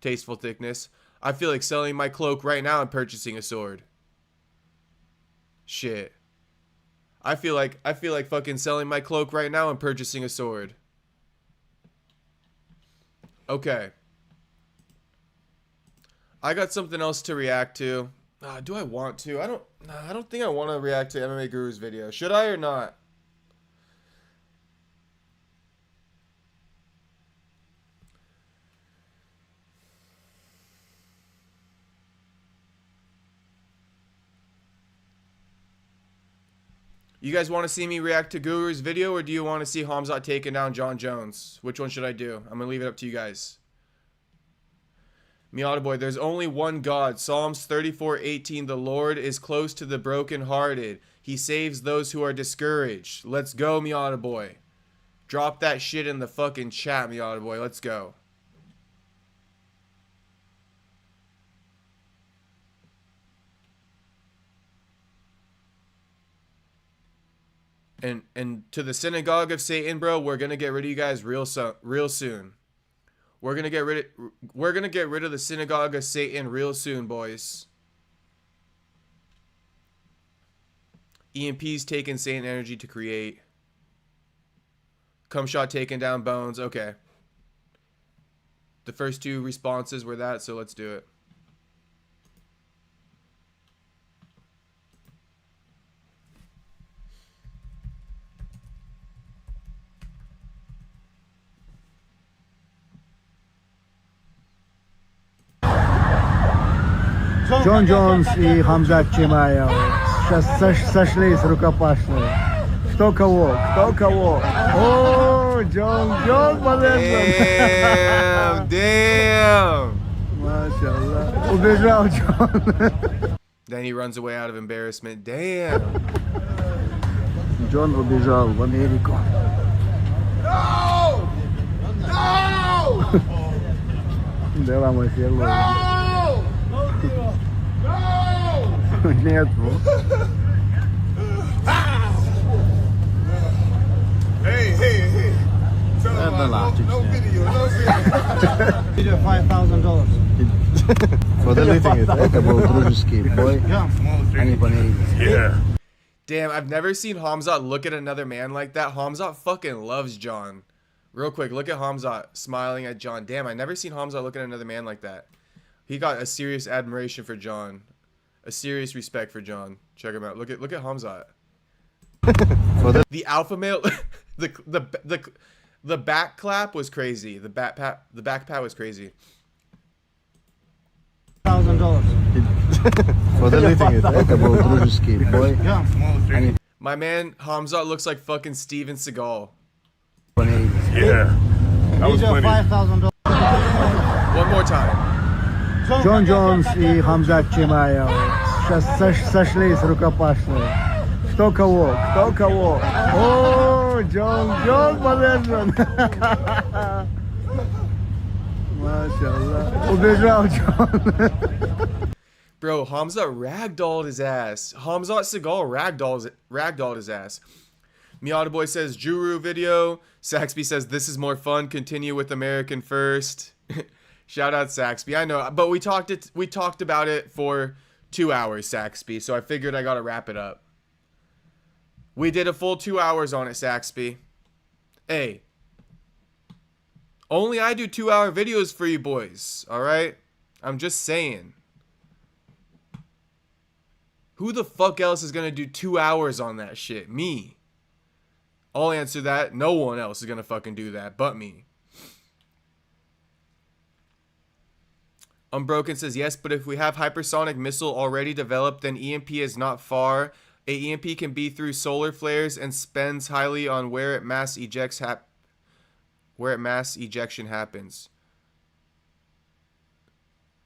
Speaker 1: Tasteful Thickness. I feel like selling my cloak right now and purchasing a sword. Shit. I feel like fucking selling my cloak right now and purchasing a sword. Okay. I got something else to react to. Do I want to? I don't think I want to react to MMA Guru's video. Should I or not? You guys want to see me react to Guru's video, or do you want to see Khamzat taking down Jon Jones? Which one should I do? I'm going to leave it up to you guys. Miata Boy, there's only one God. Psalms 34:18. The Lord is close to the brokenhearted. He saves those who are discouraged. Let's go, Miata Boy. Drop that shit in the fucking chat, Miata Boy. Let's go. And to the synagogue of Satan, bro, we're gonna get rid of you guys real soon. We're gonna get rid of the synagogue of Satan real soon, boys. EMP's taking Satan energy to create. Cum shot taking down Bones. Okay. The first two responses were that, so let's do it.
Speaker 4: Jon Jones и Khamzat Чимаев сейчас сошлись рукопашные. Кто кого? О, Jon полезен.
Speaker 1: Damn.
Speaker 4: Машаллах. Убежал Jon.
Speaker 1: Then he runs away out of embarrassment. Damn.
Speaker 4: Jon убежал в Америку.
Speaker 5: No! No!
Speaker 4: Дела Марсело. Нет.
Speaker 5: Hey. No video.
Speaker 4: Video $5,000. Это был дружеский бой. Они помирились.
Speaker 1: Damn, I've never seen Khamzat look at another man like that. Khamzat fucking loves Jon. Real quick, look at Khamzat smiling at Jon. Damn, I've never seen Khamzat look at another man like that. He got a serious admiration for Jon. A serious respect for Jon. Check him out. Look at Khamzat. The alpha male, The back clap was crazy. The back pat was crazy.
Speaker 4: $1,000.
Speaker 6: Подалите это был дружеский бой. Они
Speaker 1: My man Khamzat looks like fucking Steven Seagal.
Speaker 6: понравились.
Speaker 5: Yeah. That was
Speaker 4: Видео
Speaker 5: funny.
Speaker 4: $5,000.
Speaker 1: One more time.
Speaker 4: Jon Jones и Khamzat Chimaev сейчас сошлись рукопашные. Кто кого? Кто кого? О, Джон подержан. Машаллах. Убежал Джон.
Speaker 1: Bro, Khamzat ragdolled his ass. Khamzat Seagal ragdolled his ass. Miata Boy says, Juru video. Saxby says, this is more fun. Continue with American first. Shout out Saxby. I know, but we talked about it for 2 hours, Saxby. So I figured I gotta wrap it up. We did a full 2 hours on it, Saxby. Hey. Only I do 2-hour videos for you boys. Alright? I'm just saying. Who the fuck else is gonna do 2 hours on that shit? Me. I'll answer that. No one else is gonna fucking do that but me. Unbroken says, yes, but if we have hypersonic missile already developed, then EMP is not far. A EMP can be through solar flares and spends highly on where mass ejection happens.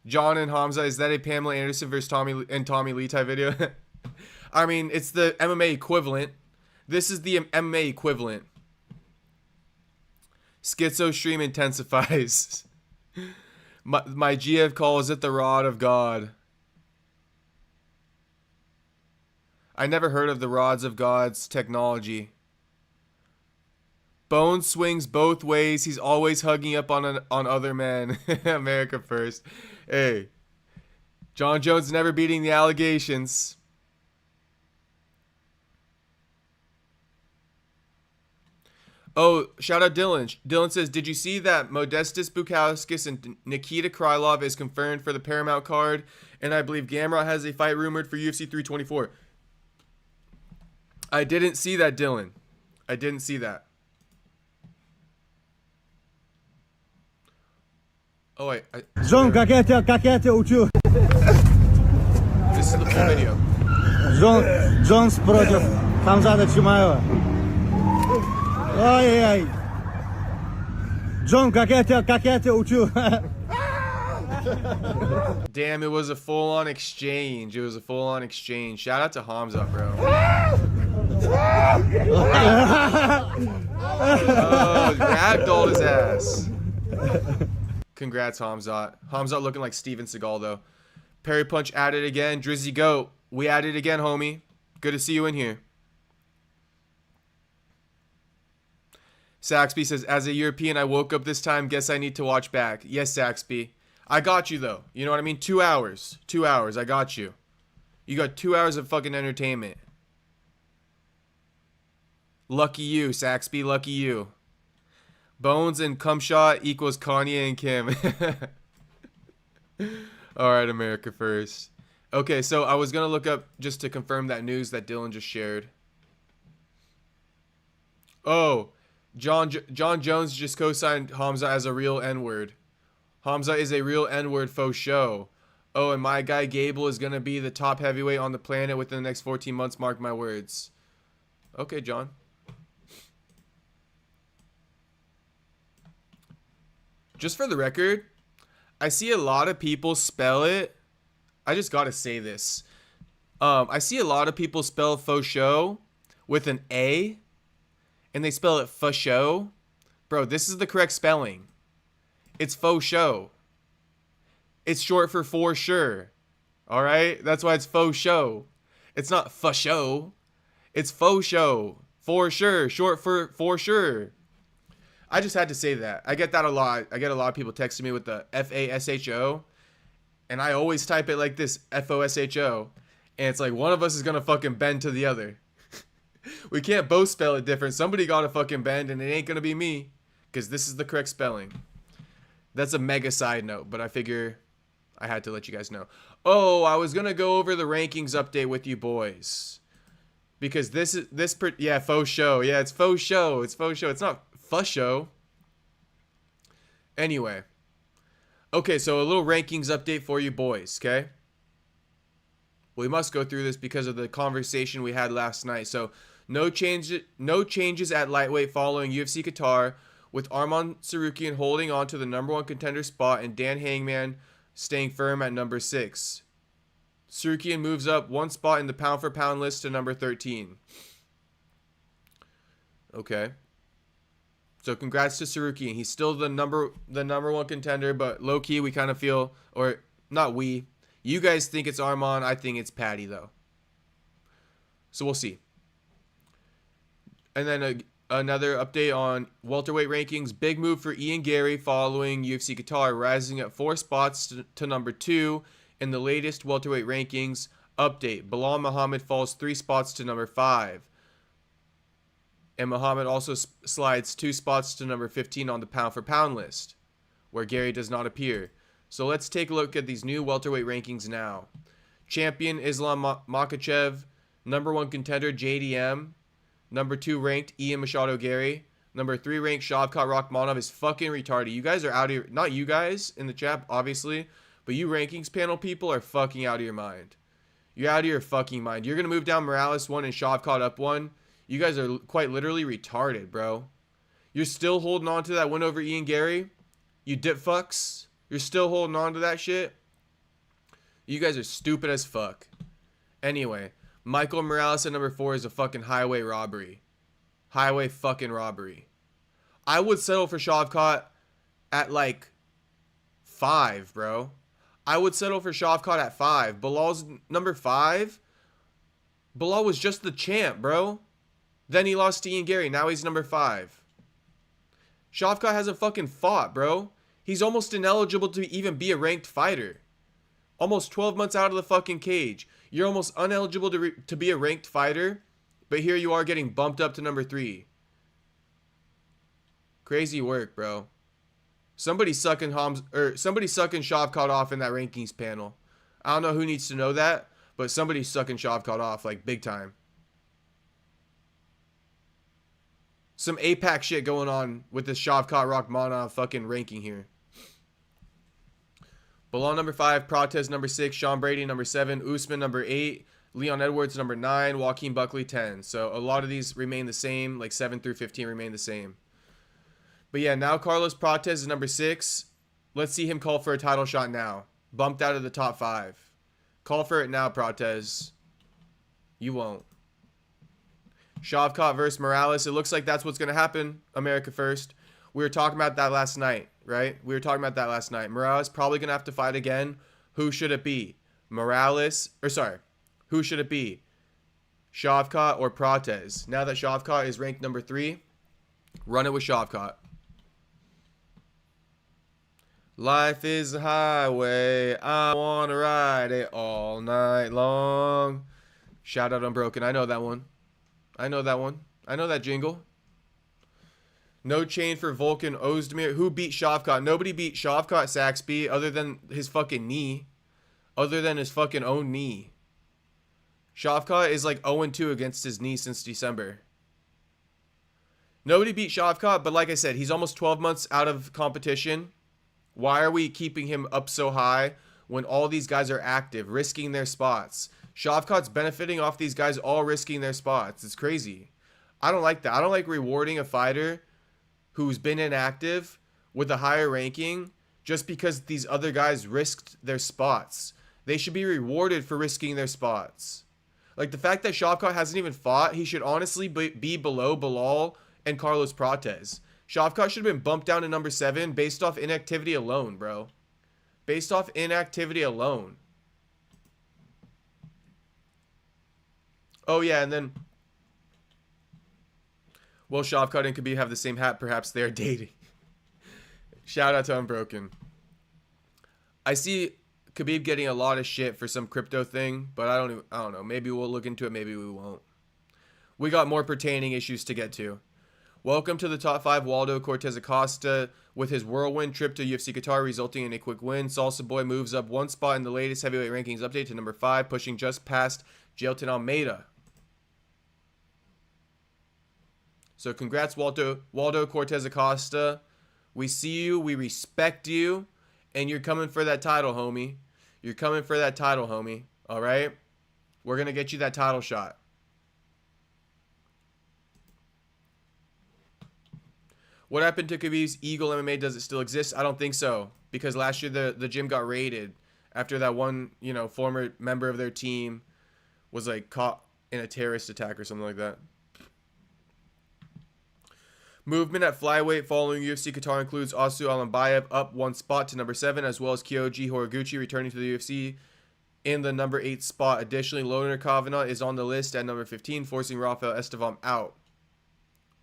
Speaker 1: John and Khamzat, is that a Pamela Anderson versus Tommy Lee type video? I mean, it's the MMA equivalent. This is the MMA equivalent. Schizo stream intensifies. My GF calls it the rod of God. I never heard of the rods of God's technology. Bones swings both ways. He's always hugging up on other men. America first. Hey. Jon Jones never beating the allegations. Oh, shout out Dylan. Dylan says, did you see that Modestas Bukauskas and Nikita Krylov is confirmed for the Paramount card? And I believe Gamrot has a fight rumored for UFC 324. I didn't see that, Dylan. I didn't see that. Oh, wait.
Speaker 4: Джон, как я тебя учу?
Speaker 1: This is the full video.
Speaker 4: Джонс против Хамзата Чимаева. Ой-ой-ой. Джон, как я тебя учу?
Speaker 1: Damn, it was a full-on exchange. It was a full-on exchange. Shout out to Khamzat, bro. Oh, ragdolled his ass. Congrats, Khamzat. Khamzat looking like Steven Seagal, though. Perry Punch at it again. Drizzy Goat, we at it again, homie. Good to see you in here. Saxby says, as a European, I woke up this time. Guess I need to watch back. Yes, Saxby. I got you, though. You know what I mean? 2 hours. 2 hours. I got you. You got 2 hours of fucking entertainment. Lucky you, Saxby. Lucky you. Bones and Cumshot equals Kanye and Kim. Alright, America first. Okay, so I was going to look up just to confirm that news that Dylan just shared. Oh, Jon Jones just co-signed Khamzat as a real N-word. Khamzat is a real N-word faux show. Oh, and my guy Gable is going to be the top heavyweight on the planet within the next 14 months. Mark my words. Okay, John. Just for the record, I see a lot of people spell it. I just got to say this. I see a lot of people spell faux show with an A. And they spell it faux show. Bro, this is the correct spelling. It's faux show. It's short for sure. Alright? That's why it's faux show. It's not faux show. It's faux show. For sure. Short for sure. I just had to say that. I get that a lot. I get a lot of people texting me with the FASHO. And I always type it like this, FOSHO. And it's like one of us is going to fucking bend to the other. We can't both spell it different. Somebody got to fucking bend and it ain't going to be me. Because this is the correct spelling. That's a mega side note. But I figure I had to let you guys know. Oh, I was going to go over the rankings update with you boys. Because yeah, faux show. Yeah, it's faux show. It's faux show. It's not For show. Anyway. Okay, so a little rankings update for you boys, okay? We must go through this because of the conversation we had last night. So, no changes at lightweight following UFC Qatar, with Arman Tsarukyan holding on to the number 1 contender spot and Dan Hangman staying firm at number 6. Tsarukyan moves up 1 spot in the pound-for-pound list to number 13. Okay. So congrats to Tsarukyan. He's still the number 1 contender, but low-key we kind of feel, or not we, you guys think it's Arman. I think it's Patty, though. So we'll see. And then another update on welterweight rankings. Big move for Ian Gary following UFC Qatar, rising up 4 spots to number 2 in the latest welterweight rankings update. Bilal Muhammad falls 3 spots to number 5. And Muhammad also slides 2 spots to number 15 on the pound-for-pound list, where Gary does not appear. So let's take a look at these new welterweight rankings now. Champion Islam Makhachev, number 1 contender JDM, number 2 ranked Ian Machado Gary, number 3 ranked Shavkat Rakhmonov is fucking retarded. You guys are out of your, not you guys in the chat, obviously, but you rankings panel people are fucking out of your mind. You're out of your fucking mind. You're going to move down Morales 1 and Shavkat up 1. You guys are quite literally retarded, bro. You're still holding on to that win over Ian Gary? You dip fucks? You're still holding on to that shit? You guys are stupid as fuck. Anyway, Michael Morales at number 4 is a fucking highway robbery. Highway fucking robbery. I would settle for Shavkat at like 5, bro. I would settle for Shavkat at 5. Bilal's number 5? Bilal was just the champ, bro. Then he lost to Ian Gary. Now he's number 5. Shavkat hasn't fucking fought, bro. He's almost ineligible to even be a ranked fighter. Almost 12 months out of the fucking cage. You're almost ineligible to be a ranked fighter, but here you are getting bumped up to number 3. Crazy work, bro. Somebody's sucking Shavkat off in that rankings panel. I don't know who needs to know that, but somebody's sucking Shavkat off like big time. Some APAC shit going on with this Shavkat Rakhmonov fucking ranking here. Bilal number 5, Protez number 6, Sean Brady number 7, Usman number 8, Leon Edwards number 9, Joaquin Buckley 10. So a lot of these remain the same, like 7 through 15 remain the same. But yeah, now Carlos Protez is number 6. Let's see him call for a title shot now. Bumped out of the top 5. Call for it now, Protez. You won't. Shavkat versus Morales. It looks like that's what's going to happen. America first. We were talking about that last night, right? Morales probably going to have to fight again. Who should it be? Who should it be? Shavkat or Protez? Now that Shavkat is ranked number 3, run it with Shavkat. Life is a highway. I want to ride it all night long. Shout out Unbroken. I know that one. I know that jingle. No chain for Volkan Ozdemir. Who beat Shavkat? Nobody beat Shavkat Saxby other than his fucking knee. Other than his fucking own knee. Shavkat is like 0-2 against his knee since December. Nobody beat Shavkat, but like I said, he's almost 12 months out of competition. Why are we keeping him up so high when all these guys are active, risking their spots? Shavkat's benefiting off these guys all risking their spots. It's crazy. I don't like that. I don't like rewarding a fighter who's been inactive with a higher ranking just because these other guys risked their spots. They should be rewarded for risking their spots. Like the fact that Shavkat hasn't even fought, he should honestly be below Bilal and Carlos Protez. Shavkat should have been bumped down to number 7 based off inactivity alone, bro. Based off inactivity alone. Oh, yeah, and then... Will Shavkat and Khabib have the same hat? Perhaps they're dating. Shout out to Unbroken. I see Khabib getting a lot of shit for some crypto thing, but I don't know. Maybe we'll look into it. Maybe we won't. We got more pertaining issues to get to. Welcome to the top 5. Waldo Cortez Acosta with his whirlwind trip to UFC Qatar resulting in a quick win. Salsa Boy moves up 1 spot in the latest heavyweight rankings update to number 5, pushing just past Jailton Almeida. So congrats, Waldo Cortez Acosta. We see you, we respect you, and you're coming for that title, homie. You're coming for that title, homie. All right? We're going to get you that title shot. What happened to Khabib's Eagle MMA? Does it still exist? I don't think so. Because last year the gym got raided after that one, former member of their team was like caught in a terrorist attack or something like that. Movement at flyweight following UFC Qatar includes Asu Alambayev up 1 spot to number 7, as well as Kyoji Horiguchi returning to the UFC in the number 8 spot. Additionally, Loner Kavanagh is on the list at number 15, forcing Rafael Estevam out.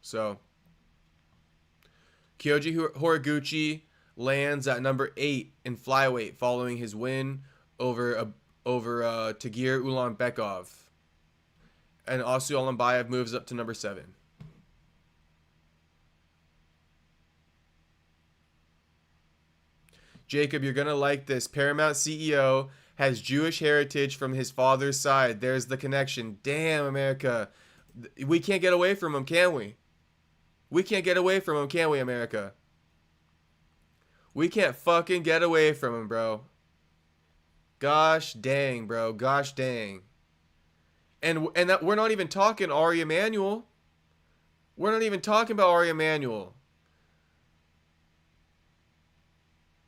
Speaker 1: So, Kyoji Horiguchi lands at number 8 in flyweight following his win over Tagir Ulanbekov. And Asu Alambayev moves up to number 7. Jacob, you're going to like this. Paramount CEO has Jewish heritage from his father's side. There's the connection. Damn, America. We can't get away from him, can we? We can't get away from him, can we, America? We can't fucking get away from him, bro. Gosh dang, bro. Gosh dang. And that we're not even talking Ari Emanuel. We're not even talking about Ari Emanuel.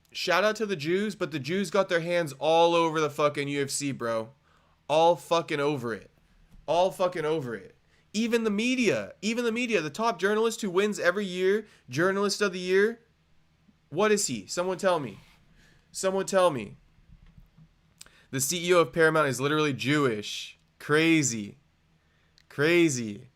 Speaker 1: Shout out to the Jews, but the Jews got their hands all over the fucking UFC, bro. All fucking over it. All fucking over it. Even the media, the top journalist who wins every year, Journalist of the Year, what is he? Someone tell me. Someone tell me. The CEO of Paramount is literally Jewish. Crazy. Crazy.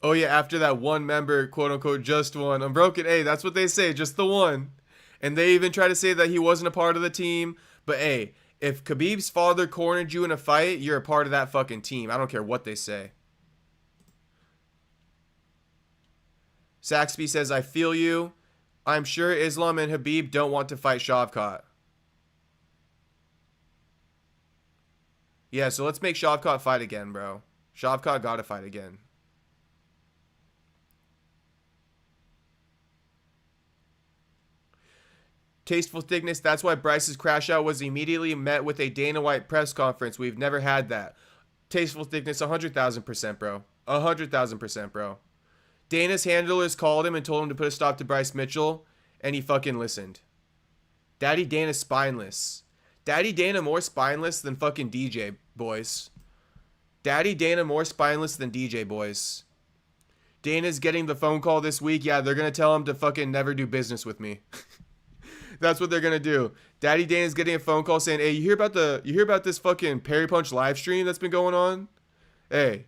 Speaker 1: Oh yeah, after that one member, quote unquote, just one. Unbroken, hey, that's what they say, just the one. And they even try to say that he wasn't a part of the team. But hey, if Khabib's father cornered you in a fight, you're a part of that fucking team. I don't care what they say. Saxby says, I feel you. I'm sure Islam and Khabib don't want to fight Shavkat. Yeah, so let's make Shavkat fight again, bro. Shavkat gotta fight again. Tasteful Thickness, that's why Bryce's crash out was immediately met with a Dana White press conference. We've never had that. Tasteful Thickness, 100,000%, bro. 100,000%, bro. Dana's handlers called him and told him to put a stop to Bryce Mitchell, and he fucking listened. Daddy Dana's spineless. Daddy Dana more spineless than fucking DJ, boys. Daddy Dana more spineless than DJ, boys. Dana's getting the phone call this week. Yeah, they're going to tell him to fucking never do business with me. That's what they're gonna do. Daddy Dana's getting a phone call saying, "Hey, you hear about this fucking Perry Punch live stream that's been going on? Hey,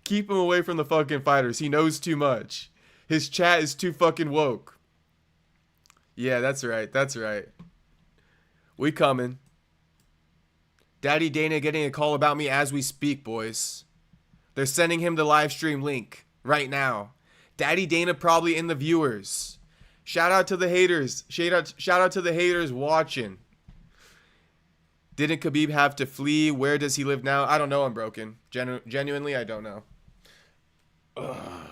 Speaker 1: keep him away from the fucking fighters. He knows too much. His chat is too fucking woke." Yeah, that's right. That's right. We coming. Daddy Dana getting a call about me as we speak, boys. They're sending him the live stream link right now. Daddy Dana probably in the viewers. Shout out to the haters. Shout out to the haters watching. Didn't Khabib have to flee? Where does he live now? I don't know. I'm broken. Genuinely, I don't know. Ugh.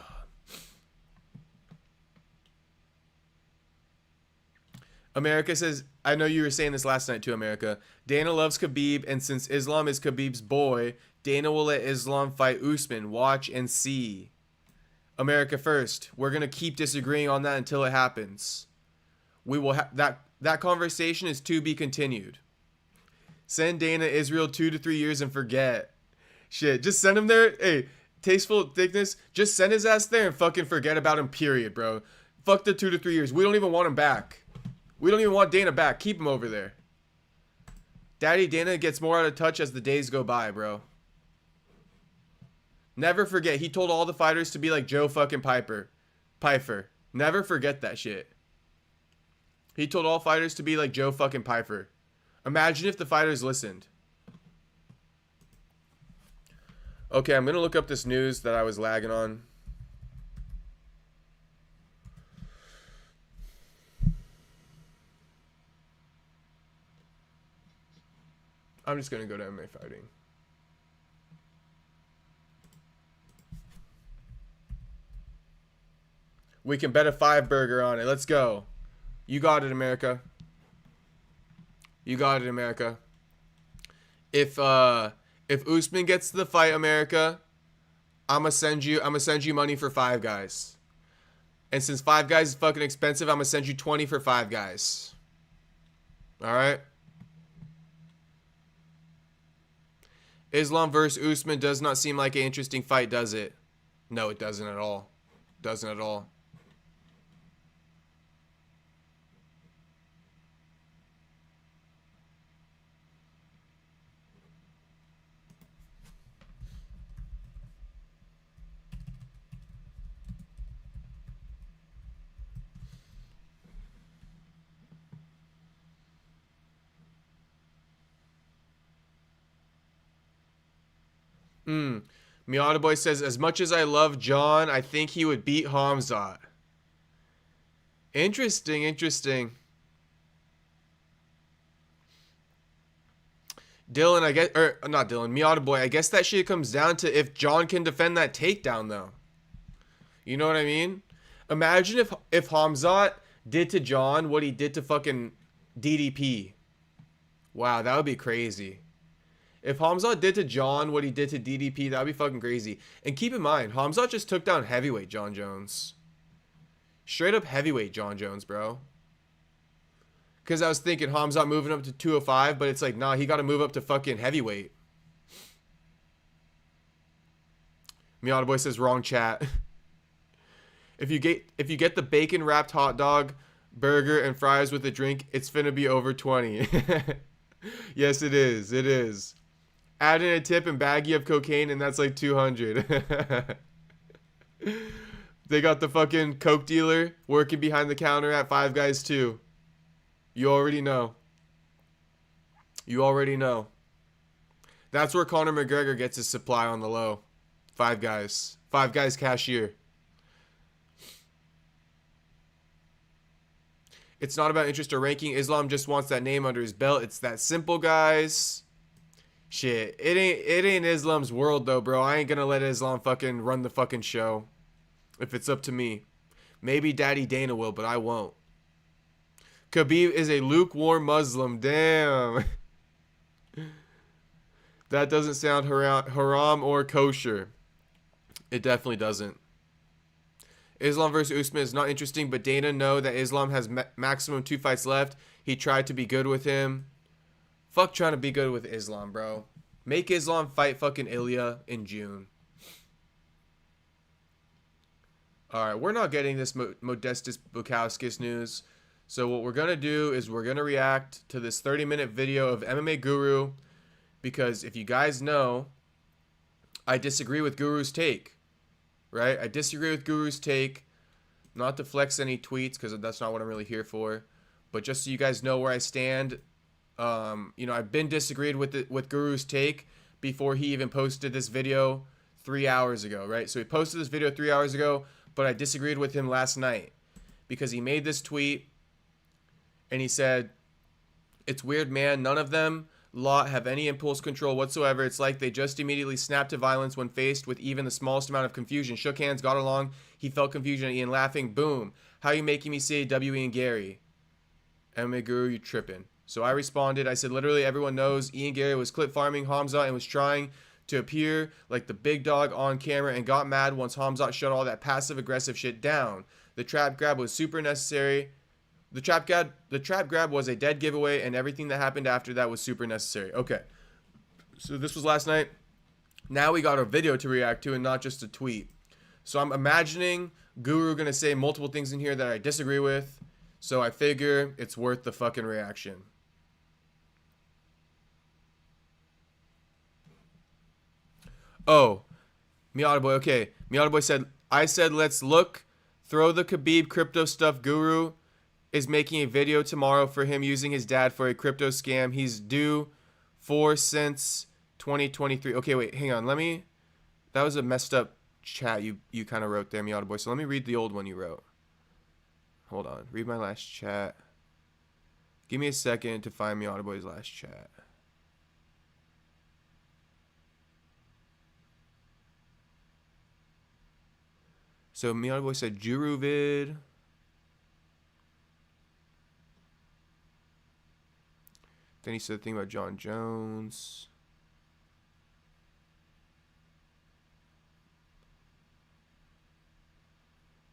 Speaker 1: America says, I know you were saying this last night too, America. Dana loves Khabib, and since Islam is Khabib's boy, Dana will let Islam fight Usman. Watch and see. America first. We're going to keep disagreeing on that until it happens. We will that conversation is to be continued. Send Dana Israel 2 to 3 years and forget. Shit, just send him there. Hey, Tasteful Thickness, just send his ass there and fucking forget about him, period, bro. Fuck the 2 to 3 years. We don't even want him back. We don't even want Dana back. Keep him over there. Daddy Dana gets more out of touch as the days go by, bro. Never forget, he told all the fighters to be like Joe fucking Pyfer. Never forget that shit. He told all fighters to be like Joe fucking Pyfer. Imagine if the fighters listened. Okay, I'm going to look up this news that I was lagging on. I'm just going to go to MMA Fighting. We can bet a 5 burger on it. Let's go. You got it, America. You got it, America. If Usman gets to the fight, America, I'ma send you money for 5 Guys. And since 5 Guys is fucking expensive, I'ma send you 20 for 5 Guys. All right. Islam versus Usman does not seem like an interesting fight, does it? No, it doesn't at all. Doesn't at all. Miata Boy says, as much as I love Jon, I think he would beat Khamzat. Interesting, interesting. Dylan, I guess, or not Dylan, Miata Boy, I guess that shit comes down to if Jon can defend that takedown, though. You know what I mean? Imagine if Khamzat did to Jon what he did to fucking DDP. Wow, that would be crazy. If Khamzat did to Jon what he did to DDP, that would be fucking crazy. And keep in mind, Khamzat just took down heavyweight Jon Jones. Straight up heavyweight Jon Jones, bro. Because I was thinking Khamzat moving up to 205, but it's like, nah, he got to move up to fucking heavyweight. Miata Boy says, wrong chat. If you get the bacon wrapped hot dog, burger, and fries with a drink, it's finna be over 20. Yes, it is. It is. Add in a tip and baggie of cocaine, and that's like 200. They got the fucking coke dealer working behind the counter at 5 Guys too. You already know. You already know. That's where Conor McGregor gets his supply on the low. 5 Guys. 5 Guys cashier. It's not about interest or ranking. Islam just wants that name under his belt. It's that simple, guys. Shit. It ain't Islam's world, though, bro. I ain't gonna let Islam fucking run the fucking show. If it's up to me. Maybe Daddy Dana will, but I won't. Khabib is a lukewarm Muslim. Damn. That doesn't sound haram or kosher. It definitely doesn't. Islam versus Usman is not interesting, but Dana know that Islam has maximum 2 fights left. He tried to be good with him. Fuck trying to be good with Islam, bro. Make Islam fight fucking Ilya in June. Alright, we're not getting this Modestus Bukauskas news. So what we're going to do is we're going to react to this 30-minute video of MMA Guru. Because if you guys know, I disagree with Guru's take. Right? I disagree with Guru's take. Not to flex any tweets, because that's not what I'm really here for. But just so you guys know where I stand. You know, I've been disagreed with Guru's take before he even posted this video 3 hours ago, right? So he posted this video 3 hours ago, but I disagreed with him last night because he made this tweet and he said, it's weird, man. None of them lot have any impulse control whatsoever. It's like they just immediately snap to violence when faced with even the smallest amount of confusion. Shook hands, got along. He felt confusion. Ian laughing. Boom. How you making me say W. Ian Gary? MMA Guru, you tripping. So I responded. I said, literally everyone knows Ian Gary was clip farming Khamzat and was trying to appear like the big dog on camera and got mad once Khamzat shut all that passive aggressive shit down. The trap grab was super necessary. The trap grab was a dead giveaway, and everything that happened after that was super necessary. Okay. So this was last night. Now we got a video to react to and not just a tweet. So I'm imagining Guru going to say multiple things in here that I disagree with. So I figure it's worth the fucking reaction. Oh, Miata Boy. Okay. Miata Boy said, I said, let's look, throw the Khabib crypto stuff. Guru is making a video tomorrow for him using his dad for a crypto scam. He's due for since 2023. Okay, wait, hang on. That was a messed up chat you kind of wrote there, Miata Boy. So let me read the old one you wrote. Hold on. Read my last chat. Give me a second to find Miata Boy's last chat. So Miata Boy said Juru vid. Then he said the thing about Jon Jones.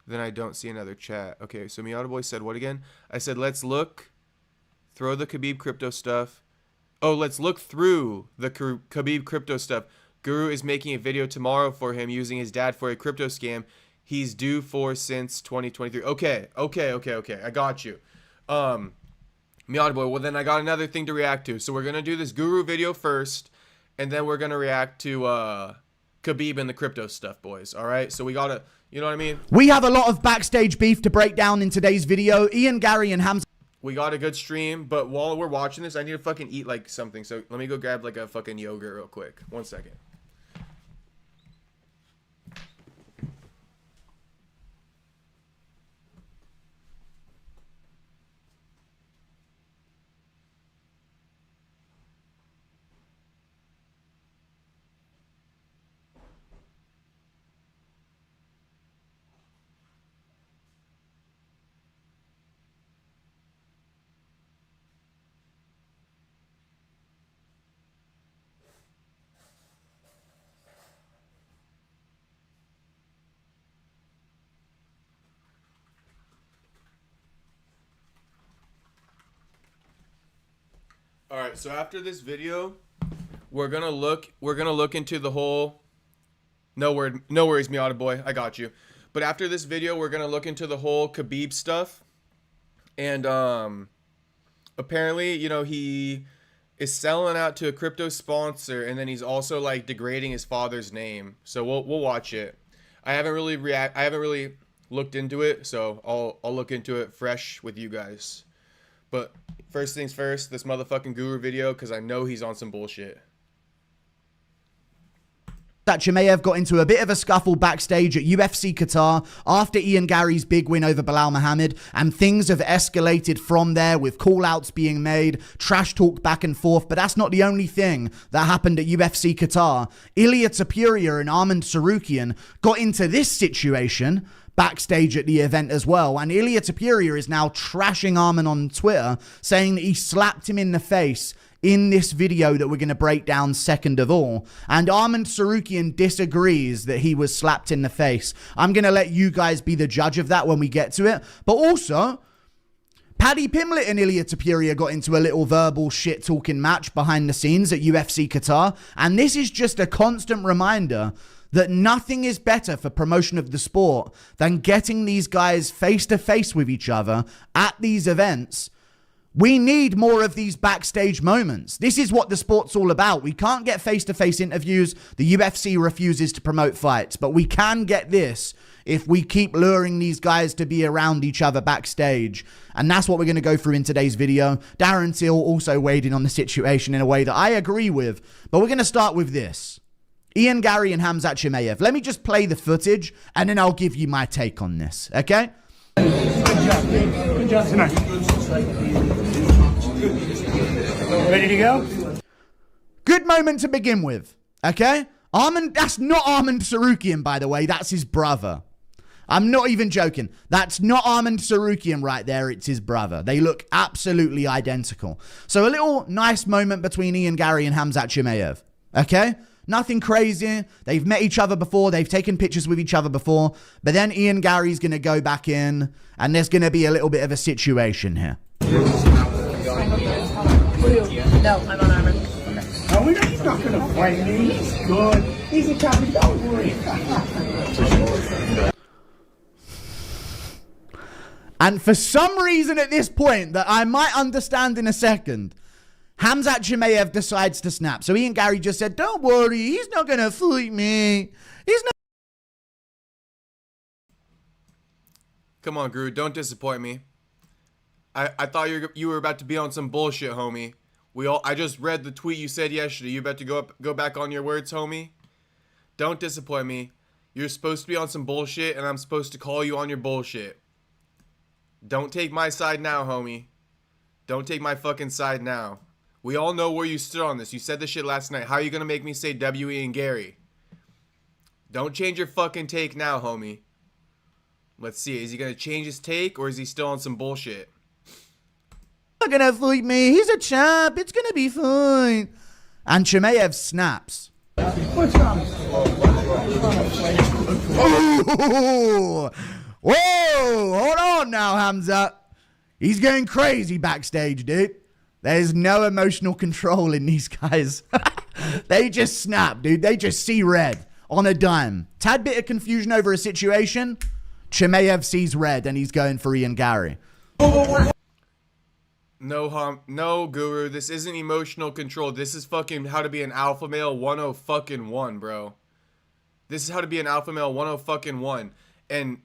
Speaker 1: Then I don't see another chat. Okay, so Miata Boy said what again? I said, let's look. Throw the Khabib crypto stuff. Oh, let's look through the Khabib crypto stuff. Guru is making a video tomorrow for him using his dad for a crypto scam he's due for since 2023. Okay. I got you. Miata Boy, well then I got another thing to react to. So we're going to do this Guru video first, and then we're going to react to Khabib and the crypto stuff, boys. All right? So we got to, you know what I mean?
Speaker 7: We have a lot of backstage beef to break down in today's video. Ian Gary and Khamzat.
Speaker 1: We got a good stream, but while we're watching this, I need to fucking eat like something. So let me go grab like a fucking yogurt real quick. 1 second. All right, so after this video, we're gonna look into the whole. No worries, Miata Boy, I got you. But after this video, we're gonna look into the whole Khabib stuff, and apparently, you know, he is selling out to a crypto sponsor, and then he's also like degrading his father's name. So we'll watch it. I haven't really looked into it, so I'll look into it fresh with you guys. But first things first, this motherfucking Guru video, because I know he's on some bullshit.
Speaker 7: Chimaev got into a bit of a scuffle backstage at UFC Qatar after Ian Gary's big win over Belal Muhammad, and things have escalated from there with call-outs being made, trash talk back and forth. But that's not the only thing that happened at UFC Qatar. Ilia Topuria and Arman Tsarukyan got into this situation backstage at the event as well, and Ilia Topuria is now trashing Arman on Twitter, saying that he slapped him in the face in this video that we're going to break down second of all. And Arman Tsarukyan disagrees that he was slapped in the face. I'm going to let you guys be the judge of that when we get to it. But also, Paddy Pimblett and Ilia Topuria got into a little verbal shit-talking match behind the scenes at UFC Qatar, and this is just a constant reminder that nothing is better for promotion of the sport than getting these guys face-to-face with each other at these events. We need more of these backstage moments. This is what the sport's all about. We can't get face-to-face interviews. The UFC refuses to promote fights, but we can get this if we keep luring these guys to be around each other backstage. And that's what we're going to go through in today's video. Darren Till also weighed in on the situation in a way that I agree with, but we're going to start with this. Ian Gary and Khamzat Chimaev. Let me just play the footage, and then I'll give you my take on this, okay?
Speaker 4: Good job tonight. Ready to go?
Speaker 7: Good moment to begin with, okay? That's not Arman Tsarukyan, by the way. That's his brother. I'm not even joking. That's not Arman Tsarukyan right there. It's his brother. They look absolutely identical. So a little nice moment between Ian Gary and Khamzat Chimaev, okay? Nothing crazy. They've met each other before. They've taken pictures with each other before. But then Ian Gary's going to go back in, and there's going to be a little bit of a situation here.
Speaker 8: No, I'm on Arman.
Speaker 4: No, he's not going to fight me. He's good. He's a champion. Don't worry.
Speaker 7: And for some reason at this point that I might understand in a second, Khamzat Chimaev decides to snap. So Ian Gary just said, don't worry, he's not going to fight me. He's not.
Speaker 1: Come on, Guru, don't disappoint me. I thought you were about to be on some bullshit, homie. I just read the tweet you said yesterday. You about to go back on your words, homie? Don't disappoint me. You're supposed to be on some bullshit, and I'm supposed to call you on your bullshit. Don't take my side now, homie. Don't take my fucking side now. We all know where you stood on this. You said this shit last night. How are you going to make me say W.E. and Gary? Don't change your fucking take now, homie. Let's see. Is he going to change his take or is he still on some bullshit?
Speaker 7: Not gonna fight me. He's a champ. It's gonna be fine. And Chimaev snaps. Oh! Whoa! Hold on now, Khamzat. He's going crazy backstage, dude. There's no emotional control in these guys. They just snap, dude. They just see red on a dime. Tad bit of confusion over a situation. Chimaev sees red and he's going for Ian Gary.
Speaker 1: No, Guru. This isn't emotional control. This is fucking how to be an alpha male 101, bro. This is how to be an alpha male 101. And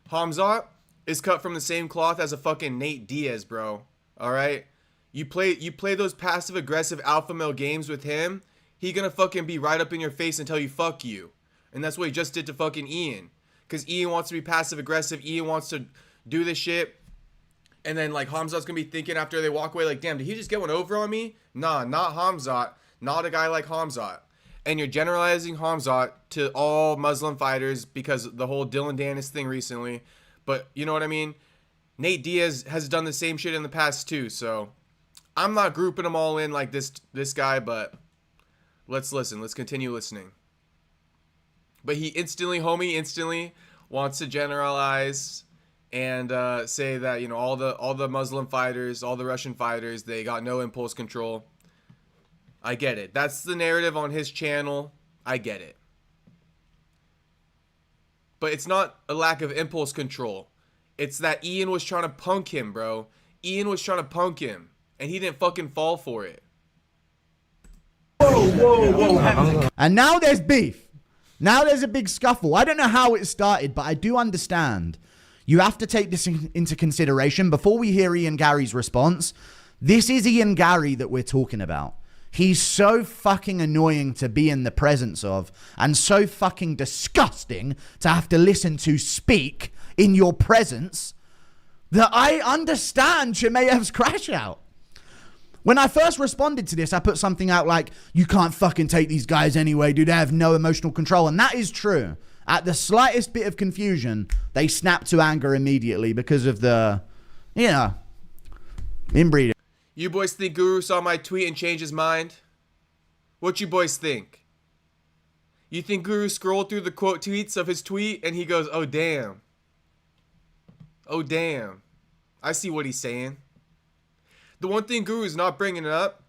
Speaker 1: Khamzat is cut from the same cloth as a fucking Nate Diaz, bro. All right? You play those passive aggressive alpha male games with him, he gonna fucking be right up in your face and tell you fuck you. And that's what he just did to fucking Ian. Cause Ian wants to be passive aggressive. Ian wants to do this shit. And then, like, Khamzat's going to be thinking after they walk away, like, damn, did he just get one over on me? Nah, not Khamzat. Not a guy like Khamzat. And you're generalizing Khamzat to all Muslim fighters because of the whole Dylan Dennis thing recently. But, you know what I mean? Nate Diaz has done the same shit in the past, too. So, I'm not grouping them all in like this guy, but let's listen. Let's continue listening. But he instantly wants to generalize and say that, you know, all the Muslim fighters, all the Russian fighters, they got no impulse control. I get it. That's the narrative on his channel. I get it. But it's not a lack of impulse control. It's that Ian was trying to punk him, bro. Ian was trying to punk him, and he didn't fucking fall for it.
Speaker 7: Whoa. And now there's beef. Now there's a big scuffle. I don't know how it started, but I do understand. You have to take this into consideration before we hear Ian Gary's response. This is Ian Gary that we're talking about. He's so fucking annoying to be in the presence of and so fucking disgusting to have to listen to speak in your presence that I understand Chimaev's crash out. When I first responded to this, I put something out like, you can't fucking take these guys anyway, dude. They have no emotional control. And that is true. At the slightest bit of confusion, they snap to anger immediately because of the, you know, inbreeding.
Speaker 1: You boys think Guru saw my tweet and changed his mind? What you boys think? You think Guru scrolled through the quote tweets of his tweet and he goes, oh damn. Oh damn. I see what he's saying. The one thing Guru's not bringing up,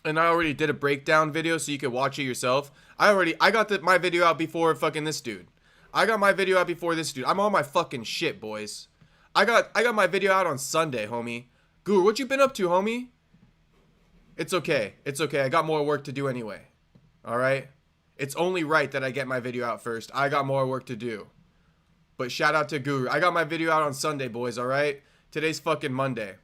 Speaker 1: and I already did a breakdown video so you can watch it yourself. I got my video out before fucking this dude. I got my video out before this dude. I'm on my fucking shit, boys. I got my video out on Sunday, homie. Guru, what you been up to, homie? It's okay. It's okay. I got more work to do anyway. All right? It's only right that I get my video out first. I got more work to do. But shout out to Guru. I got my video out on Sunday, boys, all right? Today's fucking Monday.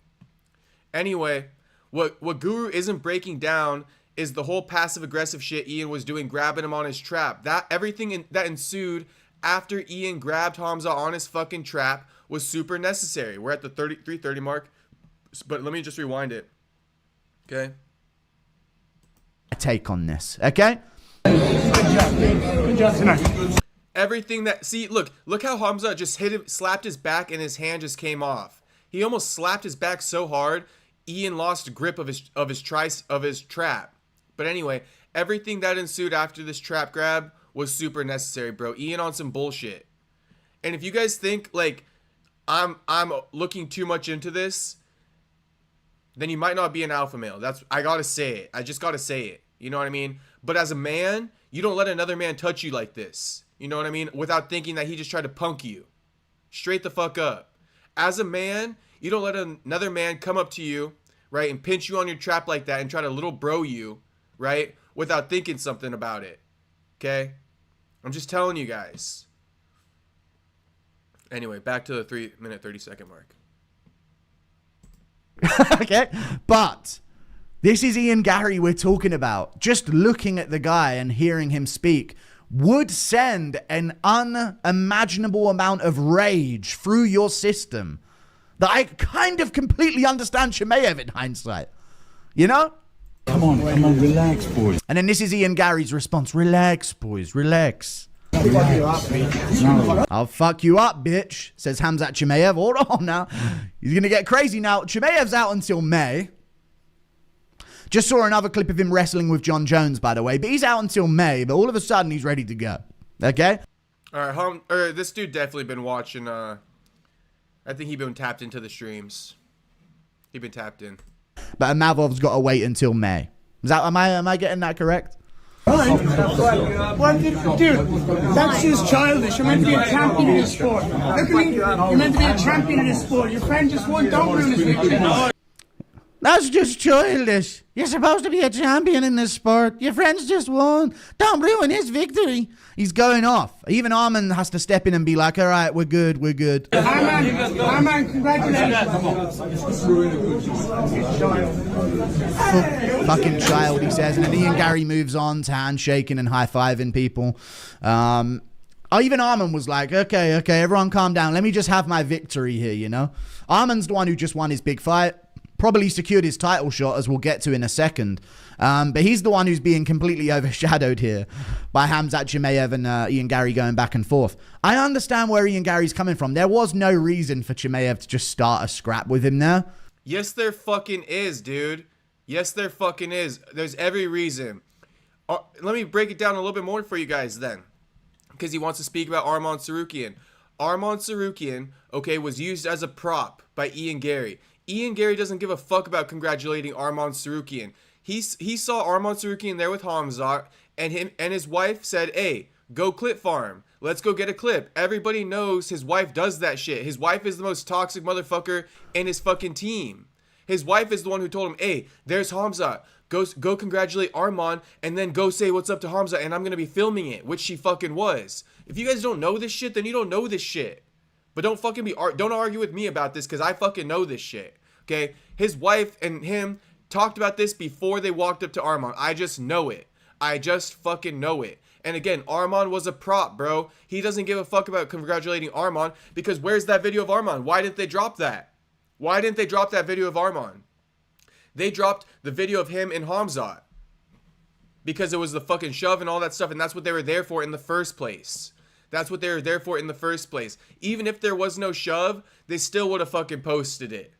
Speaker 1: Anyway, what Guru isn't breaking down is the whole passive-aggressive shit Ian was doing, grabbing him on his trap. Everything that ensued after Ian grabbed Khamzat on his fucking trap was super necessary. We're at the 3:30 mark, but let me just rewind it. Okay?
Speaker 7: Take on this, okay?
Speaker 1: Everything that... See, look how Khamzat just hit him, slapped his back, and his hand just came off. He almost slapped his back so hard, Ian lost grip of his trap. But anyway, everything that ensued after this trap grab was super necessary, bro. Ian on some bullshit. And if you guys think like I'm looking too much into this, then you might not be an alpha male. I gotta say it. I just gotta say it. You know what I mean? But as a man, you don't let another man touch you like this. You know what I mean? Without thinking that he just tried to punk you. Straight the fuck up. As a man, you don't let another man come up to you, right, and pinch you on your trap like that and try to little bro you, right, without thinking something about it. Okay? I'm just telling you guys. Anyway, back to the 3-minute 30-second mark.
Speaker 7: Okay? But this is Ian Gary we're talking about. Just looking at the guy and hearing him speak would send an unimaginable amount of rage through your system that I kind of completely understand Chimaev in hindsight. You know?
Speaker 6: Come on, relax, boys.
Speaker 7: And then this is Ian Gary's response. Relax, boys, relax. I'll fuck you up, bitch, says Khamzat Chimaev. Hold on now. He's going to get crazy now. Chimaev's out until May. Just saw another clip of him wrestling with Jon Jones, by the way. But he's out until May. But all of a sudden, he's ready to go. Okay?
Speaker 1: All right, this dude definitely been watching. I think he been tapped into the streams. He been tapped in.
Speaker 7: But Mavov's got to wait until May. Is that, am I getting that correct?
Speaker 8: Well, dude, that's just childish. You're meant to be a champion in this sport. Look at me. You're meant to be a champion in this sport. Your friend just won. Don't ruin his victory.
Speaker 7: That's just childish. You're supposed to be a champion in this sport. Your friends just won. Don't ruin his victory. He's going off. Even Arman has to step in and be like, all right, we're good, we're good.
Speaker 8: Arman, congratulations.
Speaker 7: Fucking child, he says. And then Ian Gary moves on to handshaking and high-fiving people. Even Arman was like, okay, everyone calm down. Let me just have my victory here, you know? Arman's the one who just won his big fight. Probably secured his title shot, as we'll get to in a second. But he's the one who's being completely overshadowed here by Khamzat Chimaev and Ian Gary going back and forth. I understand where Ian Gary's coming from. There was no reason for Chimaev to just start a scrap with him there.
Speaker 1: Yes, there fucking is, dude. Yes, there fucking is. There's every reason. Let me break it down a little bit more for you guys then. Because he wants to speak about Arman Tsarukyan. Arman Tsarukyan, okay, was used as a prop by Ian Gary. Ian Gary doesn't give a fuck about congratulating Arman Tsarukyan. He saw Arman Tsarukyan there with Khamzat, and his wife said, hey, go clip farm. Let's go get a clip. Everybody knows his wife does that shit. His wife is the most toxic motherfucker in his fucking team. His wife is the one who told him, hey, there's Khamzat. Go congratulate Arman, and then go say what's up to Khamzat, and I'm going to be filming it, which she fucking was. If you guys don't know this shit, then you don't know this shit. But don't argue with me about this, because I fucking know this shit. Okay, his wife and him talked about this before they walked up to Arman. I just know it. I just fucking know it. And again, Arman was a prop, bro. He doesn't give a fuck about congratulating Arman, because where's that video of Arman? Why didn't they drop that? Why didn't they drop that video of Arman? They dropped the video of him and Khamzat because it was the fucking shove and all that stuff, and that's what they were there for in the first place. That's what they were there for in the first place. Even if there was no shove, they still would have fucking posted it.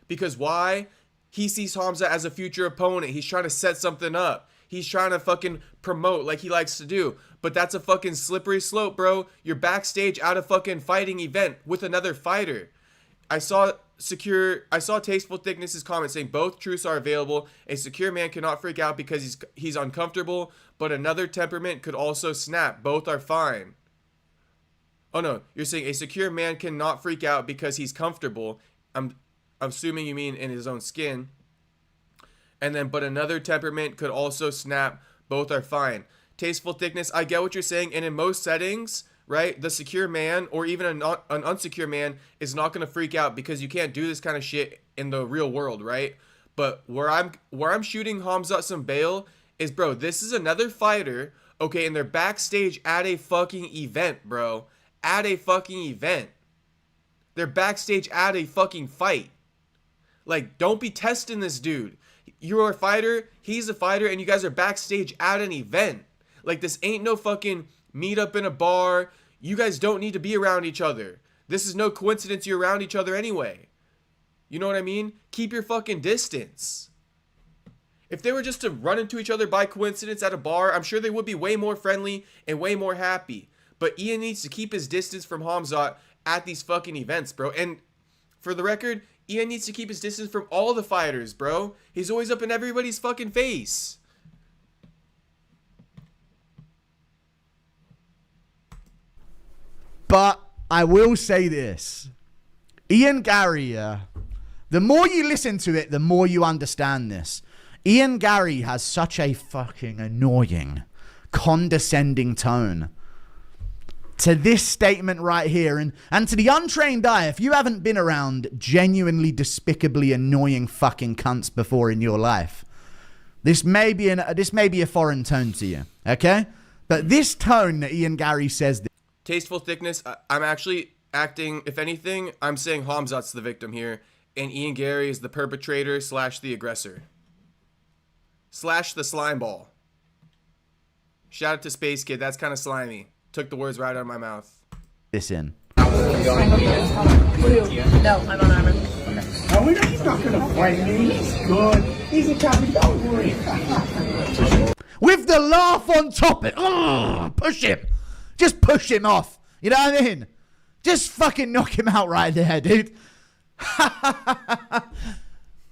Speaker 1: Because why? He sees Khamzat as a future opponent. He's trying to set something up. He's trying to fucking promote like he likes to do. But that's a fucking slippery slope, bro. You're backstage at a fucking fighting event with another fighter. I saw Tasteful Thickness's comment saying both truths are available. A secure man cannot freak out because he's uncomfortable, but another temperament could also snap. Both are fine. Oh no, you're saying a secure man cannot freak out because he's comfortable. I'm assuming you mean in his own skin. And then, but another temperament could also snap. Both are fine. Tasteful Thickness, I get what you're saying. And in most settings, right, the secure man or even an unsecure man is not going to freak out because you can't do this kind of shit in the real world, right? But where I'm shooting Khamzat some bail is, bro, this is another fighter, okay, and they're backstage at a fucking event, bro. At a fucking event. They're backstage at a fucking fight. Like, don't be testing this dude. You're a fighter, he's a fighter, and you guys are backstage at an event. Like, this ain't no fucking meet up in a bar. You guys don't need to be around each other. This is no coincidence you're around each other anyway. You know what I mean? Keep your fucking distance. If they were just to run into each other by coincidence at a bar, I'm sure they would be way more friendly and way more happy. But Ian needs to keep his distance from Khamzat at these fucking events, bro. And for the record, Ian needs to keep his distance from all the fighters, bro. He's always up in everybody's fucking face.
Speaker 7: But I will say this. Ian Gary, the more you listen to it, the more you understand this. Ian Gary has such a fucking annoying, condescending tone to this statement right here. And to the untrained eye, if you haven't been around genuinely despicably annoying fucking cunts before in your life, this may be a foreign tone to you, okay? But this tone that Ian Gary says...
Speaker 1: Tasteful Thickness, I'm actually acting, if anything, I'm saying Khamzat's the victim here, and Ian Gary is the perpetrator / the aggressor. / the slime ball. Shout out to Space Kid, that's kind of slimy. Took the words right out of my mouth.
Speaker 7: This in.
Speaker 8: No, I'm unarmed. No, he's not going to fight me. He's good. He's a champion. Don't worry.
Speaker 7: With the laugh on top of it. Push him. Just push him off. You know what I mean? Just fucking knock him out right there, dude.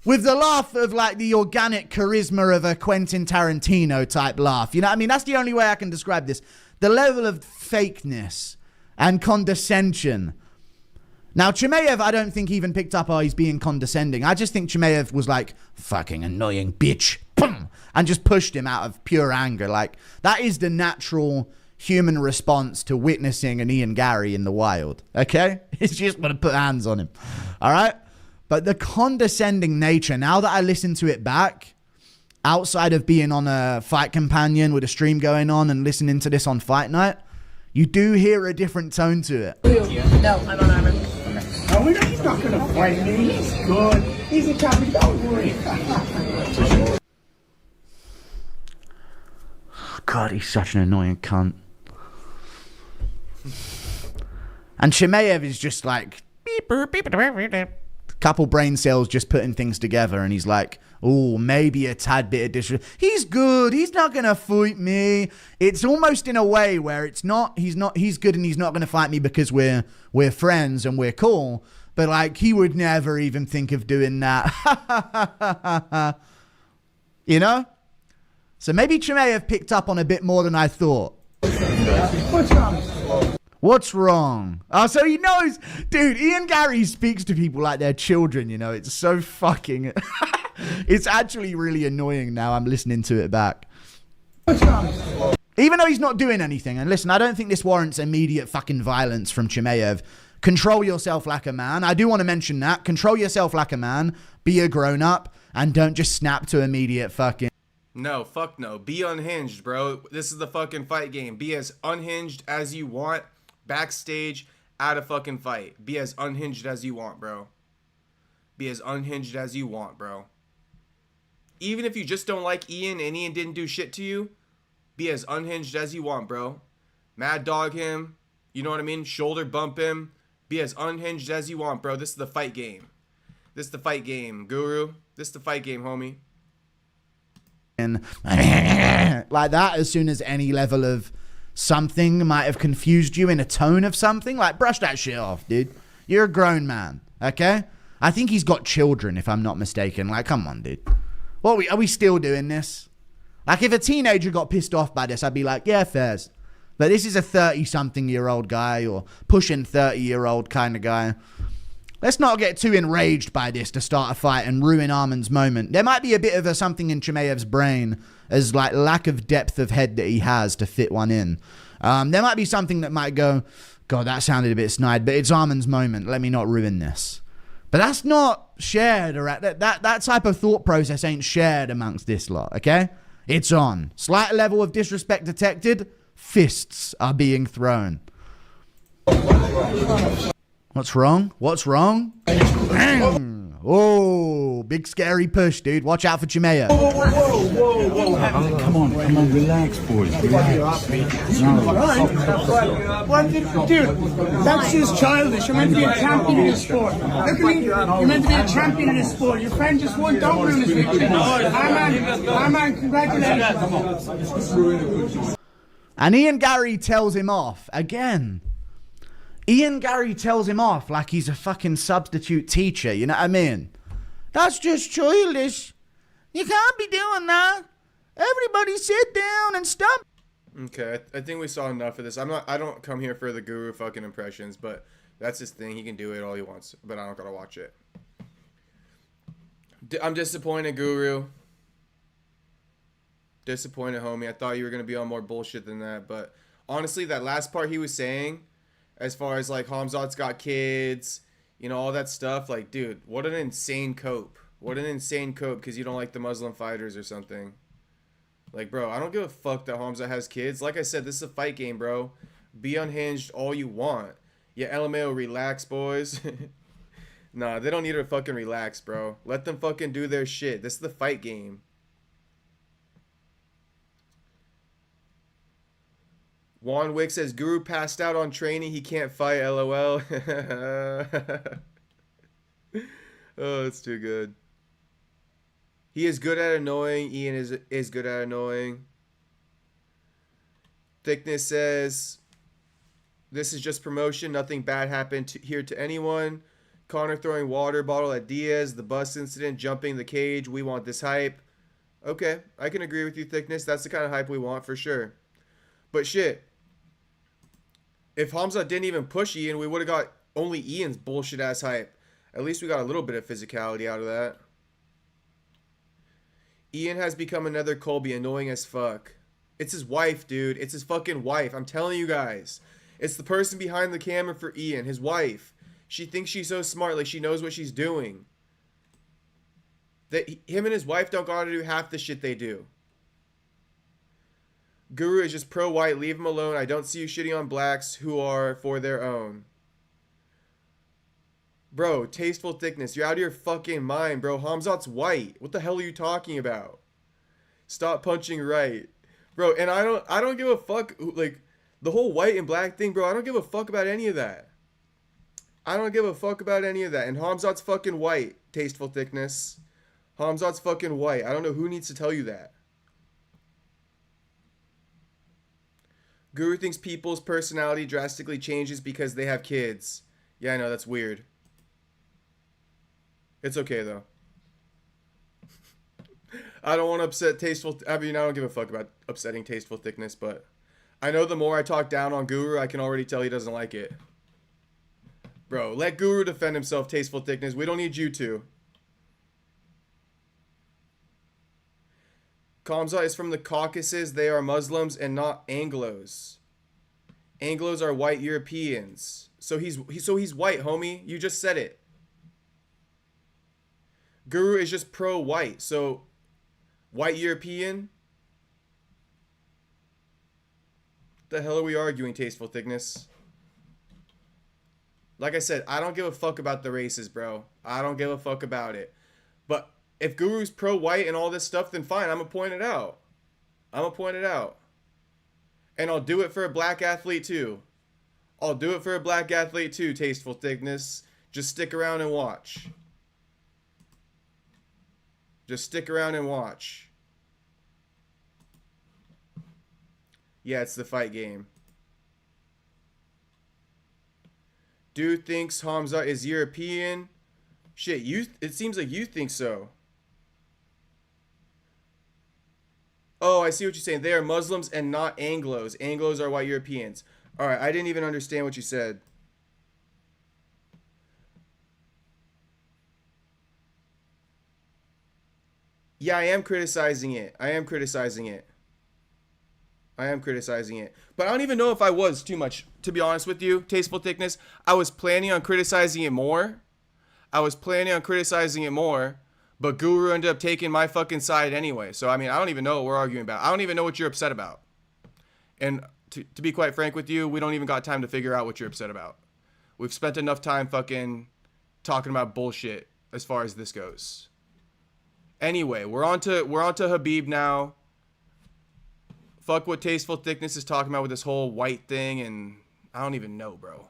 Speaker 7: With the laugh of like the organic charisma of a Quentin Tarantino type laugh. You know what I mean? That's the only way I can describe this. The level of fakeness and condescension. Now, Chimaev, I don't think even picked up, oh, he's being condescending. I just think Chimaev was like, fucking annoying bitch. Boom, and just pushed him out of pure anger. Like, that is the natural human response to witnessing an Ian Gary in the wild. Okay? It's just want to put hands on him. All right? But the condescending nature, now that I listen to it back, outside of being on a Fight Companion with a stream going on and listening to this on Fight Night, you do hear a different tone to it.
Speaker 8: No, I'm unarmed. No, he's not going to fight me. He's good. He's a champion. Don't worry.
Speaker 7: God, he's such an annoying cunt. And Chimaev is just like, couple brain cells just putting things together, and he's like, oh, maybe a tad bit of disrespect. He's good. He's not going to fight me. It's almost in a way where it's not, he's good and he's not going to fight me because we're friends and we're cool. But like, he would never even think of doing that. You know? So maybe Chimaev picked up on a bit more than I thought.
Speaker 8: What's wrong?
Speaker 7: What's wrong? Oh, so he knows. Dude, Ian Gary speaks to people like they're children, you know. It's so fucking... It's actually really annoying now. I'm listening to it back.
Speaker 8: What's wrong?
Speaker 7: Even though he's not doing anything. And listen, I don't think this warrants immediate fucking violence from Chimaev. Control yourself like a man. I do want to mention that. Control yourself like a man. Be a grown-up. And don't just snap to immediate fucking...
Speaker 1: No, fuck no. Be unhinged, bro. This is the fucking fight game. Be as unhinged as you want. Backstage, at a fucking fight. Be as unhinged as you want, bro. Be as unhinged as you want, bro. Even if you just don't like Ian and Ian didn't do shit to you, be as unhinged as you want, bro. Mad dog him. You know what I mean? Shoulder bump him. Be as unhinged as you want, bro. This is the fight game. This is the fight game, Guru. This is the fight game, homie.
Speaker 7: Like that, as soon as any level of something might have confused you in a tone of something, like brush that shit off, dude. You're a grown man, okay? I think he's got children, if I'm not mistaken. Like, come on, dude. What are we still doing this? Like, if a teenager got pissed off by this, I'd be like, yeah, fairs. But this is a 30-something-year-old guy or pushing 30-year-old kind of guy. Let's not get too enraged by this to start a fight and ruin Arman's moment. There might be a bit of something in Chimaev's brain as like lack of depth of head that he has to fit one in. There might be something that might go, God, that sounded a bit snide, but it's Arman's moment. Let me not ruin this. But that's not shared, or that type of thought process ain't shared amongst this lot, okay? It's on. Slight level of disrespect detected. Fists are being thrown. What's wrong? What's wrong? Oh, big scary push, dude. Watch out for Chimaev.
Speaker 6: Whoa. Come on, relax, boys. Relax.
Speaker 8: Dude, that's just childish. You're meant to be a champion in this sport. Look at me. You're meant to be a champion in this sport. Your friend just won. Don't ruin this victory. Man, congratulations.
Speaker 7: And Ian Gary tells him off again. Ian Gary tells him off like he's a fucking substitute teacher. You know what I mean? That's just childish. You can't be doing that. Everybody sit down and stop.
Speaker 1: Okay, I think we saw enough of this. I don't come here for the Guru fucking impressions, but that's his thing. He can do it all he wants, but I don't gotta watch it. I'm disappointed, Guru. Disappointed, homie. I thought you were gonna be on more bullshit than that, but honestly, that last part he was saying, as far as like Khamzat's got kids, you know, all that stuff, like, dude, what an insane cope. What an insane cope because you don't like the Muslim fighters or something. Like, bro, I don't give a fuck that Khamzat has kids. Like I said, this is a fight game, bro. Be unhinged all you want. Yeah, LMAO, relax, boys. Nah, they don't need to fucking relax, bro. Let them fucking do their shit. This is the fight game. Juan Wick says Guru passed out on training. He can't fight. LOL. Oh, it's too good. He is good at annoying. Ian is good at annoying. Thickness says this is just promotion. Nothing bad happened here to anyone. Connor throwing water bottle at Diaz. The bus incident. Jumping the cage. We want this hype. Okay, I can agree with you, Thickness. That's the kind of hype we want for sure. But shit, if Khamzat didn't even push Ian, we would have got only Ian's bullshit ass hype. At least we got a little bit of physicality out of that. Ian has become another Colby, annoying as fuck. It's his wife, dude. It's his fucking wife. I'm telling you guys. It's the person behind the camera for Ian, his wife. She thinks she's so smart, like she knows what she's doing. That him and his wife don't gotta do half the shit they do. Guru is just pro-white. Leave him alone. I don't see you shitting on blacks who are for their own. Bro, Tasteful Thickness, you're out of your fucking mind, bro. Khamzat's white. What the hell are you talking about? Stop punching right. Bro, and I don't give a fuck, like, the whole white and black thing, bro, I don't give a fuck about any of that. I don't give a fuck about any of that. And Khamzat's fucking white, Tasteful Thickness. Khamzat's fucking white. I don't know who needs to tell you that. Guru thinks people's personality drastically changes because they have kids. Yeah, I know, that's weird. It's okay, though. I don't want to upset Tasteful... I mean, I don't give a fuck about upsetting Tasteful Thickness, but... I know the more I talk down on Guru, I can already tell he doesn't like it. Bro, let Guru defend himself, Tasteful Thickness. We don't need you to. Khamzat is from the Caucasus. They are Muslims and not Anglos. Anglos are white Europeans. So he's white, homie. You just said it. Guru is just pro-white. So white European? The hell are we arguing, Tasteful Thickness? Like I said, I don't give a fuck about the races, bro. I don't give a fuck about it. But if Guru's pro-white and all this stuff, then fine, I'm going to point it out. I'm going to point it out. And I'll do it for a black athlete too. I'll do it for a black athlete too, Tasteful Thickness. Just stick around and watch. Just stick around and watch. Yeah, it's the fight game. Dude thinks Khamzat is European. Shit, it seems like you think so. Oh, I see what you're saying. They are Muslims and not Anglos. Anglos are white Europeans. Alright, I didn't even understand what you said. Yeah, I am criticizing it. I am criticizing it. I am criticizing it. But I don't even know if I was too much, to be honest with you, Tasteful Thickness. I was planning on criticizing it more. But Guru ended up taking my fucking side anyway. So, I mean, I don't even know what we're arguing about. I don't even know what you're upset about. And to be quite frank with you, we don't even got time to figure out what you're upset about. We've spent enough time fucking talking about bullshit as far as this goes. Anyway, we're on to Khabib now. Fuck what Tasteful Thickness is talking about with this whole white thing, and I don't even know, bro.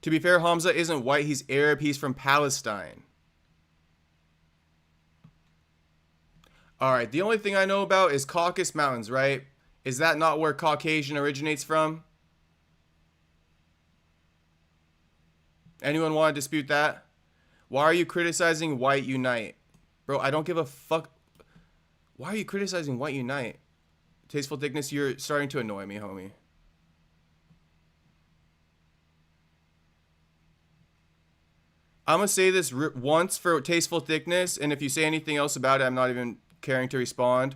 Speaker 1: To be fair, Khamzat isn't white. He's Arab. He's from Palestine. All right. The only thing I know about is Caucasus Mountains, right? Is that not where Caucasian originates from? Anyone want to dispute that? Why are you criticizing White Unite? Bro, I don't give a fuck. Why are you criticizing White Unite? Tasteful Thickness, you're starting to annoy me, homie. I'm going to say this once for Tasteful Thickness, and if you say anything else about it, I'm not even caring to respond.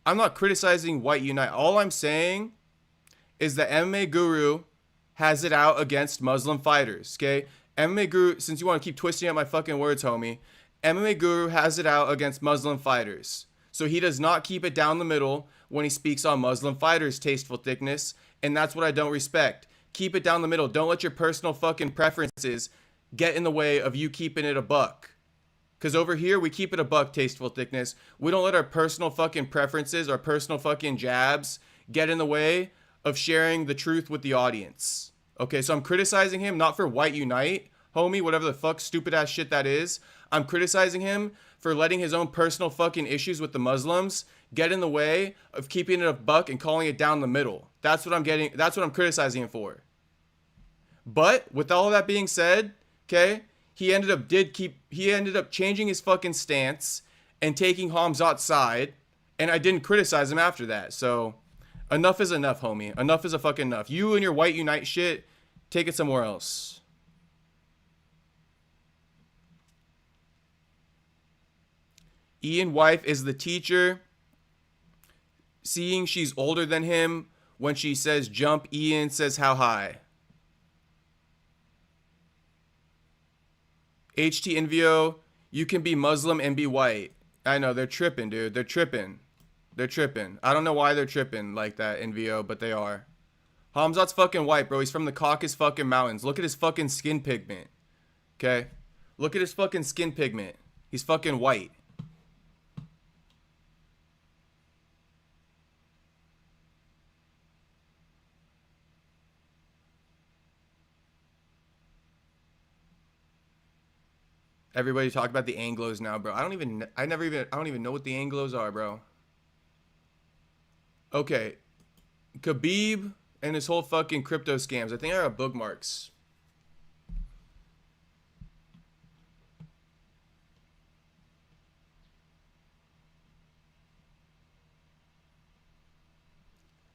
Speaker 1: I'm not criticizing White Unite. All I'm saying is that MMA Guru has it out against Muslim fighters, okay? MMA Guru, since you want to keep twisting up my fucking words, homie, MMA Guru has it out against Muslim fighters. So he does not keep it down the middle when he speaks on Muslim fighters, Tasteful Thickness, and that's what I don't respect. Keep it down the middle. Don't let your personal fucking preferences get in the way of you keeping it a buck. Because over here, we keep it a buck, Tasteful Thickness. We don't let our personal fucking preferences, our personal fucking jabs get in the way of sharing the truth with the audience. Okay, so I'm criticizing him not for white unite, homie, whatever the fuck stupid ass shit that is. I'm criticizing him for letting his own personal fucking issues with the Muslims get in the way of keeping it a buck and calling it down the middle. That's what I'm criticizing him for. But with all of that being said, okay, he ended up changing his fucking stance and taking Khamzat's side, and I didn't criticize him after that. So enough is enough, homie. Enough is a fucking enough. You and your white unite shit, take it somewhere else. Ian wife is the teacher. Seeing she's older than him, when she says jump, Ian says how high. HT Invio, you can be Muslim and be white. I know, they're tripping, dude. They're tripping. They're tripping. I don't know why they're tripping like that, Invio, but they are. Khamzat's fucking white, bro. He's from the Caucasus fucking mountains. Look at his fucking skin pigment. Okay? Look at his fucking skin pigment. He's fucking white. Everybody talk about the Anglos now, bro. I don't even know what the Anglos are, bro. Okay. Khabib and his whole fucking crypto scams. I think I have bookmarks.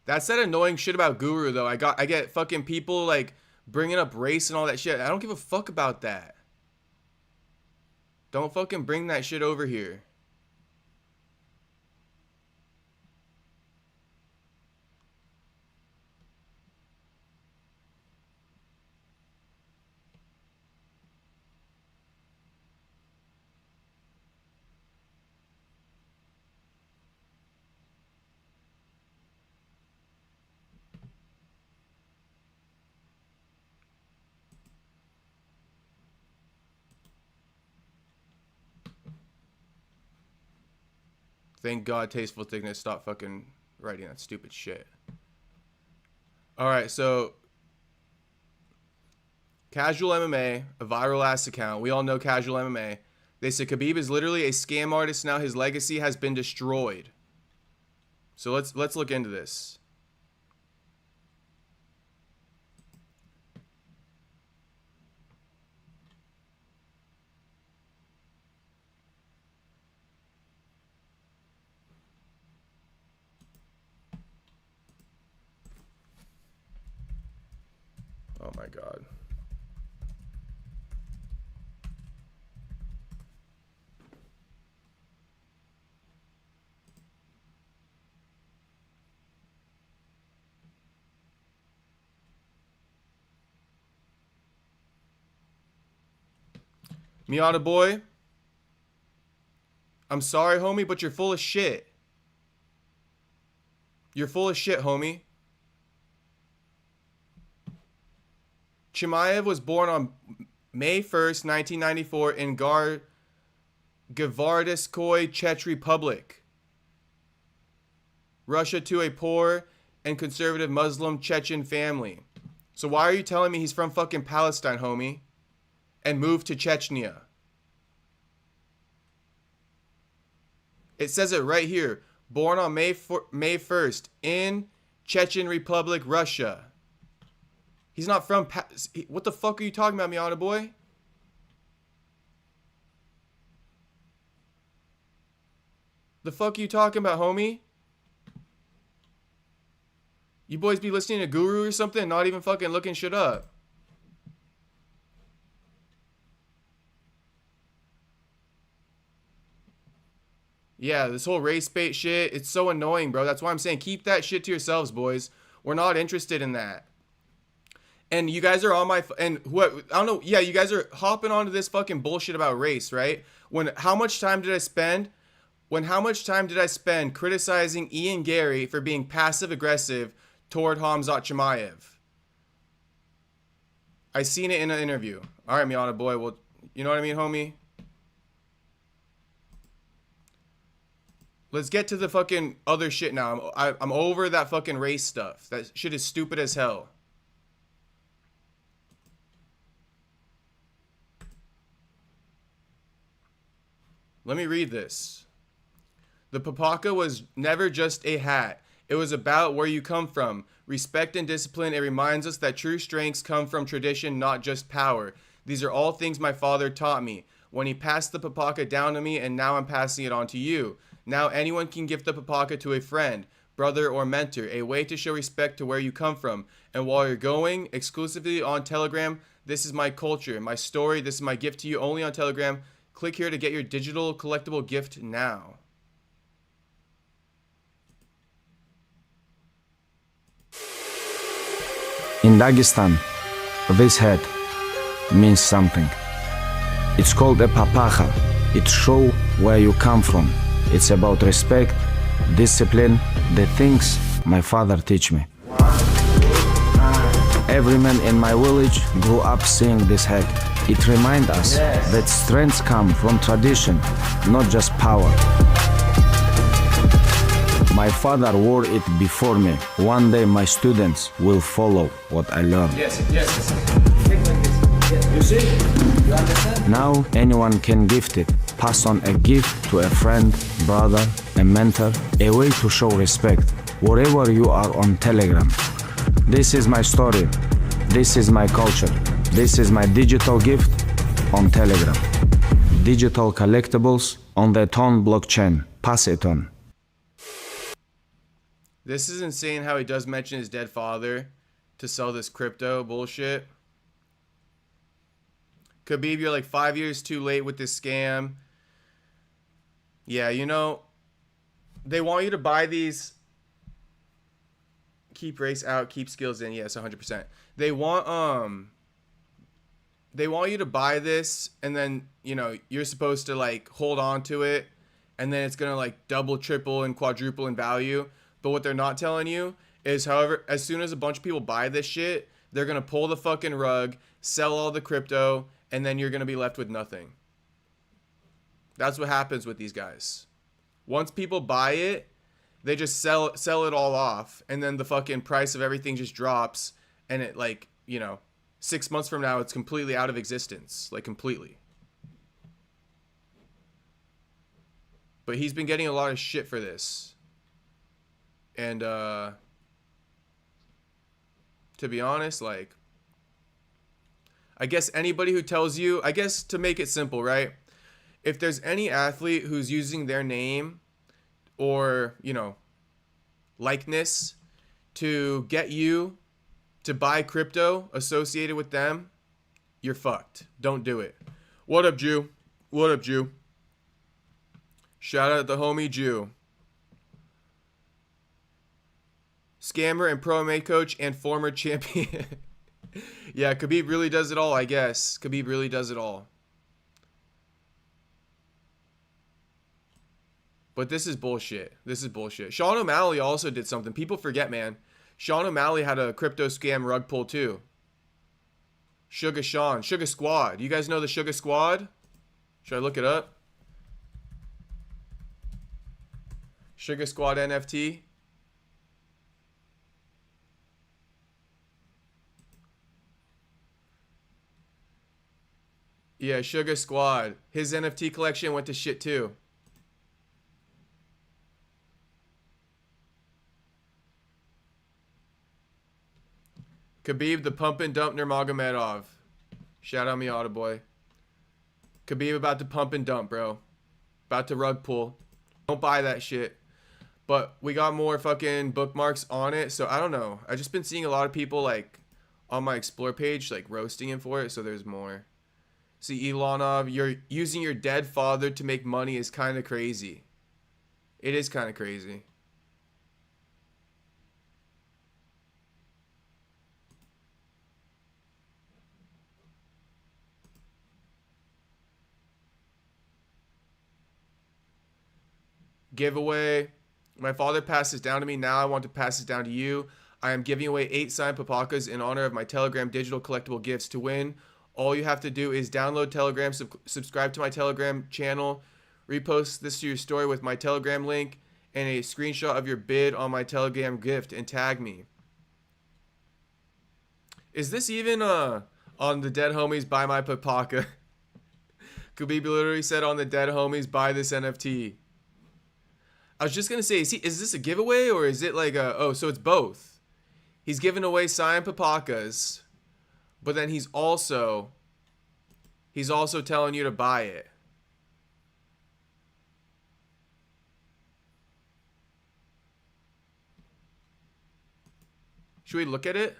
Speaker 1: That's that annoying shit about Guru, though. I get fucking people like bringing up race and all that shit. I don't give a fuck about that. Don't fucking bring that shit over here. Thank God Tasteful Thickness stopped fucking writing that stupid shit. Alright, so Casual MMA, a viral ass account. We all know Casual MMA. They said Khabib is literally a scam artist now. His legacy has been destroyed. So let's look into this. Oh my God. Miata boy, I'm sorry, homie, but you're full of shit. You're full of shit, homie. Chimaev was born on May 1st, 1994 in Gvardiskoy, Czech Republic, Russia, to a poor and conservative Muslim Chechen family. So why are you telling me he's from fucking Palestine, homie, and moved to Chechnya? It says it right here. Born on May 1st in Chechen Republic, Russia. He's not from... What the fuck are you talking about, Miata boy? The fuck are you talking about, homie? You boys be listening to Guru or something and not even fucking looking shit up. Yeah, this whole race bait shit, it's so annoying, bro. That's why I'm saying keep that shit to yourselves, boys. We're not interested in that. And you guys are on my... And what... I don't know. Yeah, you guys are hopping onto this fucking bullshit about race, right? How much time did I spend criticizing Ian Gary for being passive-aggressive toward Khamzat Chimaev? I seen it in an interview. All right, Miata boy. Well, you know what I mean, homie? Let's get to the fucking other shit now. I'm over that fucking race stuff. That shit is stupid as hell. Let me read this. The papaka was never just a hat. It was about where you come from. Respect and discipline. It reminds us that true strengths come from tradition, not just power. These are all things my father taught me when he passed the papaka down to me, and now I'm passing it on to you. Now anyone can gift the papaka to a friend, brother, or mentor, a way to show respect to where you come from. And while you're going, exclusively on Telegram, this is my culture, my story. This is my gift to you only on Telegram. Click here to get your digital collectible gift now.
Speaker 9: In Dagestan, this hat means something. It's called a papacha. It shows where you come from. It's about respect, discipline, the things my father teach me. Every man in my village grew up seeing this hat. It reminds us that strengths come from tradition, not just power. My father wore it before me. One day my students will follow what I learned.
Speaker 1: Yes. You see? You understand?
Speaker 9: Now anyone can gift it. Pass on a gift to a friend, brother, a mentor, a way to show respect, wherever you are on Telegram. This is my story. This is my culture. This is my digital gift on Telegram. Digital collectibles on the Ton blockchain. Pass it on.
Speaker 1: This is insane how he does mention his dead father to sell this crypto bullshit. Khabib, you're like 5 years too late with this scam. Yeah, you know, they want you to buy these. Keep race out, keep skills in. Yes, 100%. They want you to buy this, and then, you know, you're supposed to like hold on to it, and then it's gonna like double, triple, and quadruple in value. But what they're not telling you is, however, as soon as a bunch of people buy this shit, they're gonna pull the fucking rug, sell all the crypto, and then you're gonna be left with nothing. That's what happens with these guys. Once people buy it, they just sell it all off, and then the fucking price of everything just drops, and it, like, you know, 6 months from now, it's completely out of existence. Like, completely. But he's been getting a lot of shit for this. And, to be honest, like, I guess anybody who tells you, I guess to make it simple, right? If there's any athlete who's using their name or, you know, likeness to get you to buy crypto associated with them, you're fucked. Don't do it. What up, Jew? What up, Jew? Shout out the homie Jew. Scammer and pro MMA coach and former champion. Yeah, Khabib really does it all, I guess. Khabib really does it all. But this is bullshit. This is bullshit. Sean O'Malley also did something. People forget, man. Sean O'Malley had a crypto scam rug pull too. Sugar Sean. Sugar Squad. You guys know the Sugar Squad? Should I look it up? Sugar Squad NFT. Yeah, Sugar Squad. His NFT collection went to shit too. Khabib, the pump and dump Nurmagomedov. Shout out Miata boy. Khabib about to pump and dump, bro. About to rug pull. Don't buy that shit. But we got more fucking bookmarks on it, so I don't know. I've just been seeing a lot of people like on my explore page like roasting him for it, so there's more. See, Ilanov, you're using your dead father to make money is kind of crazy. It is kind of crazy. Giveaway. My father passed this down to me. Now I want to pass this down to you. I am giving away 8 signed papakas in honor of my Telegram digital collectible gifts. To win, all you have to do is download Telegram, subscribe to my Telegram channel, repost this to your story with my Telegram link, and a screenshot of your bid on my Telegram gift and tag me. Is this even on the Dead Homies Buy My Papaka? Khabib literally said on the Dead Homies buy this NFT. I was just gonna say, is this a giveaway or is it like a, oh, so it's both. He's giving away signed Papakas, but then he's also telling you to buy it. Should we look at it?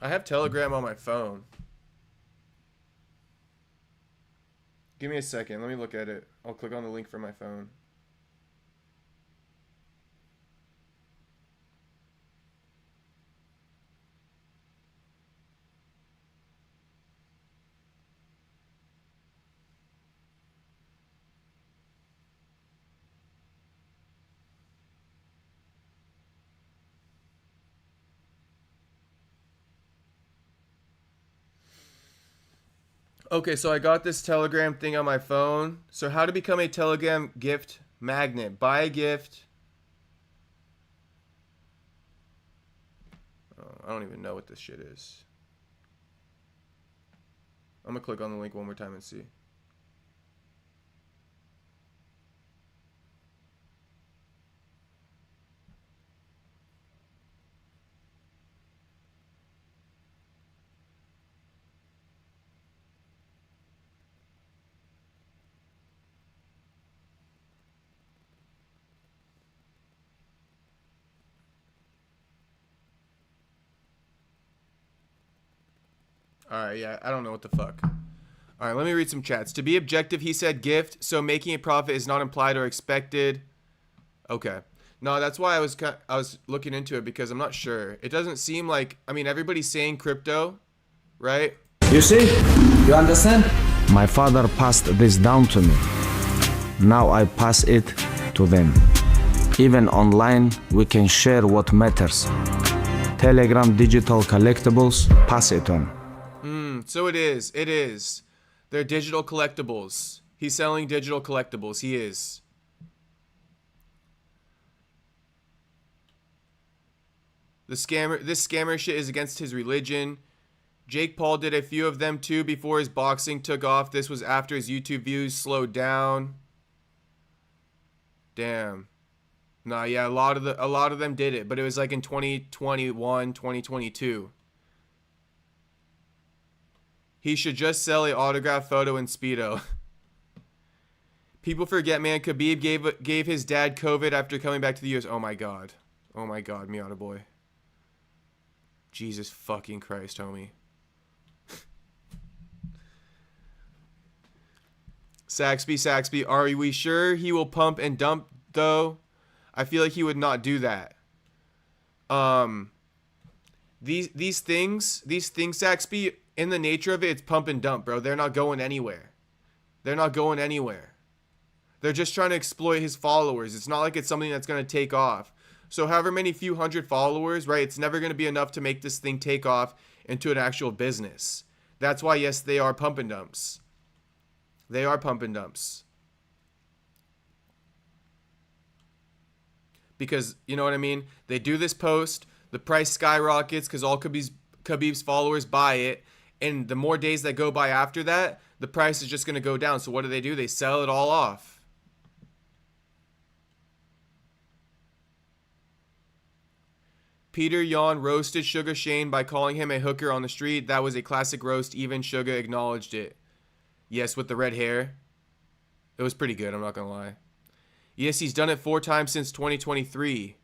Speaker 1: I have Telegram on my phone. Give me a second. Let me look at it. I'll click on the link from my phone. Okay, so I got this Telegram thing on my phone. So how to become a Telegram gift magnet. Buy a gift. Oh, I don't even know what this shit is. I'm gonna click on the link one more time and see. Alright, yeah, I don't know what the fuck. Alright, let me read some chats. To be objective, he said gift, so making a profit is not implied or expected. Okay. No, that's why I was looking into it, because I'm not sure. It doesn't seem like, I mean, everybody's saying crypto, right?
Speaker 9: You see? You understand? My father passed this down to me. Now I pass it to them. Even online, we can share what matters. Telegram digital collectibles, pass it on.
Speaker 1: So it is. It is. They're digital collectibles. He's selling digital collectibles. He is. This scammer shit is against his religion. Jake Paul did a few of them too before his boxing took off. This was after his YouTube views slowed down. Damn. Nah, yeah, a lot of them did it, but it was like in 2021, 2022. He should just sell an autograph photo in Speedo. People forget, man. Khabib gave his dad COVID after coming back to the US. Oh my god. Oh my god, Miata boy. Jesus fucking Christ, homie. Saxby, are we sure he will pump and dump though? I feel like he would not do that. These things, Saxby, in the nature of it, it's pump and dump, bro. They're not going anywhere. They're not going anywhere. They're just trying to exploit his followers. It's not like it's something that's going to take off. So however many few hundred followers, right, it's never going to be enough to make this thing take off into an actual business. That's why, yes, they are pump and dumps. They are pump and dumps. Because, you know what I mean? They do this post, the price skyrockets because all Khabib's followers buy it. And the more days that go by after that, the price is just going to go down. So what do? They sell it all off. Peter Yan roasted Sugar Shane by calling him a hooker on the street. That was a classic roast. Even Sugar acknowledged it. Yes, with the red hair. It was pretty good, I'm not going to lie. Yes, he's done it 4 times since 2023.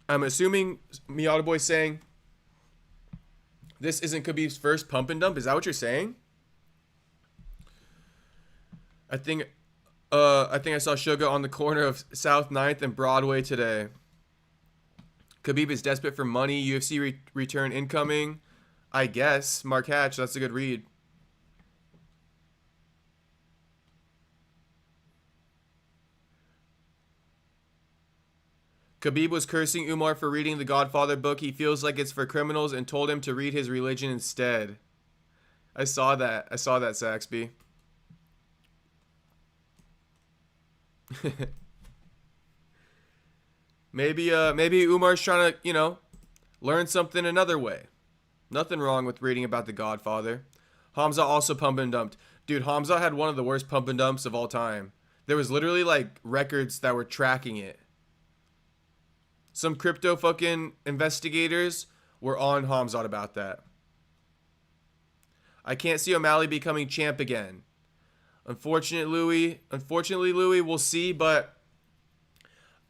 Speaker 1: I'm assuming Miata Boy's saying this isn't Khabib's first pump and dump. Is that what you're saying? I think I saw Sugar on the corner of South 9th and Broadway today. Khabib is desperate for money. UFC return incoming. I guess. Mark Hatch, that's a good read. Khabib was cursing Umar for reading the Godfather book. He feels like it's for criminals and told him to read his religion instead. I saw that, Saxby. Maybe Umar's trying to, you know, learn something another way. Nothing wrong with reading about the Godfather. Khamzat also pump and dumped. Dude, Khamzat had one of the worst pump and dumps of all time. There was literally like records that were tracking it. Some crypto fucking investigators were on Khamzat about that. I can't see O'Malley becoming champ again. Unfortunately, Louis, we'll see, but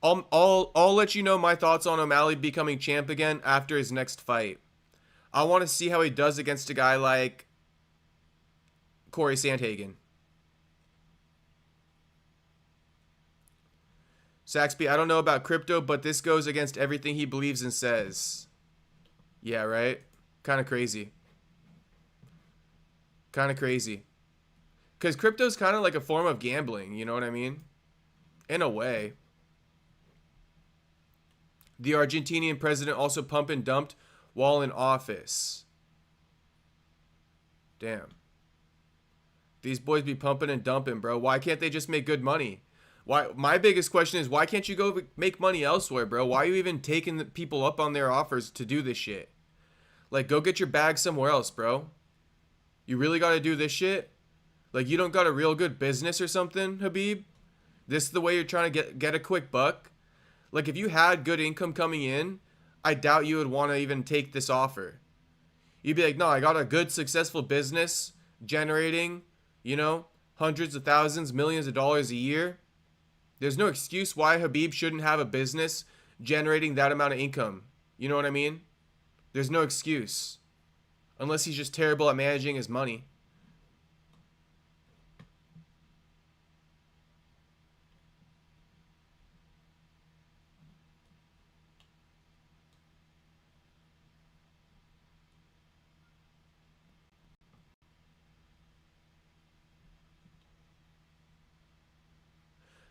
Speaker 1: I'll let you know my thoughts on O'Malley becoming champ again after his next fight. I want to see how he does against a guy like Corey Sandhagen. Saxby, I don't know about crypto, but this goes against everything he believes and says. Yeah, right? Kind of crazy. Kind of crazy. Because crypto's kind of like a form of gambling, you know what I mean? In a way. The Argentinian president also pump and dumped while in office. Damn. These boys be pumping and dumping, bro. Why can't they just make good money? Why? My biggest question is, why can't you go make money elsewhere, bro? Why are you even taking the people up on their offers to do this shit? Like, go get your bag somewhere else, bro. You really got to do this shit? Like, you don't got a real good business or something, Khabib? This is the way you're trying to get a quick buck? Like, if you had good income coming in, I doubt you would want to even take this offer. You'd be like, no, I got a good, successful business generating, you know, hundreds of thousands, millions of dollars a year. There's no excuse why Khabib shouldn't have a business generating that amount of income. You know what I mean? There's no excuse. Unless he's just terrible at managing his money.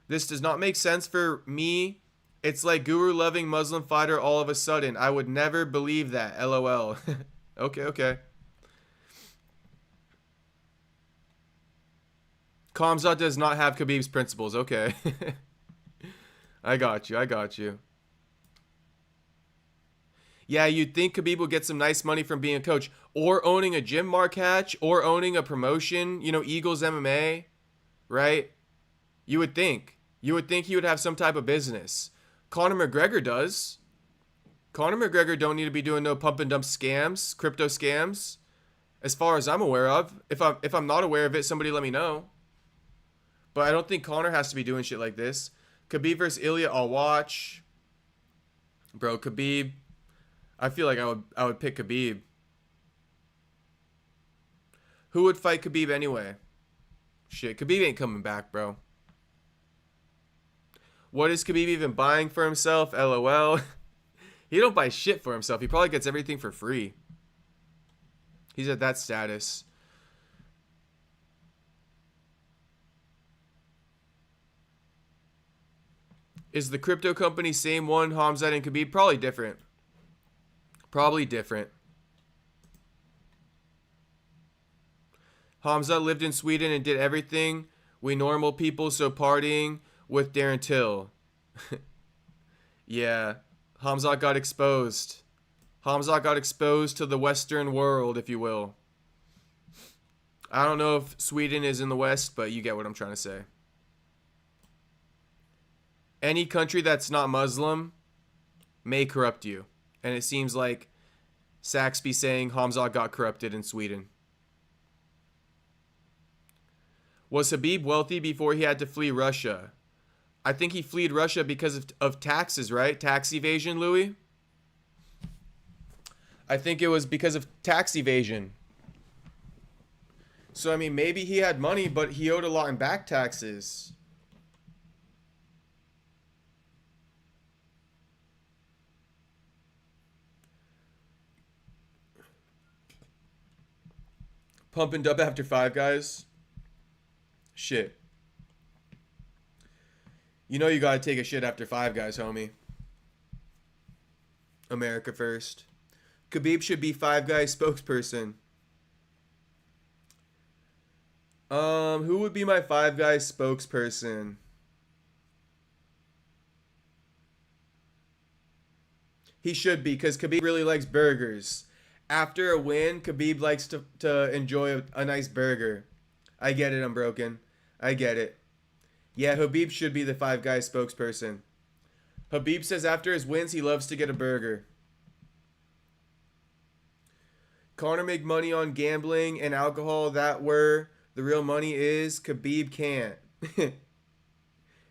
Speaker 1: This does not make sense for me. It's like guru-loving Muslim fighter all of a sudden. I would never believe that. LOL. Okay. Khamzat does not have Khabib's principles. Okay. I got you. Yeah, you'd think Khabib would get some nice money from being a coach. Or owning a gym, Mark Hatch. Or owning a promotion. You know, Eagles MMA. Right? You would think. You would think he would have some type of business. Conor McGregor does. Conor McGregor don't need to be doing no pump and dump scams, crypto scams, as far as I'm aware of. If I'm not aware of it, somebody let me know. But I don't think Conor has to be doing shit like this. Khabib versus Ilya, I'll watch. Bro, Khabib. I feel like I would pick Khabib. Who would fight Khabib anyway? Shit, Khabib ain't coming back, bro. What is Khabib even buying for himself? LOL. He don't buy shit for himself. He probably gets everything for free. He's at that status. Is the crypto company same one, Khamzat and Khabib? Probably different. Probably different. Khamzat lived in Sweden and did everything we normal people, so partying with Darren Till. Yeah. Khamzat got exposed. Khamzat got exposed to the Western world, if you will. I don't know if Sweden is in the West, but you get what I'm trying to say. Any country that's not Muslim may corrupt you. And it seems like Saxby saying Khamzat got corrupted in Sweden. Was Khabib wealthy before he had to flee Russia? I think he fled Russia because of taxes, right? Tax evasion, Louis? I think it was because of tax evasion. So, I mean, maybe he had money, but he owed a lot in back taxes. Pump and dump after Five Guys. Shit. You know you gotta take a shit after Five Guys, homie. America first. Khabib should be Five Guys spokesperson. Who would be my Five Guys spokesperson? He should be, because Khabib really likes burgers. After a win, Khabib likes to enjoy a nice burger. I get it, I'm broken. I get it. Yeah, Khabib should be the Five Guys spokesperson. Khabib says after his wins, he loves to get a burger. Conor make money on gambling and alcohol. That where the real money is. Khabib can't.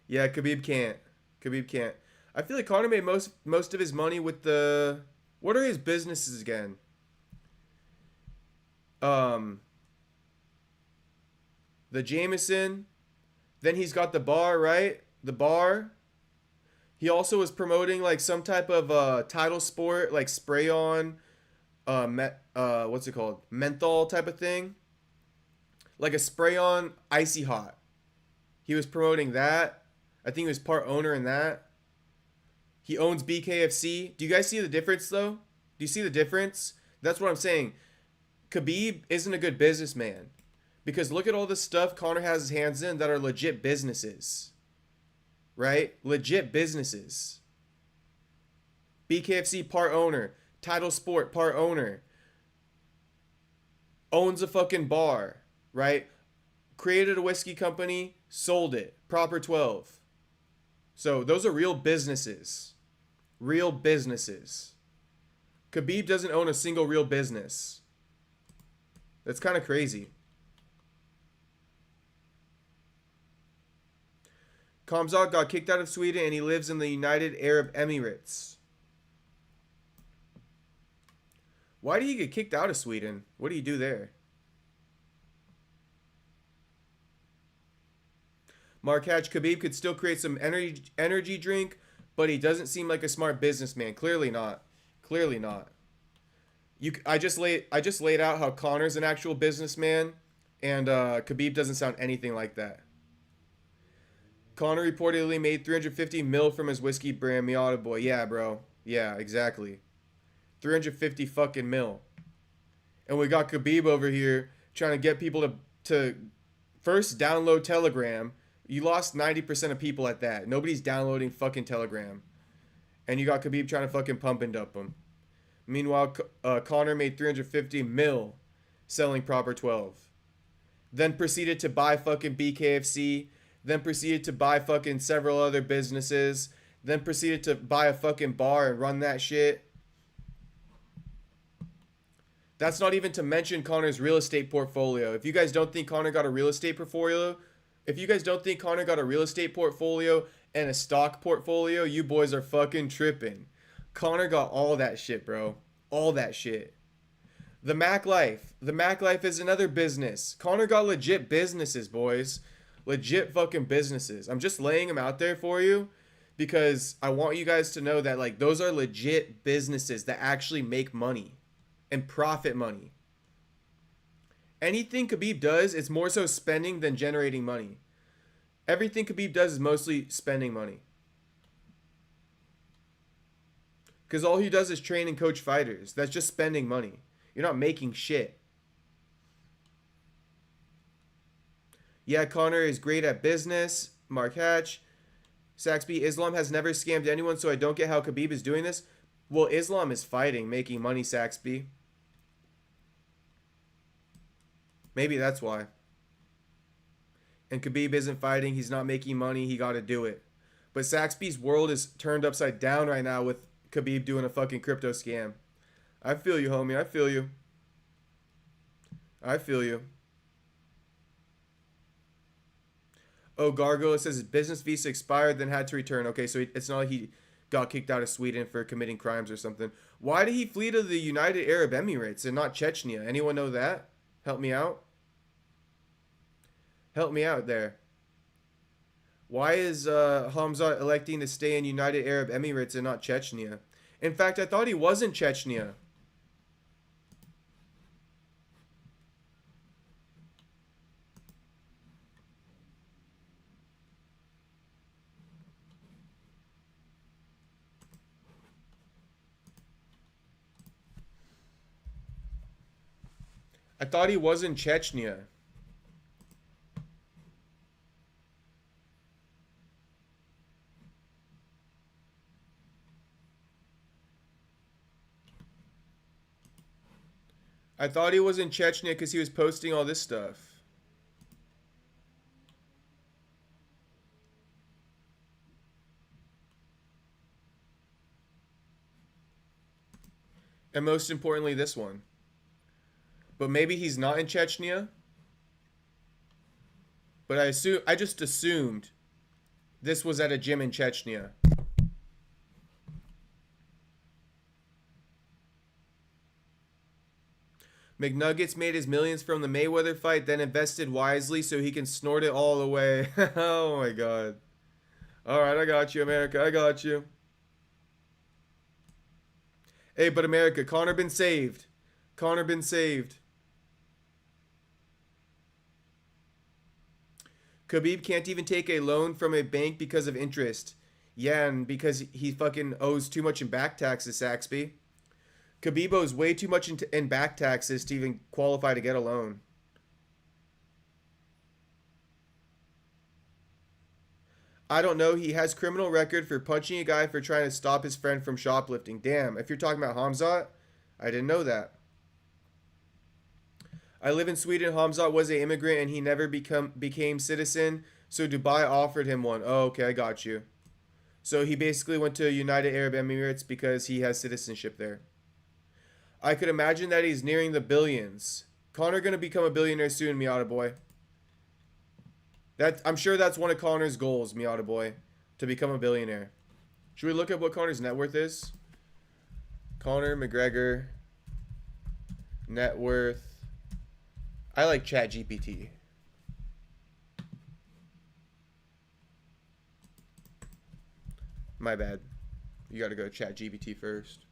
Speaker 1: Yeah, Khabib can't. Khabib can't. I feel like Conor made most of his money with the... What are his businesses again? The Jameson. Then he's got the bar, right? The bar. He also was promoting like some type of title sport, like spray on, what's it called? Menthol type of thing. Like a spray on icy hot. He was promoting that. I think he was part owner in that. He owns BKFC. Do you guys see the difference though? Do you see the difference? That's what I'm saying. Khabib isn't a good businessman. Because look at all the stuff Conor has his hands in that are legit businesses. Right? Legit businesses. BKFC part owner. Title Sport part owner. Owns a fucking bar. Right? Created a whiskey company. Sold it. Proper 12. So those are real businesses. Real businesses. Khabib doesn't own a single real business. That's kind of crazy. Khamzat got kicked out of Sweden and he lives in the United Arab Emirates. Why did he get kicked out of Sweden? What do you do there? Mark Hatch, Khabib could still create some energy drink, but he doesn't seem like a smart businessman. Clearly not. Clearly not. I just laid out how Conor's an actual businessman, and Khabib doesn't sound anything like that. Conor reportedly made 350 mil from his whiskey brand, Miata Boy. Yeah, bro. Yeah, exactly. 350 fucking mil. And we got Khabib over here trying to get people to first download Telegram. You lost 90% of people at that. Nobody's downloading fucking Telegram. And you got Khabib trying to fucking pump and dump them. Meanwhile, Conor made 350 mil selling Proper 12. Then proceeded to buy fucking BKFC. Then proceeded to buy fucking several other businesses. Then proceeded to buy a fucking bar and run that shit. That's not even to mention Conor's real estate portfolio. If you guys don't think Conor got a real estate portfolio, and a stock portfolio, you boys are fucking tripping. Conor got all that shit, bro. All that shit. The Mac Life. The Mac Life is another business. Conor got legit businesses, boys. Legit fucking businesses. I'm just laying them out there for you because I want you guys to know that like those are legit businesses that actually make money and profit money. Anything Khabib does, it's more so spending than generating money. Everything Khabib does is mostly spending money. Because all he does is train and coach fighters. That's just spending money. You're not making shit. Yeah, Conor is great at business. Mark Hatch. Saxby, Islam has never scammed anyone, so I don't get how Khabib is doing this. Well, Islam is fighting, making money, Saxby. Maybe that's why. And Khabib isn't fighting. He's not making money. He got to do it. But Saxby's world is turned upside down right now with Khabib doing a fucking crypto scam. I feel you, homie. I feel you. I feel you. Oh, Gargoyle says his business visa expired, then had to return. Okay, so it's not like he got kicked out of Sweden for committing crimes or something. Why did he flee to the United Arab Emirates and not Chechnya? Anyone know that? Help me out. Help me out there. Why is Khamzat electing to stay in United Arab Emirates and not Chechnya? In fact, I thought he was in Chechnya. I thought he was in Chechnya. I thought he was in Chechnya because he was posting all this stuff. And most importantly, this one. But maybe he's not in Chechnya. But I just assumed this was at a gym in Chechnya. McNuggets made his millions from the Mayweather fight, then invested wisely so he can snort it all away. Oh my god. Alright, I got you, America. I got you. Hey, but America, Conor been saved. Conor been saved. Khabib can't even take a loan from a bank because of interest. Yeah, and because he fucking owes too much in back taxes, Saxby. Khabib owes way too much in back taxes to even qualify to get a loan. I don't know. He has criminal record for punching a guy for trying to stop his friend from shoplifting. Damn, if you're talking about Khamzat, I didn't know that. I live in Sweden. Khamzat was an immigrant and he never became citizen, so Dubai offered him one. Oh, okay, I got you. So he basically went to United Arab Emirates because he has citizenship there. I could imagine that he's nearing the billions. Conor gonna become a billionaire soon, Miata boy. I'm sure that's one of Conor's goals, Miata boy, to become a billionaire. Should we look at what Conor's net worth is? Conor McGregor net worth. I like ChatGPT. My bad. You gotta go ChatGPT first.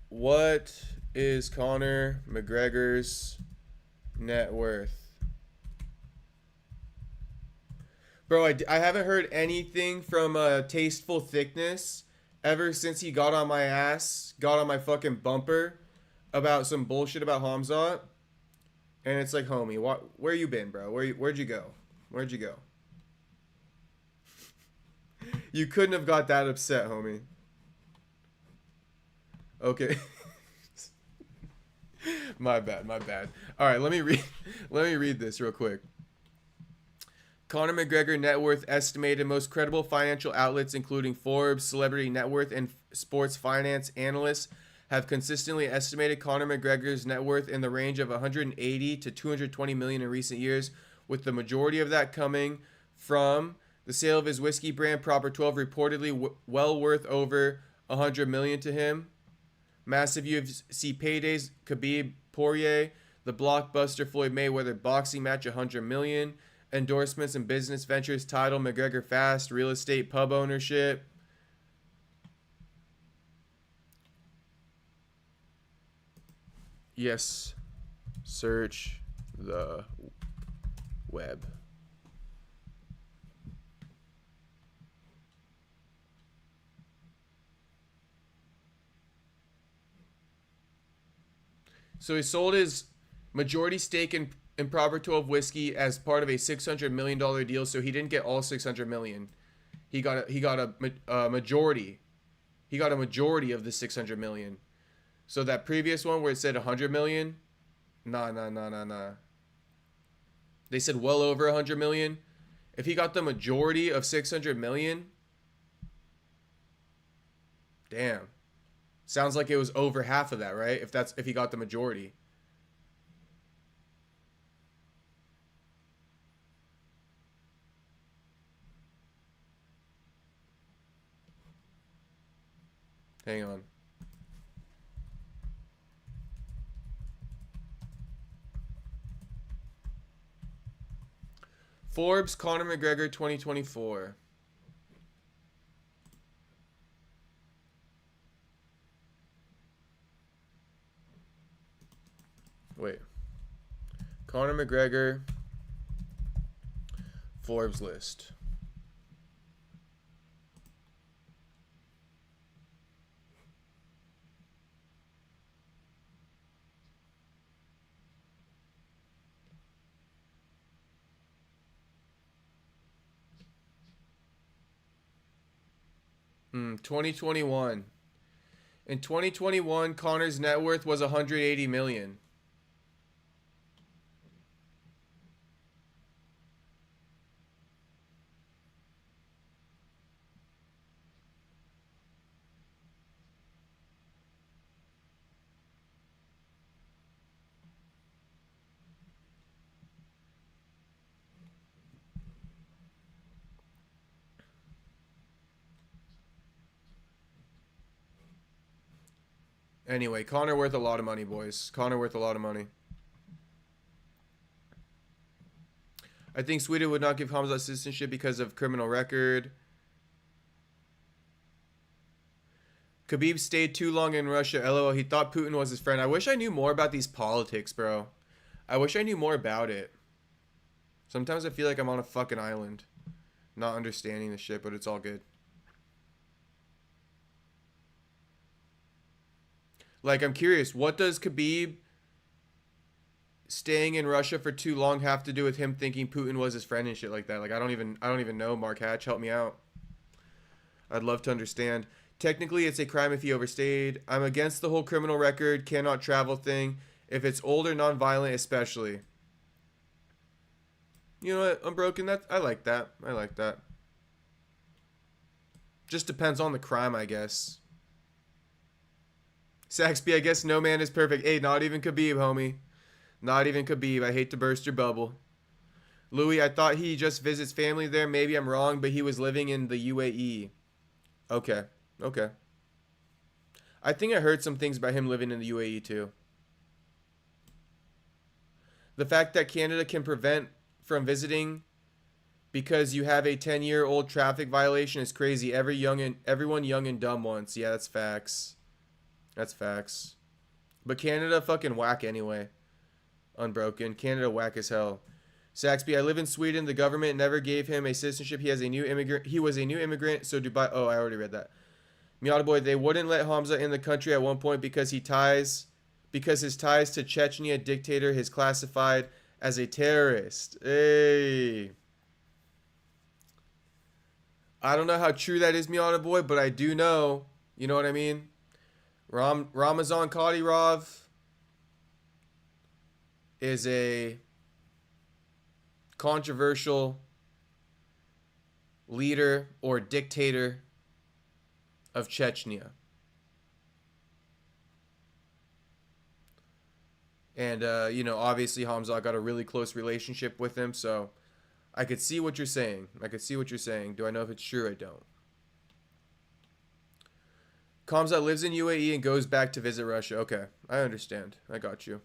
Speaker 1: What is Conor McGregor's net worth? Bro, I haven't heard anything from Tasteful Thickness ever since he got on my ass, got on my fucking bumper about some bullshit about Khamzat. And it's like, homie, where you been, bro? Where'd you go? Where'd you go? You couldn't have got that upset, homie. Okay. My bad. All right, let me read this real quick. Conor McGregor net worth estimated. Most credible financial outlets including Forbes, Celebrity Net Worth, and sports finance analysts have consistently estimated Conor McGregor's net worth in the range of 180 to 220 million in recent years, with the majority of that coming from the sale of his whiskey brand Proper 12, reportedly well worth over 100 million to him. Massive UFC paydays, Khabib Poirier, the blockbuster Floyd Mayweather boxing match, 100 million. Endorsements and business ventures, title, McGregor Fast, real estate, pub ownership. Yes. Search the web. So he sold his majority stake in Proper 12 whiskey as part of a $600 million deal. So he didn't get all $600 million. He got a majority. He got a majority of the $600 million. So that previous one where it said 100 million, nah. They said well over 100 million. If he got the majority of 600 million, damn. Sounds like it was over half of that, right? If he got the majority. Hang on. Forbes, Conor McGregor 2024. Wait. Conor McGregor Forbes list. 2021. In 2021, Conor's net worth was 180 million. Anyway, Conor worth a lot of money, boys. Conor worth a lot of money. I think Sweden would not give Khamzat citizenship because of criminal record. Khabib stayed too long in Russia. LOL, he thought Putin was his friend. I wish I knew more about these politics, bro. I wish I knew more about it. Sometimes I feel like I'm on a fucking island. Not understanding the shit, but it's all good. Like, I'm curious, what does Khabib staying in Russia for too long have to do with him thinking Putin was his friend and shit like that? Like, I don't even know. Mark Hatch, help me out. I'd love to understand. Technically, it's a crime if he overstayed. I'm against the whole criminal record, cannot travel thing. If it's old or non-violent, especially. You know what? Unbroken. I like that. I like that. Just depends on the crime, I guess. Saxby, I guess no man is perfect. Hey, not even Khabib, homie. Not even Khabib. I hate to burst your bubble. Louis, I thought he just visits family there. Maybe I'm wrong, but he was living in the UAE. Okay. Okay. I think I heard some things about him living in the UAE too. The fact that Canada can prevent from visiting because you have a 10-year-old traffic violation is crazy. Everyone young and dumb once. Yeah, that's facts. That's facts. But Canada fucking whack anyway. Unbroken. Canada whack as hell. Saxby, I live in Sweden. The government never gave him a citizenship. He was a new immigrant, so Dubai. Oh, I already read that. Miata boy, they wouldn't let Khamzat in the country at one point because his ties to Chechnya dictator is classified as a terrorist. Hey. I don't know how true that is, Miata boy, but I do know. You know what I mean? Ramazan Kadyrov is a controversial leader or dictator of Chechnya. And, you know, obviously Khamzat got a really close relationship with him, so I could see what you're saying. I could see what you're saying. Do I know if it's true? I don't. Khamzat lives in UAE and goes back to visit Russia. Okay, I understand. I got you.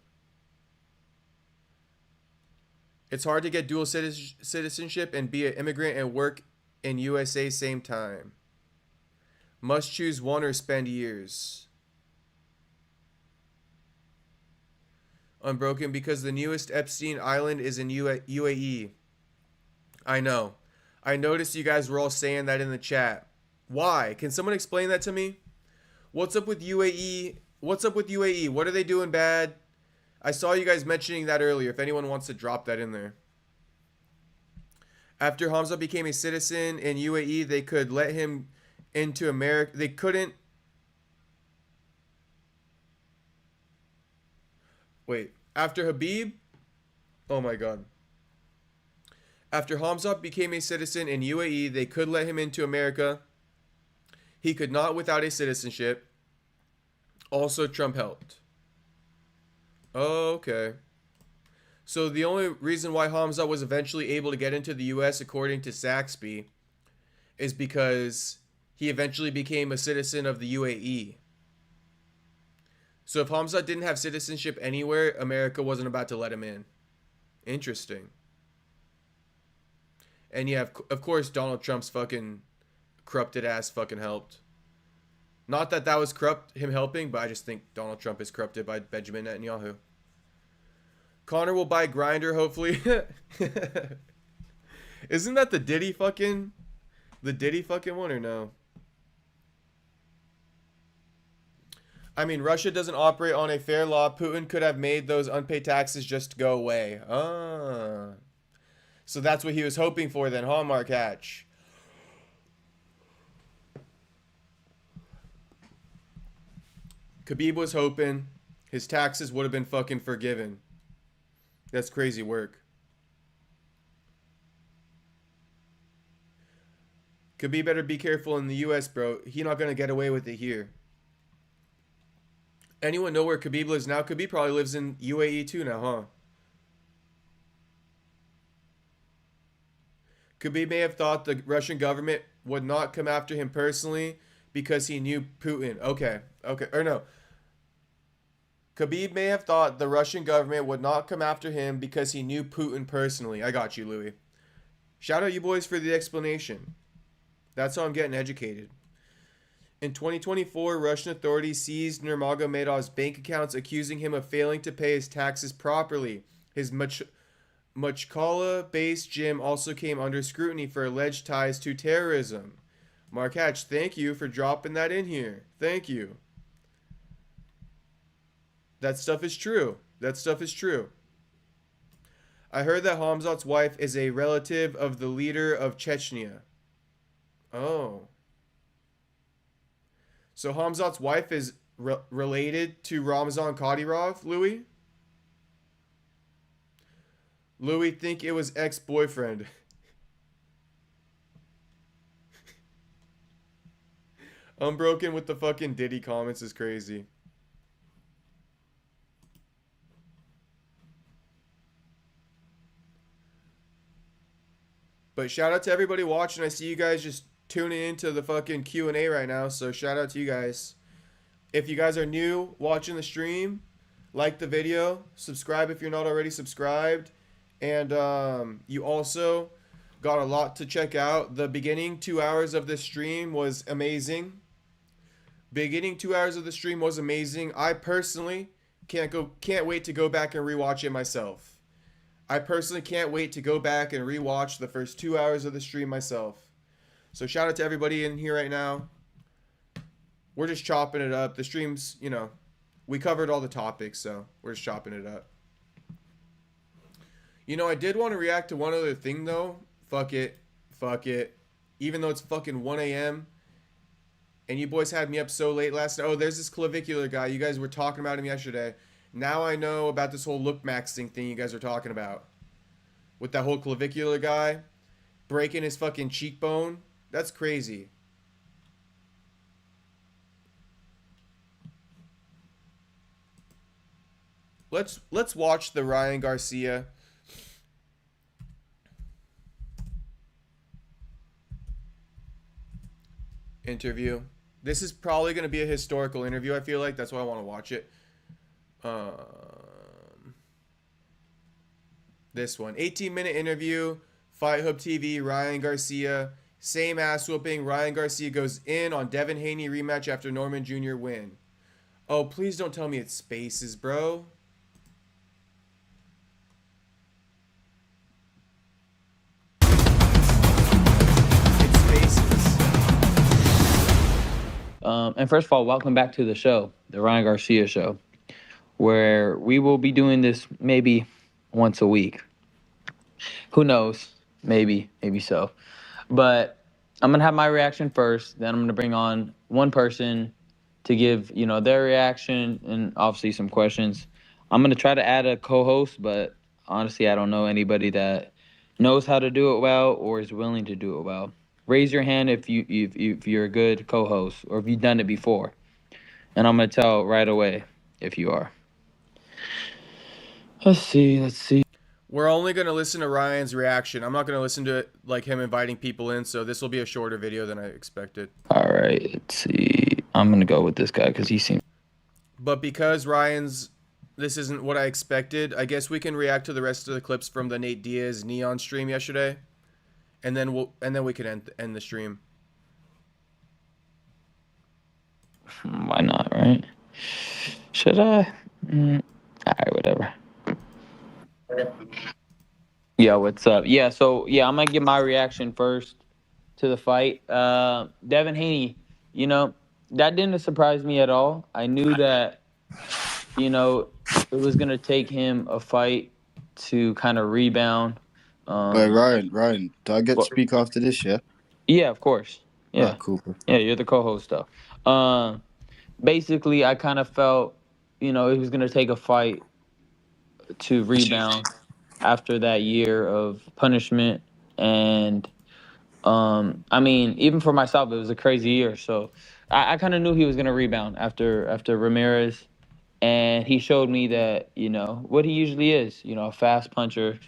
Speaker 1: It's hard to get dual citizenship and be an immigrant and work in USA same time. Must choose one or spend years. Unbroken, because the newest Epstein Island is in UAE. I know. I noticed you guys were all saying that in the chat. Why? Can someone explain that to me? What's up with UAE? What's up with UAE? What are they doing bad? I saw you guys mentioning that earlier. If anyone wants to drop that in there. After Khamzat became a citizen in UAE, they could let him into America. They couldn't. Wait. After Habib? Oh my god. After Khamzat became a citizen in UAE, they could let him into America. He could not without a citizenship. Also, Trump helped. Okay. So the only reason why Khamzat was eventually able to get into the U.S., according to Saxby, is because he eventually became a citizen of the UAE. So if Khamzat didn't have citizenship anywhere, America wasn't about to let him in. Interesting. And yeah, of course, Donald Trump's fucking corrupted ass fucking helped. Not that that was corrupt, him helping, but I just think Donald Trump is corrupted by Benjamin Netanyahu. Conor will buy Grindr, hopefully. Isn't that the Diddy fucking one or no? I mean, Russia doesn't operate on a fair law. Putin could have made those unpaid taxes just go away. Ah. So that's what he was hoping for then, huh, Mark Hatch? Khabib was hoping his taxes would have been fucking forgiven. That's crazy work. Khabib better be careful in the U.S., bro. He not gonna get away with it here. Anyone know where Khabib lives now? Khabib probably lives in UAE too now, huh? Khabib may have thought the Russian government would not come after him personally because he knew Putin. Okay. Or no. Khabib may have thought the Russian government would not come after him because he knew Putin personally. I got you, Louis. Shout out you boys for the explanation. That's how I'm getting educated. In 2024, Russian authorities seized Nurmagomedov's bank accounts, accusing him of failing to pay his taxes properly. His Machkala-based gym also came under scrutiny for alleged ties to terrorism. Mark Hatch, thank you for dropping that in here. Thank you. That stuff is true. That stuff is true. I heard that Khamzat's wife is a relative of the leader of Chechnya. Oh. So Khamzat's wife is related to Ramzan Kadyrov, Louis? Louis think it was ex-boyfriend. Unbroken with the fucking Diddy comments is crazy. But shout out to everybody watching. I see you guys just tuning into the fucking Q&A right now, so shout out to you guys. If you guys are new watching the stream, like the video, subscribe if you're not already subscribed, and you also got a lot to check out. The beginning 2 hours of this stream was amazing. Beginning 2 hours of the stream was amazing. I personally can't wait to go back and rewatch it myself. I personally can't wait to go back and rewatch the first 2 hours of the stream myself. So shout out to everybody in here right now. We're just chopping it up. The stream's, you know, we covered all the topics, so we're just chopping it up. You know, I did want to react to one other thing, though. Fuck it. Even though it's fucking 1 a.m. and you boys had me up so late last night. Oh, there's this clavicular guy. You guys were talking about him yesterday. Now I know about this whole look maxing thing you guys are talking about. With that whole clavicular guy breaking his fucking cheekbone. That's crazy. Let's watch the Ryan Garcia interview. This is probably going to be a historical interview, I feel like. That's why I want to watch it. This one. 18-minute interview. Fight Hub TV, Ryan Garcia. Same ass whooping. Ryan Garcia goes in on Devin Haney rematch after Norman Jr. win. Oh, please don't tell me it's Spaces, bro. It's Spaces.
Speaker 10: And first of all, welcome back to the show, the Ryan Garcia show, where we will be doing this maybe once a week. Who knows? Maybe so. But I'm going to have my reaction first. Then I'm going to bring on one person to give, you know, their reaction and obviously some questions. I'm going to try to add a co-host, but honestly, I don't know anybody that knows how to do it well or is willing to do it well. Raise your hand if you're a good co-host or if you've done it before. And I'm going to tell right away if you are. Let's see.
Speaker 1: We're only going to listen to Ryan's reaction. I'm not going to listen to it like him inviting people in, so this will be a shorter video than I expected.
Speaker 10: All right, let's see. I'm going to go with this guy because he seems...
Speaker 1: But because this isn't what I expected, I guess we can react to the rest of the clips from the Nate Diaz Neon stream yesterday. And then we can end the stream.
Speaker 10: Why not, right? Should I? All right, whatever. Yeah, what's up? Yeah, so, I'm going to give my reaction first to the fight. Devin Haney, you know, that didn't surprise me at all. I knew that, you know, it was going to take him a fight to kind of rebound.
Speaker 6: Wait, Ryan, do I get to speak after this, yeah?
Speaker 10: Yeah, of course. Yeah.
Speaker 6: Cool.
Speaker 10: Yeah, you're the co-host, though. basically, I kind of felt, he was going to take a fight to rebound after that year of punishment. And, I mean, even for myself, it was a crazy year. So I kind of knew he was going to rebound after Ramirez. And he showed me that, what he usually is, a fast puncher,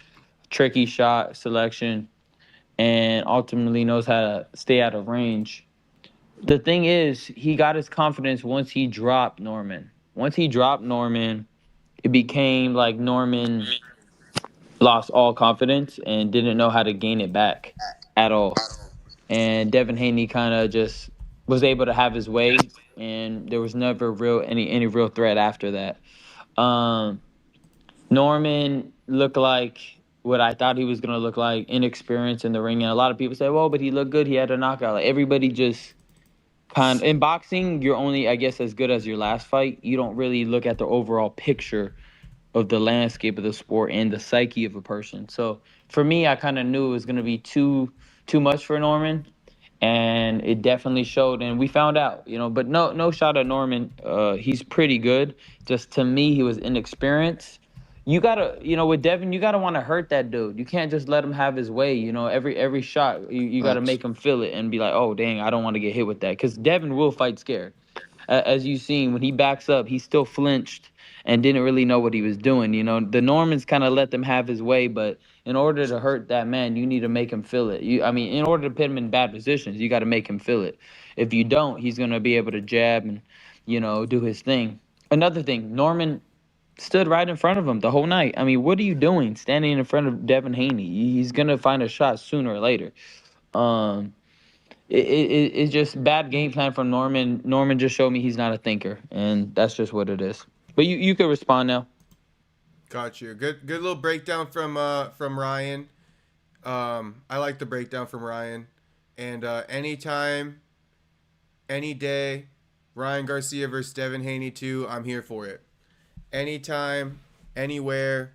Speaker 10: tricky shot selection, and ultimately knows how to stay out of range. The thing is, he got his confidence once he dropped Norman. Once he dropped Norman, it became like Norman lost all confidence and didn't know how to gain it back at all. And Devin Haney kind of just was able to have his way, and there was never any real threat after that. Norman looked like what I thought he was gonna look like, inexperienced in the ring. And a lot of people say, "Well, but he looked good. He had a knockout." Like everybody just in boxing, you're only, I guess, as good as your last fight. You don't really look at the overall picture of the landscape of the sport and the psyche of a person. So for me, I kind of knew it was gonna be too much for Norman, and it definitely showed. And we found out, But no shot at Norman. He's pretty good. Just to me, he was inexperienced. You gotta, with Devin, you gotta want to hurt that dude. You can't just let him have his way. Every shot, you gotta make him feel it and be like, oh dang, I don't want to get hit with that, because Devin will fight scared. As you've seen, when he backs up, he still flinched and didn't really know what he was doing. The Normans kind of let them have his way, but in order to hurt that man, you need to make him feel it. In order to put him in bad positions, you got to make him feel it. If you don't, he's gonna be able to jab and do his thing. Another thing, Norman stood right in front of him the whole night. What are you doing standing in front of Devin Haney? He's going to find a shot sooner or later. It's just bad game plan from Norman. Norman just showed me he's not a thinker, and that's just what it is. But you can respond now.
Speaker 1: Got you. Good little breakdown from Ryan. I like the breakdown from Ryan. And anytime, any day, Ryan Garcia versus Devin Haney 2, I'm here for it. Anytime, anywhere,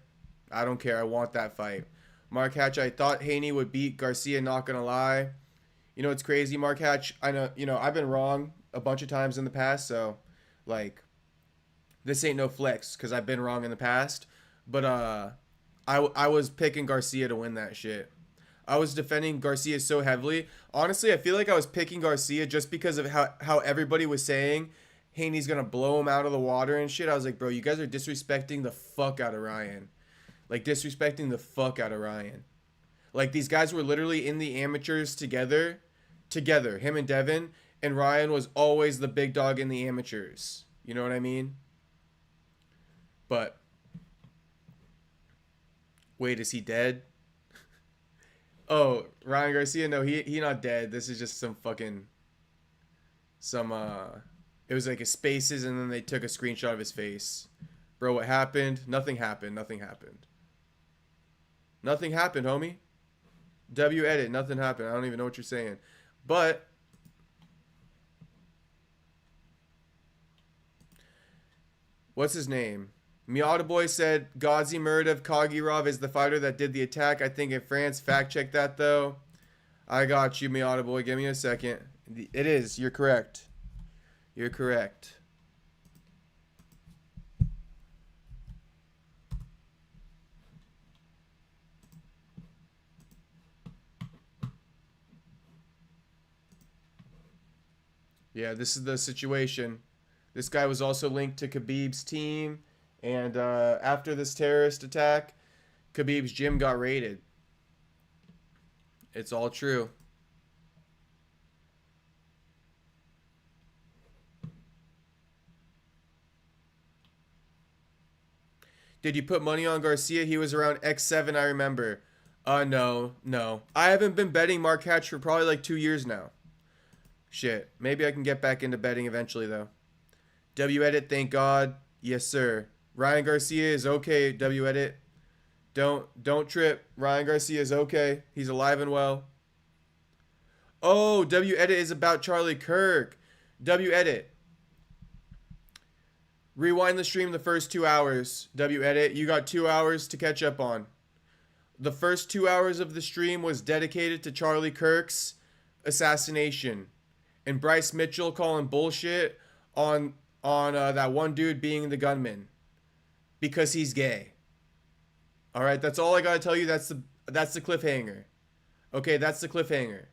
Speaker 1: I don't care. I want that fight. Mark Hatch, I thought Haney would beat Garcia, not gonna lie. It's crazy, Mark Hatch. I know, I've been wrong a bunch of times in the past, so, this ain't no flex, because I've been wrong in the past. But, I was picking Garcia to win that shit. I was defending Garcia so heavily. Honestly, I feel like I was picking Garcia just because of how everybody was saying Haney's gonna blow him out of the water and shit. I was like, bro, you guys are disrespecting the fuck out of Ryan. Disrespecting the fuck out of Ryan. These guys were literally in the amateurs together, him and Devin, and Ryan was always the big dog in the amateurs. You know what I mean? But, wait, is he dead? Oh, Ryan Garcia? No, he not dead. This is just some fucking, it was like his spaces, and then they took a screenshot of his face. Bro, what happened? Nothing happened. Nothing happened. Nothing happened, homie. W edit. Nothing happened. I don't even know what you're saying. But what's his name? Miata Boy said Ghazi Murdev Kagirov is the fighter that did the attack, I think, in France. Fact check that, though. I got you, Miata Boy. Give me a second. It is. You're correct. You're correct. Yeah, this is the situation. This guy was also linked to Khabib's team, and after this terrorist attack, Khabib's gym got raided. It's all true. Did you put money on Garcia? He was around X7, I remember. No. I haven't been betting Mark Hatch for probably 2 years now. Shit. Maybe I can get back into betting eventually, though. W edit, thank God. Yes, sir. Ryan Garcia is okay, W edit. Don't trip. Ryan Garcia is okay. He's alive and well. Oh, W edit is about Charlie Kirk. W edit. Rewind the stream the first 2 hours. W edit. You got 2 hours to catch up on. The first 2 hours of the stream was dedicated to Charlie Kirk's assassination and Bryce Mitchell calling bullshit on on that one dude being the gunman because he's gay. All right, that's all I gotta tell you. That's the cliffhanger. Okay, that's the cliffhanger.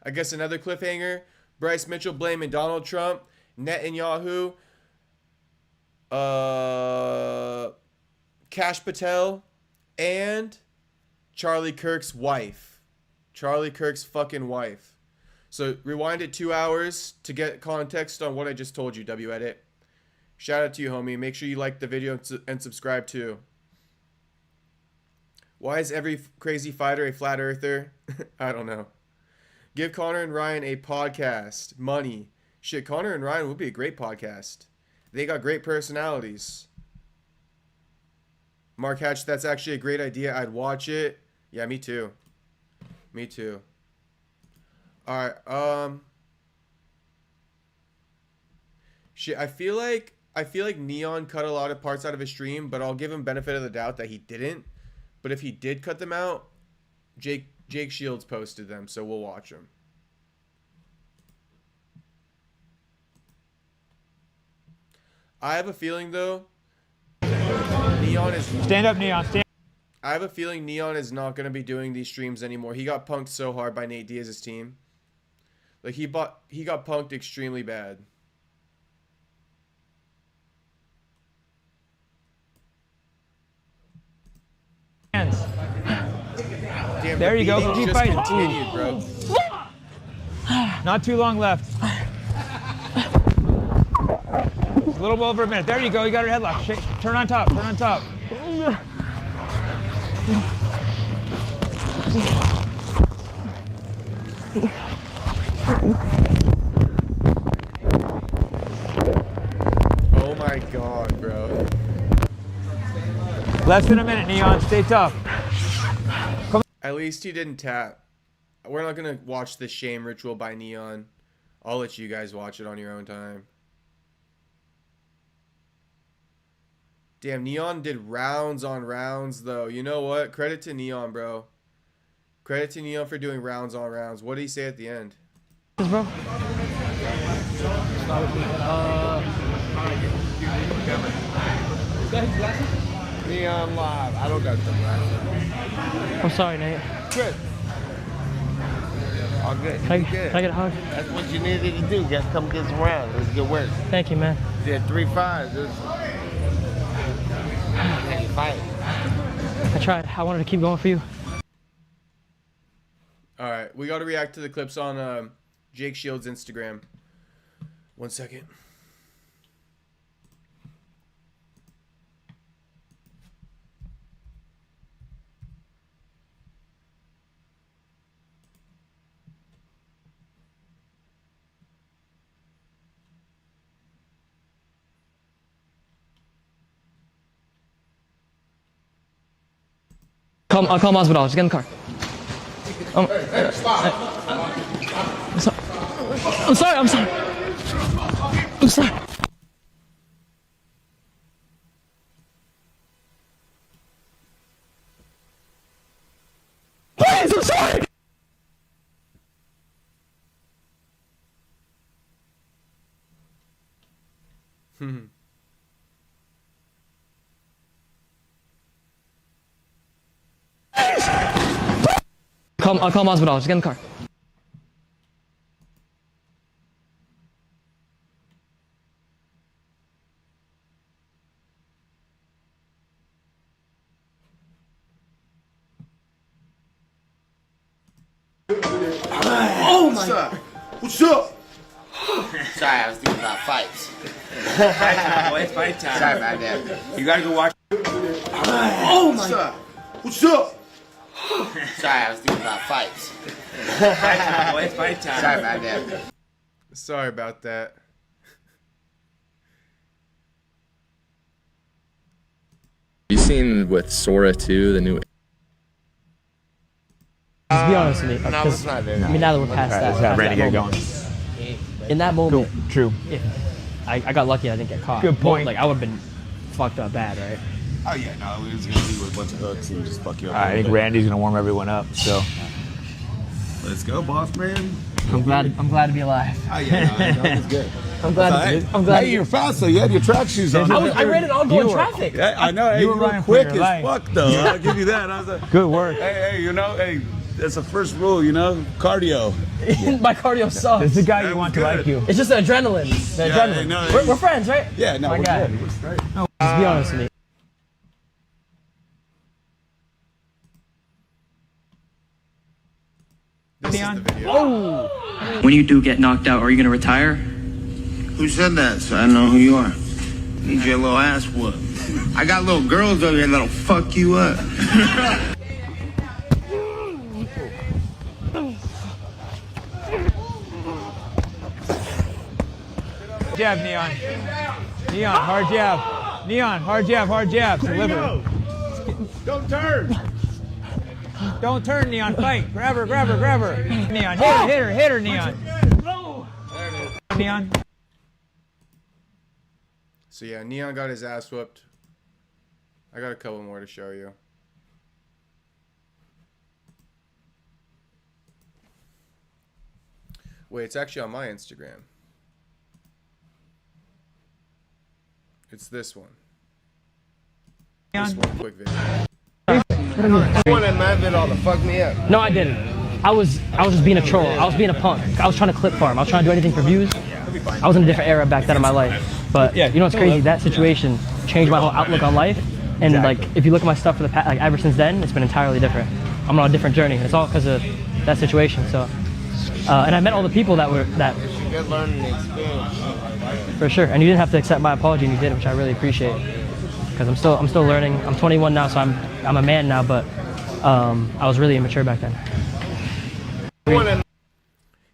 Speaker 1: I guess another cliffhanger. Bryce Mitchell blaming Donald Trump, Netanyahu, Cash Patel, and Charlie Kirk's wife. Charlie Kirk's fucking wife. So rewind it 2 hours to get context on what I just told you, W-Edit. Shout out to you, homie. Make sure you like the video and subscribe too. Why is every crazy fighter a flat earther? I don't know. Give Connor and Ryan a podcast. Money. Shit, Connor and Ryan would be a great podcast. They got great personalities. Mark Hatch, that's actually a great idea. I'd watch it. Yeah, me too. Me too. All right. Shit, I feel like Neon cut a lot of parts out of his stream, but I'll give him benefit of the doubt that he didn't. But if he did cut them out, Jake Shields posted them, so we'll watch them. I have a feeling though, Neon is
Speaker 11: stand up, Neon. Stand.
Speaker 1: I have a feeling Neon is not going to be doing these streams anymore. He got punked so hard by Nate Diaz's team. Like he got punked extremely bad.
Speaker 11: Hands.
Speaker 1: Damn,
Speaker 11: there you go. Keep fighting.
Speaker 1: Continued, bro.
Speaker 11: Not too long left. A little over a minute. There you go. You got her headlock. Shake. Turn on top. Turn on top.
Speaker 1: Oh my god, bro.
Speaker 11: Less than a minute, Neon. Stay tough. Come.
Speaker 1: At least he didn't tap. We're not going to watch the shame ritual by Neon. I'll let you guys watch it on your own time. Damn, Neon did rounds on rounds, though. You know what? Credit to Neon, bro. Credit to Neon for doing rounds on rounds. What did he say at the end?
Speaker 11: Bro.
Speaker 5: Neon Live. I don't got the glasses.
Speaker 11: I'm sorry, Nate.
Speaker 5: Good. All good.
Speaker 11: Can I
Speaker 5: Good.
Speaker 11: get a hug?
Speaker 5: That's what you needed to do. Guys, come get some rounds. Let's get work.
Speaker 11: Thank you, man.
Speaker 5: Did 3 fights. Hey, fight.
Speaker 11: I tried. I wanted to keep going for you.
Speaker 1: All right, we got to react to the clips on Jake Shields' Instagram. 1 second.
Speaker 11: I'll call hospital. Just get in the car.
Speaker 5: Hey, stop.
Speaker 11: I'm sorry. I'm sorry. I'm sorry. Please, I'm sorry. I'll call hospital. Just get in the car.
Speaker 5: Oh my God. What's up? Sorry, I was thinking about fights.
Speaker 12: It's fight time.
Speaker 5: Sorry about that.
Speaker 12: You gotta go watch.
Speaker 5: Oh my God. What's up? Sorry, I was thinking about fights.
Speaker 12: It's fight time.
Speaker 5: Sorry about that.
Speaker 1: Sorry about that.
Speaker 13: You seen with Sora 2, the new...
Speaker 11: Just be honest with me.
Speaker 5: No, it's not there.
Speaker 11: I mean, now that we're past that.
Speaker 12: Let's have Randy get going.
Speaker 11: In that moment,
Speaker 12: True.
Speaker 11: if I got lucky, I didn't get caught.
Speaker 12: Good point.
Speaker 11: Like, I would have been fucked up bad, right?
Speaker 5: Oh yeah, no, it was gonna be with a bunch of hooks and just fuck you up.
Speaker 12: I think Randy's gonna warm everyone up. So
Speaker 5: Let's go, boss man.
Speaker 11: I'm glad to be alive.
Speaker 5: Oh yeah, no, it's good.
Speaker 14: I'm glad. I'm glad.
Speaker 15: Hey, you're fast though. You had your track shoes on.
Speaker 14: I ran it ongoing traffic.
Speaker 15: Yeah, I know. Hey, you were running quick as fuck though. I'll give you that. I was like,
Speaker 12: good work.
Speaker 15: Hey, you know, hey, that's the first rule, you know, cardio.
Speaker 14: My cardio sucks.
Speaker 12: It's the guy you want to like you.
Speaker 14: It's just the adrenaline. The adrenaline.
Speaker 15: No,
Speaker 14: we're friends, right?
Speaker 15: Yeah, no, we're good. We're straight.
Speaker 14: Just be honest with me.
Speaker 1: This is the video.
Speaker 14: Oh!
Speaker 16: When you do get knocked out, are you going to retire?
Speaker 5: Who said that? So I know who you are. Need your little ass whooped. I got little girls over here that'll fuck you up.
Speaker 11: Jab, Neon. Neon, hard jab. Neon, hard jab, hard jab. Deliver.
Speaker 15: Don't turn.
Speaker 11: Don't turn, Neon. Fight. Grab her, grab her, grab her. Neon, hit her, Neon. Neon.
Speaker 1: So yeah, Neon got his ass whooped. I got a couple more to show you. Wait, it's actually on my Instagram. It's this one. This one, quick video.
Speaker 5: You wanted my video to fuck me up.
Speaker 14: No, I didn't. I was just being a troll. I was being a punk. I was trying to clip farm. I was trying to do anything for views. I was in a different era back then in my life. But you know what's crazy? That situation changed my whole outlook on life. And like, if you look at my stuff for the past, like ever since then, it's been entirely different. I'm on a different journey. It's all because of that situation. So, and I met all the people that were that.
Speaker 5: It's a good learning experience.
Speaker 14: For sure. And you didn't have to accept my apology, and you did, which I really appreciate. Because I'm still learning. I'm 21 now, so I'm a man now. But I was really immature back then.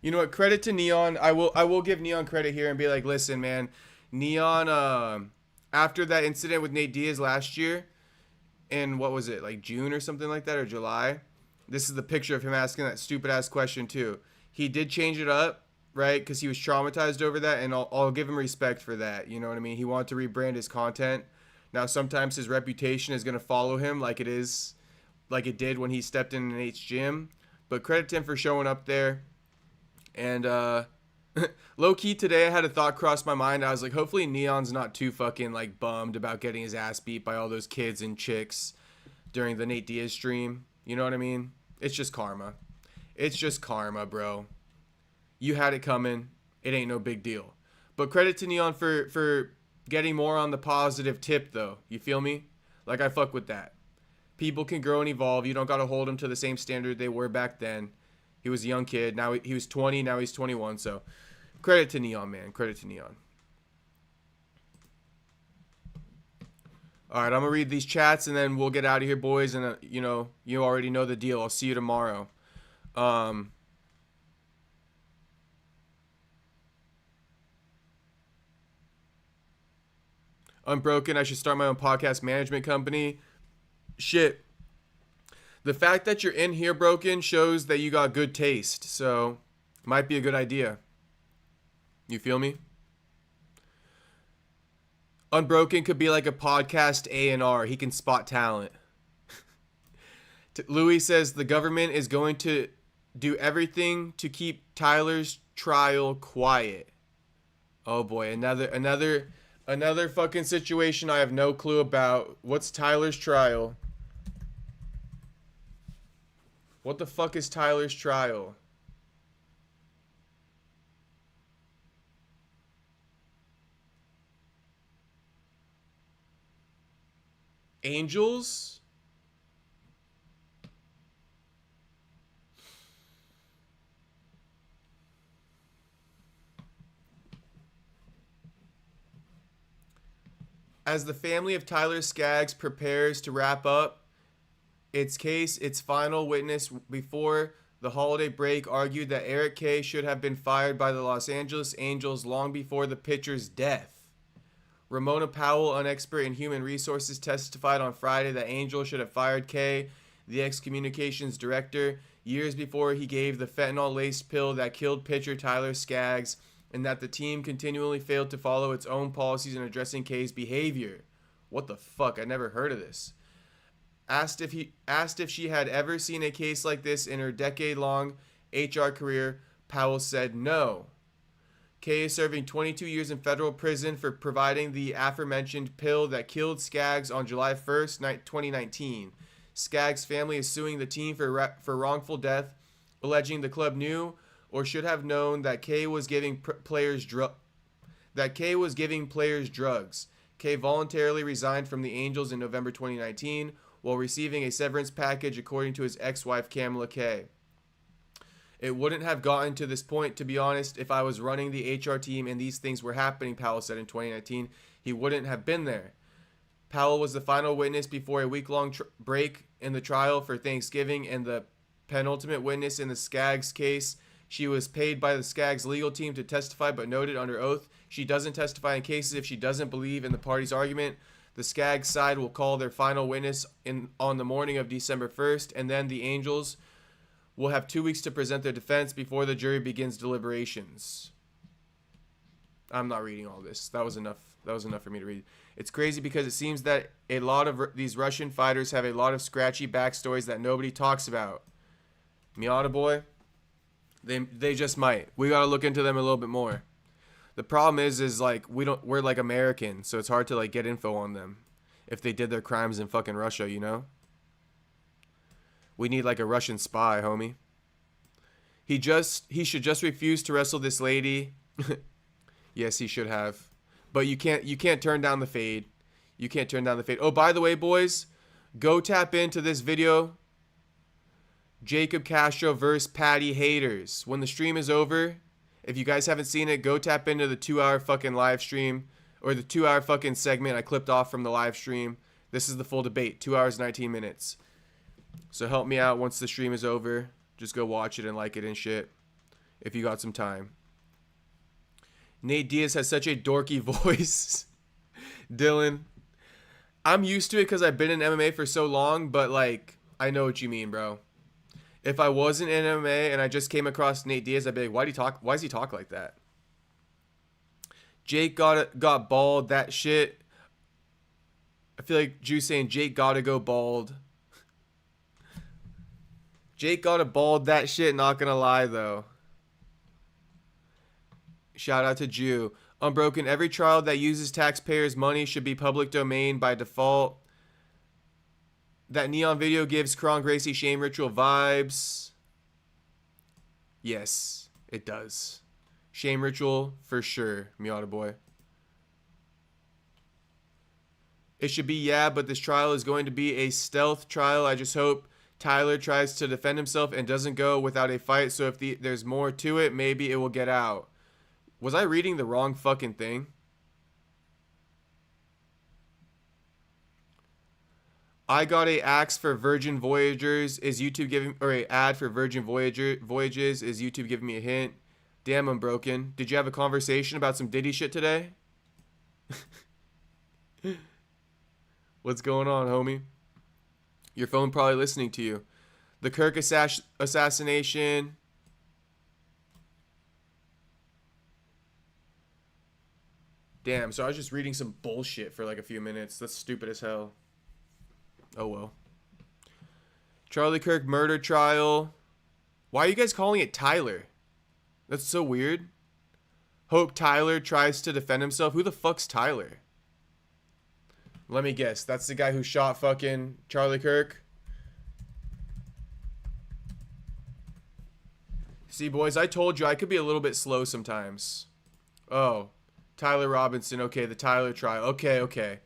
Speaker 1: You know what? Credit to Neon. I will give Neon credit here and be like, listen, man, Neon. After that incident with Nate Diaz last year, in what was it, like June or something like that, or July? This is the picture of him asking that stupid ass question too. He did change it up, right? Because he was traumatized over that, and I'll give him respect for that. You know what I mean? He wanted to rebrand his content. Now sometimes his reputation is gonna follow him, like it did when he stepped in Nate's gym. But credit to him for showing up there. And low key today, I had a thought cross my mind. I was like, hopefully Neon's not too fucking like bummed about getting his ass beat by all those kids and chicks during the Nate Diaz stream. You know what I mean? It's just karma. It's just karma, bro. You had it coming. It ain't no big deal. But credit to Neon for getting more on the positive tip, though. You feel me? Like, I fuck with that. People can grow and evolve. You don't got to hold them to the same standard they were back then. He was a young kid. Now he was 20. Now he's 21. So credit to Neon, man. Credit to Neon. All right, I'm going to read these chats, and then we'll get out of here, boys. And, you know, you already know the deal. I'll see you tomorrow. Unbroken, I should start my own podcast management company. Shit. The fact that you're in here, Broken, shows that you got good taste. So, might be a good idea. You feel me? Unbroken could be like a podcast A&R. He can spot talent. Louis says the government is going to do everything to keep Tyler's trial quiet. Oh boy, another fucking situation I have no clue about. What's Tyler's trial? What the fuck is Tyler's trial? Angels? As the family of Tyler Skaggs prepares to wrap up its case, its final witness before the holiday break argued that Eric K. should have been fired by the Los Angeles Angels long before the pitcher's death. Ramona Powell, an expert in human resources, testified on Friday that Angel should have fired K., the ex-communications director, years before he gave the fentanyl-laced pill that killed pitcher Tyler Skaggs, and that the team continually failed to follow its own policies in addressing K's behavior. What the fuck? I never heard of this. Asked if she had ever seen a case like this in her decade-long HR career, Powell said no. K is serving 22 years in federal prison for providing the aforementioned pill that killed Skaggs on July 1st, 2019. Skaggs' family is suing the team for wrongful death, alleging the club knew or should have known that K was giving players drugs. K voluntarily resigned from the Angels in November 2019 while receiving a severance package, according to his ex-wife Kamala K. It wouldn't have gotten to this point, to be honest, if I was running the HR team and these things were happening, Powell said in 2019. He wouldn't have been there. Powell was the final witness before a week-long break in the trial for Thanksgiving and the penultimate witness in the Skaggs case. She was paid by the Skaggs legal team to testify, but noted under oath she doesn't testify in cases if she doesn't believe in the party's argument. The Skaggs side will call their final witness on the morning of December 1st, and then the Angels will have 2 weeks to present their defense before the jury begins deliberations. I'm not reading all this. That was enough. That was enough for me to read. It's crazy because it seems that a lot of these Russian fighters have a lot of scratchy backstories that nobody talks about. Miata boy, they just might. We gotta look into them a little bit more. The problem is like we're like Americans, so it's hard to like get info on them if they did their crimes in fucking Russia, you know? We need like a Russian spy, homie. He should just refuse to wrestle this lady. Yes, he should have. But you can't turn down the fade. You can't turn down the fade. Oh, by the way, boys, go tap into this video. Jacob Castro versus Patty haters. When the stream is over, if you guys haven't seen it, go tap into the 2-hour fucking live stream or the 2-hour fucking segment I clipped off from the live stream. This is the full debate, 2 hours 19 minutes. So help me out once the stream is over. Just go watch it and like it and shit if you got some time. Nate Diaz has such a dorky voice. Dylan, I'm used to it because I've been in MMA for so long, but like, I know what you mean, bro. If I wasn't in MMA and I just came across Nate Diaz, I'd be like, why does he talk like that? Jake got bald, that shit. I feel like Juice saying Jake gotta go bald. Jake gotta bald, that shit, not gonna lie though. Shout out to Jew. Unbroken, every trial that uses taxpayers' money should be public domain by default. That neon video gives Kron Gracie shame ritual vibes. Yes, it does. Shame ritual for sure, Miata boy. It should be, yeah, but this trial is going to be a stealth trial. I just hope Tyler tries to defend himself and doesn't go without a fight. So if there's more to it, maybe it will get out. Was I reading the wrong fucking thing? I got a axe for Virgin Voyagers. Is YouTube giving, or a ad for Virgin Voyages? Is YouTube giving me a hint? Damn, I'm broken. Did you have a conversation about some Diddy shit today? What's going on, homie? Your phone probably listening to you. The Kirk assassination. Damn, so I was just reading some bullshit for like a few minutes. That's stupid as hell. Oh well. Charlie Kirk murder trial. Why are you guys calling it Tyler? That's so weird. Hope Tyler tries to defend himself. Who the fuck's Tyler? Let me guess. That's the guy who shot fucking Charlie Kirk. See, boys, I told you I could be a little bit slow sometimes. Oh, Tyler Robinson. Okay, the Tyler trial. Okay.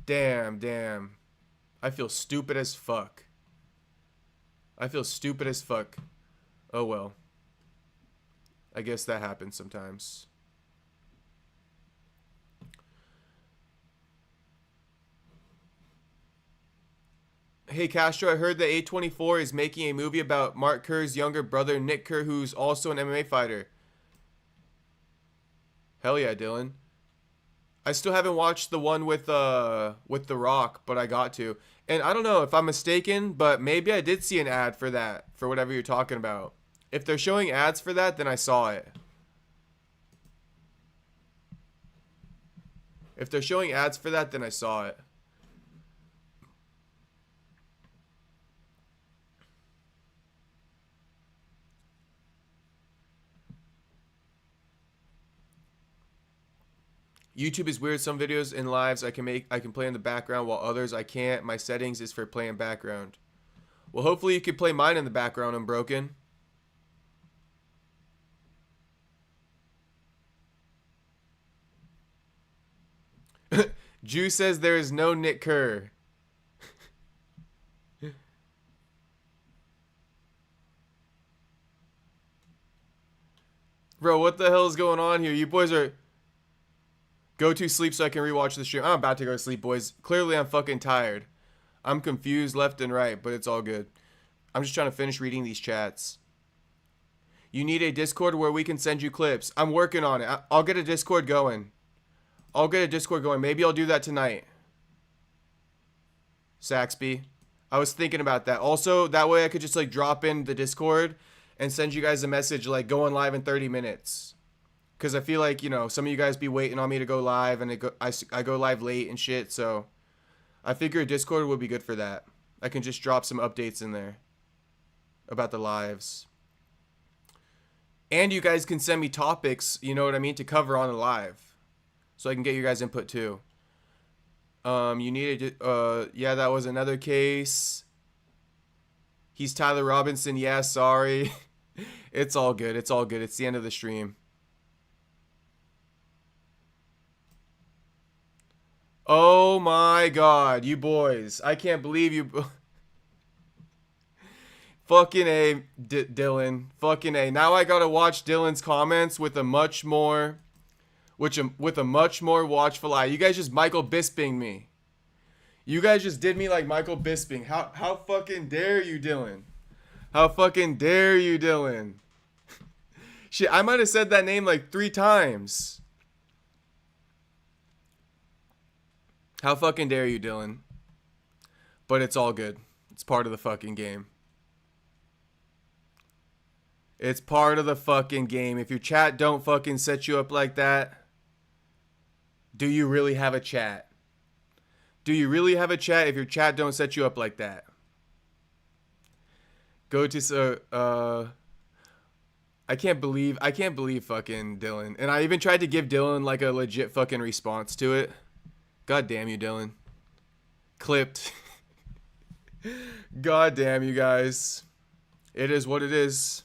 Speaker 1: Damn. I feel stupid as fuck. Oh, well. I guess that happens sometimes. Hey, Castro, I heard that A24 is making a movie about Mark Kerr's younger brother, Nick Kerr, who's also an MMA fighter. Hell yeah, Dylan. I still haven't watched the one with The Rock, but I got to. And I don't know if I'm mistaken, but maybe I did see an ad for that, for whatever you're talking about. If they're showing ads for that, then I saw it. If they're showing ads for that, then I saw it. YouTube is weird. Some videos in lives I can play in the background, while others I can't. My settings is for playing background. Well, hopefully you can play mine in the background, Unbroken. Jew says there is no Nick Kerr. Bro, what the hell is going on here? You boys are... Go to sleep so I can rewatch the stream. I'm about to go to sleep, boys. Clearly, I'm fucking tired. I'm confused left and right, but it's all good. I'm just trying to finish reading these chats. You need a Discord where we can send you clips. I'm working on it. I'll get a Discord going. Maybe I'll do that tonight. Saxby. I was thinking about that. Also, that way I could just like drop in the Discord and send you guys a message like going live in 30 minutes. Because I feel like, you know, some of you guys be waiting on me to go live, and I go live late and shit, so I figure Discord would be good for that. I can just drop some updates in there about the lives. And you guys can send me topics, you know what I mean, to cover on the live. So I can get your guys' input too. You needed, yeah, that was another case. He's Tyler Robinson, yeah, sorry. It's all good, it's all good. It's the end of the stream. Oh my god, you boys. I can't believe you. Fucking A, Dylan. Fucking A. Now I gotta watch Dylan's comments with a much more watchful eye. You guys just Michael Bisping me. You guys just did me like Michael Bisping. How fucking dare you, Dylan? How fucking dare you, Dylan? Shit, I might have said that name like 3 times. How fucking dare you, Dylan? But it's all good. It's part of the fucking game. It's part of the fucking game. If your chat don't fucking set you up like that, do you really have a chat? Do you really have a chat if your chat don't set you up like that? Go to I can't believe fucking Dylan. And I even tried to give Dylan like a legit fucking response to it. God damn you, Dylan. Clipped. God damn you guys. It is what it is.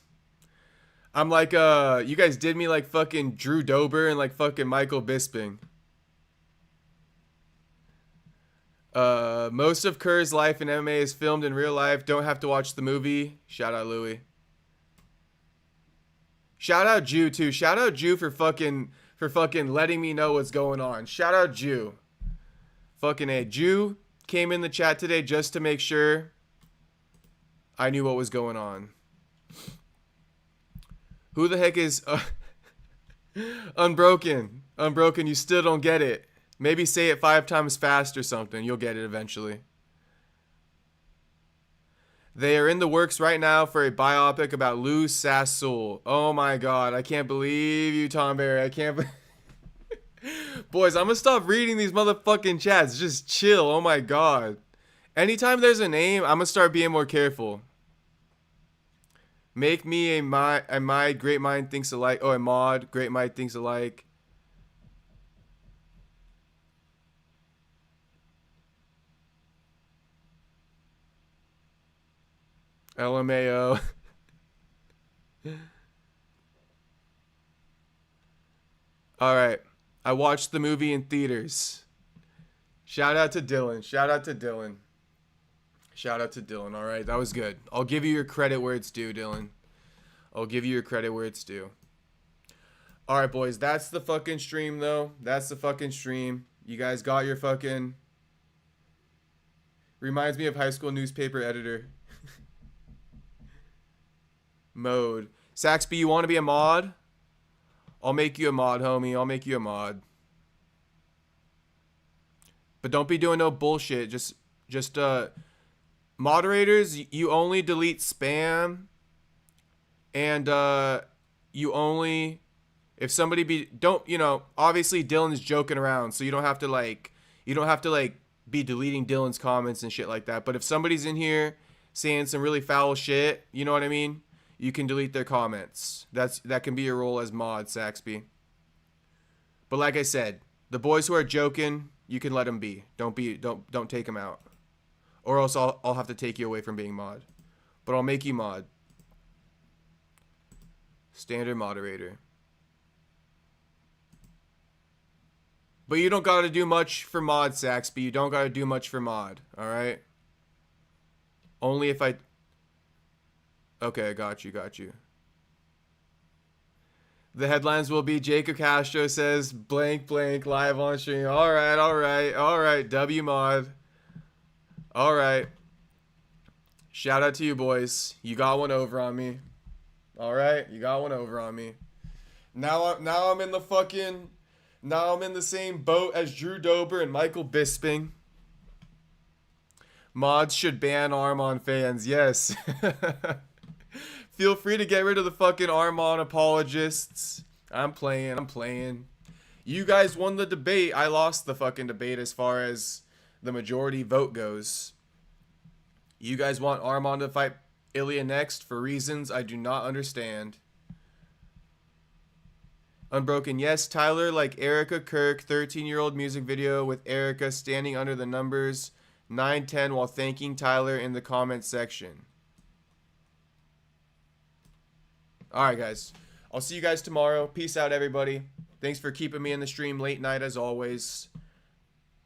Speaker 1: I'm like, you guys did me like fucking Drew Dober and like fucking Michael Bisping. Most of Kerr's life in MMA is filmed in real life. Don't have to watch the movie. Shout out Louis. Shout out Jew too. Shout out Jew for fucking letting me know what's going on. Shout out Jew. Fucking A. Jew came in the chat today just to make sure I knew what was going on. Who the heck is Unbroken? Unbroken, you still don't get it. Maybe say it 5 times fast or something. You'll get it eventually. They are in the works right now for a biopic about Lou Sassoul. Oh my god, I can't believe you, Tom Barry. I can't believe... Boys, I'm gonna stop reading these motherfucking chats. Just chill. Oh my god. Anytime there's a name, I'm gonna start being more careful. Make me a my great mind thinks alike. Oh, a mod, great mind thinks alike. LMAO. All right. I watched the movie in theaters. Shout out to Dylan. Shout out to Dylan. Shout out to Dylan. All right. That was good. I'll give you your credit where it's due, Dylan. I'll give you your credit where it's due. All right, boys. That's the fucking stream, though. That's the fucking stream. You guys got your fucking... Reminds me of high school newspaper editor. Mode. Saxby, you want to be a mod? I'll make you a mod, homie. I'll make you a mod. But don't be doing no bullshit. Just moderators, you only delete spam. And you only, if somebody obviously Dylan's joking around, so you don't have to be deleting Dylan's comments and shit like that. But if somebody's in here saying some really foul shit, you know what I mean? You can delete their comments. That can be your role as mod, Saxby. But like I said, The boys who are joking, you can let them be. Don't take them out. Or else I'll have to take you away from being mod. But I'll make you mod. Standard moderator. But you don't gotta do much for mod, Saxby. You don't gotta do much for mod. Alright? Only if I... Okay, I got you. The headlines will be Jacob Castro says blank blank live on stream. Alright. W mod. Alright. Shout out to you boys. You got one over on me. Alright? You got one over on me. Now I'm in the fucking... Now I'm in the same boat as Drew Dober and Michael Bisping. Mods should ban Armon fans. Yes. Feel free to get rid of the fucking Armon apologists. I'm playing. You guys won the debate. I lost the fucking debate as far as the majority vote goes. You guys want Armon to fight Ilya next for reasons I do not understand. Unbroken, yes, Tyler, like Erica Kirk, 13-year-old music video with Erica standing under the numbers 910 while thanking Tyler in the comments section. Alright, guys. I'll see you guys tomorrow. Peace out, everybody. Thanks for keeping me in the stream late night as always.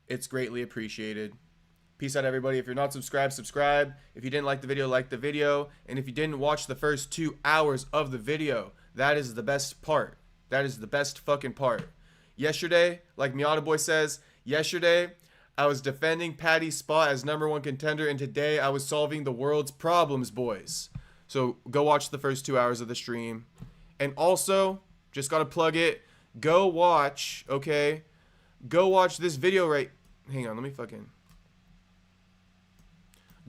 Speaker 1: It's greatly appreciated. Peace out, everybody. If you're not subscribed, subscribe. If you didn't like the video, like the video. And if you didn't watch the first 2 hours of the video, that is the best part. That is the best fucking part. Yesterday, like Miata Boy says, yesterday I was defending Patty's spot as #1 contender, and today I was solving the world's problems, boys. So go watch the first 2 hours of the stream. And also, just gotta plug it, go watch, okay? Go watch this video right... Hang on, let me fucking...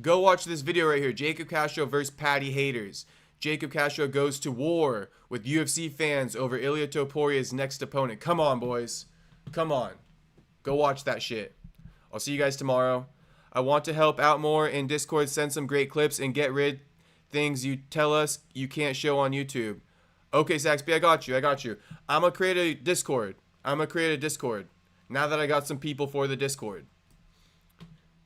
Speaker 1: Go watch this video right here. Jacob Castro versus Patty haters. Jacob Castro goes to war with UFC fans over Ilia Toporia's next opponent. Come on, boys. Come on. Go watch that shit. I'll see you guys tomorrow. I want to help out more in Discord. Send some great clips and get rid things you tell us you can't show on YouTube. Okay, Saxby, I got you. I'm going to create a Discord. Now that I got some people for the Discord.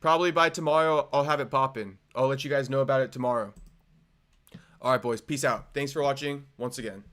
Speaker 1: Probably by tomorrow, I'll have it poppin'. I'll let you guys know about it tomorrow. Alright, boys. Peace out. Thanks for watching once again.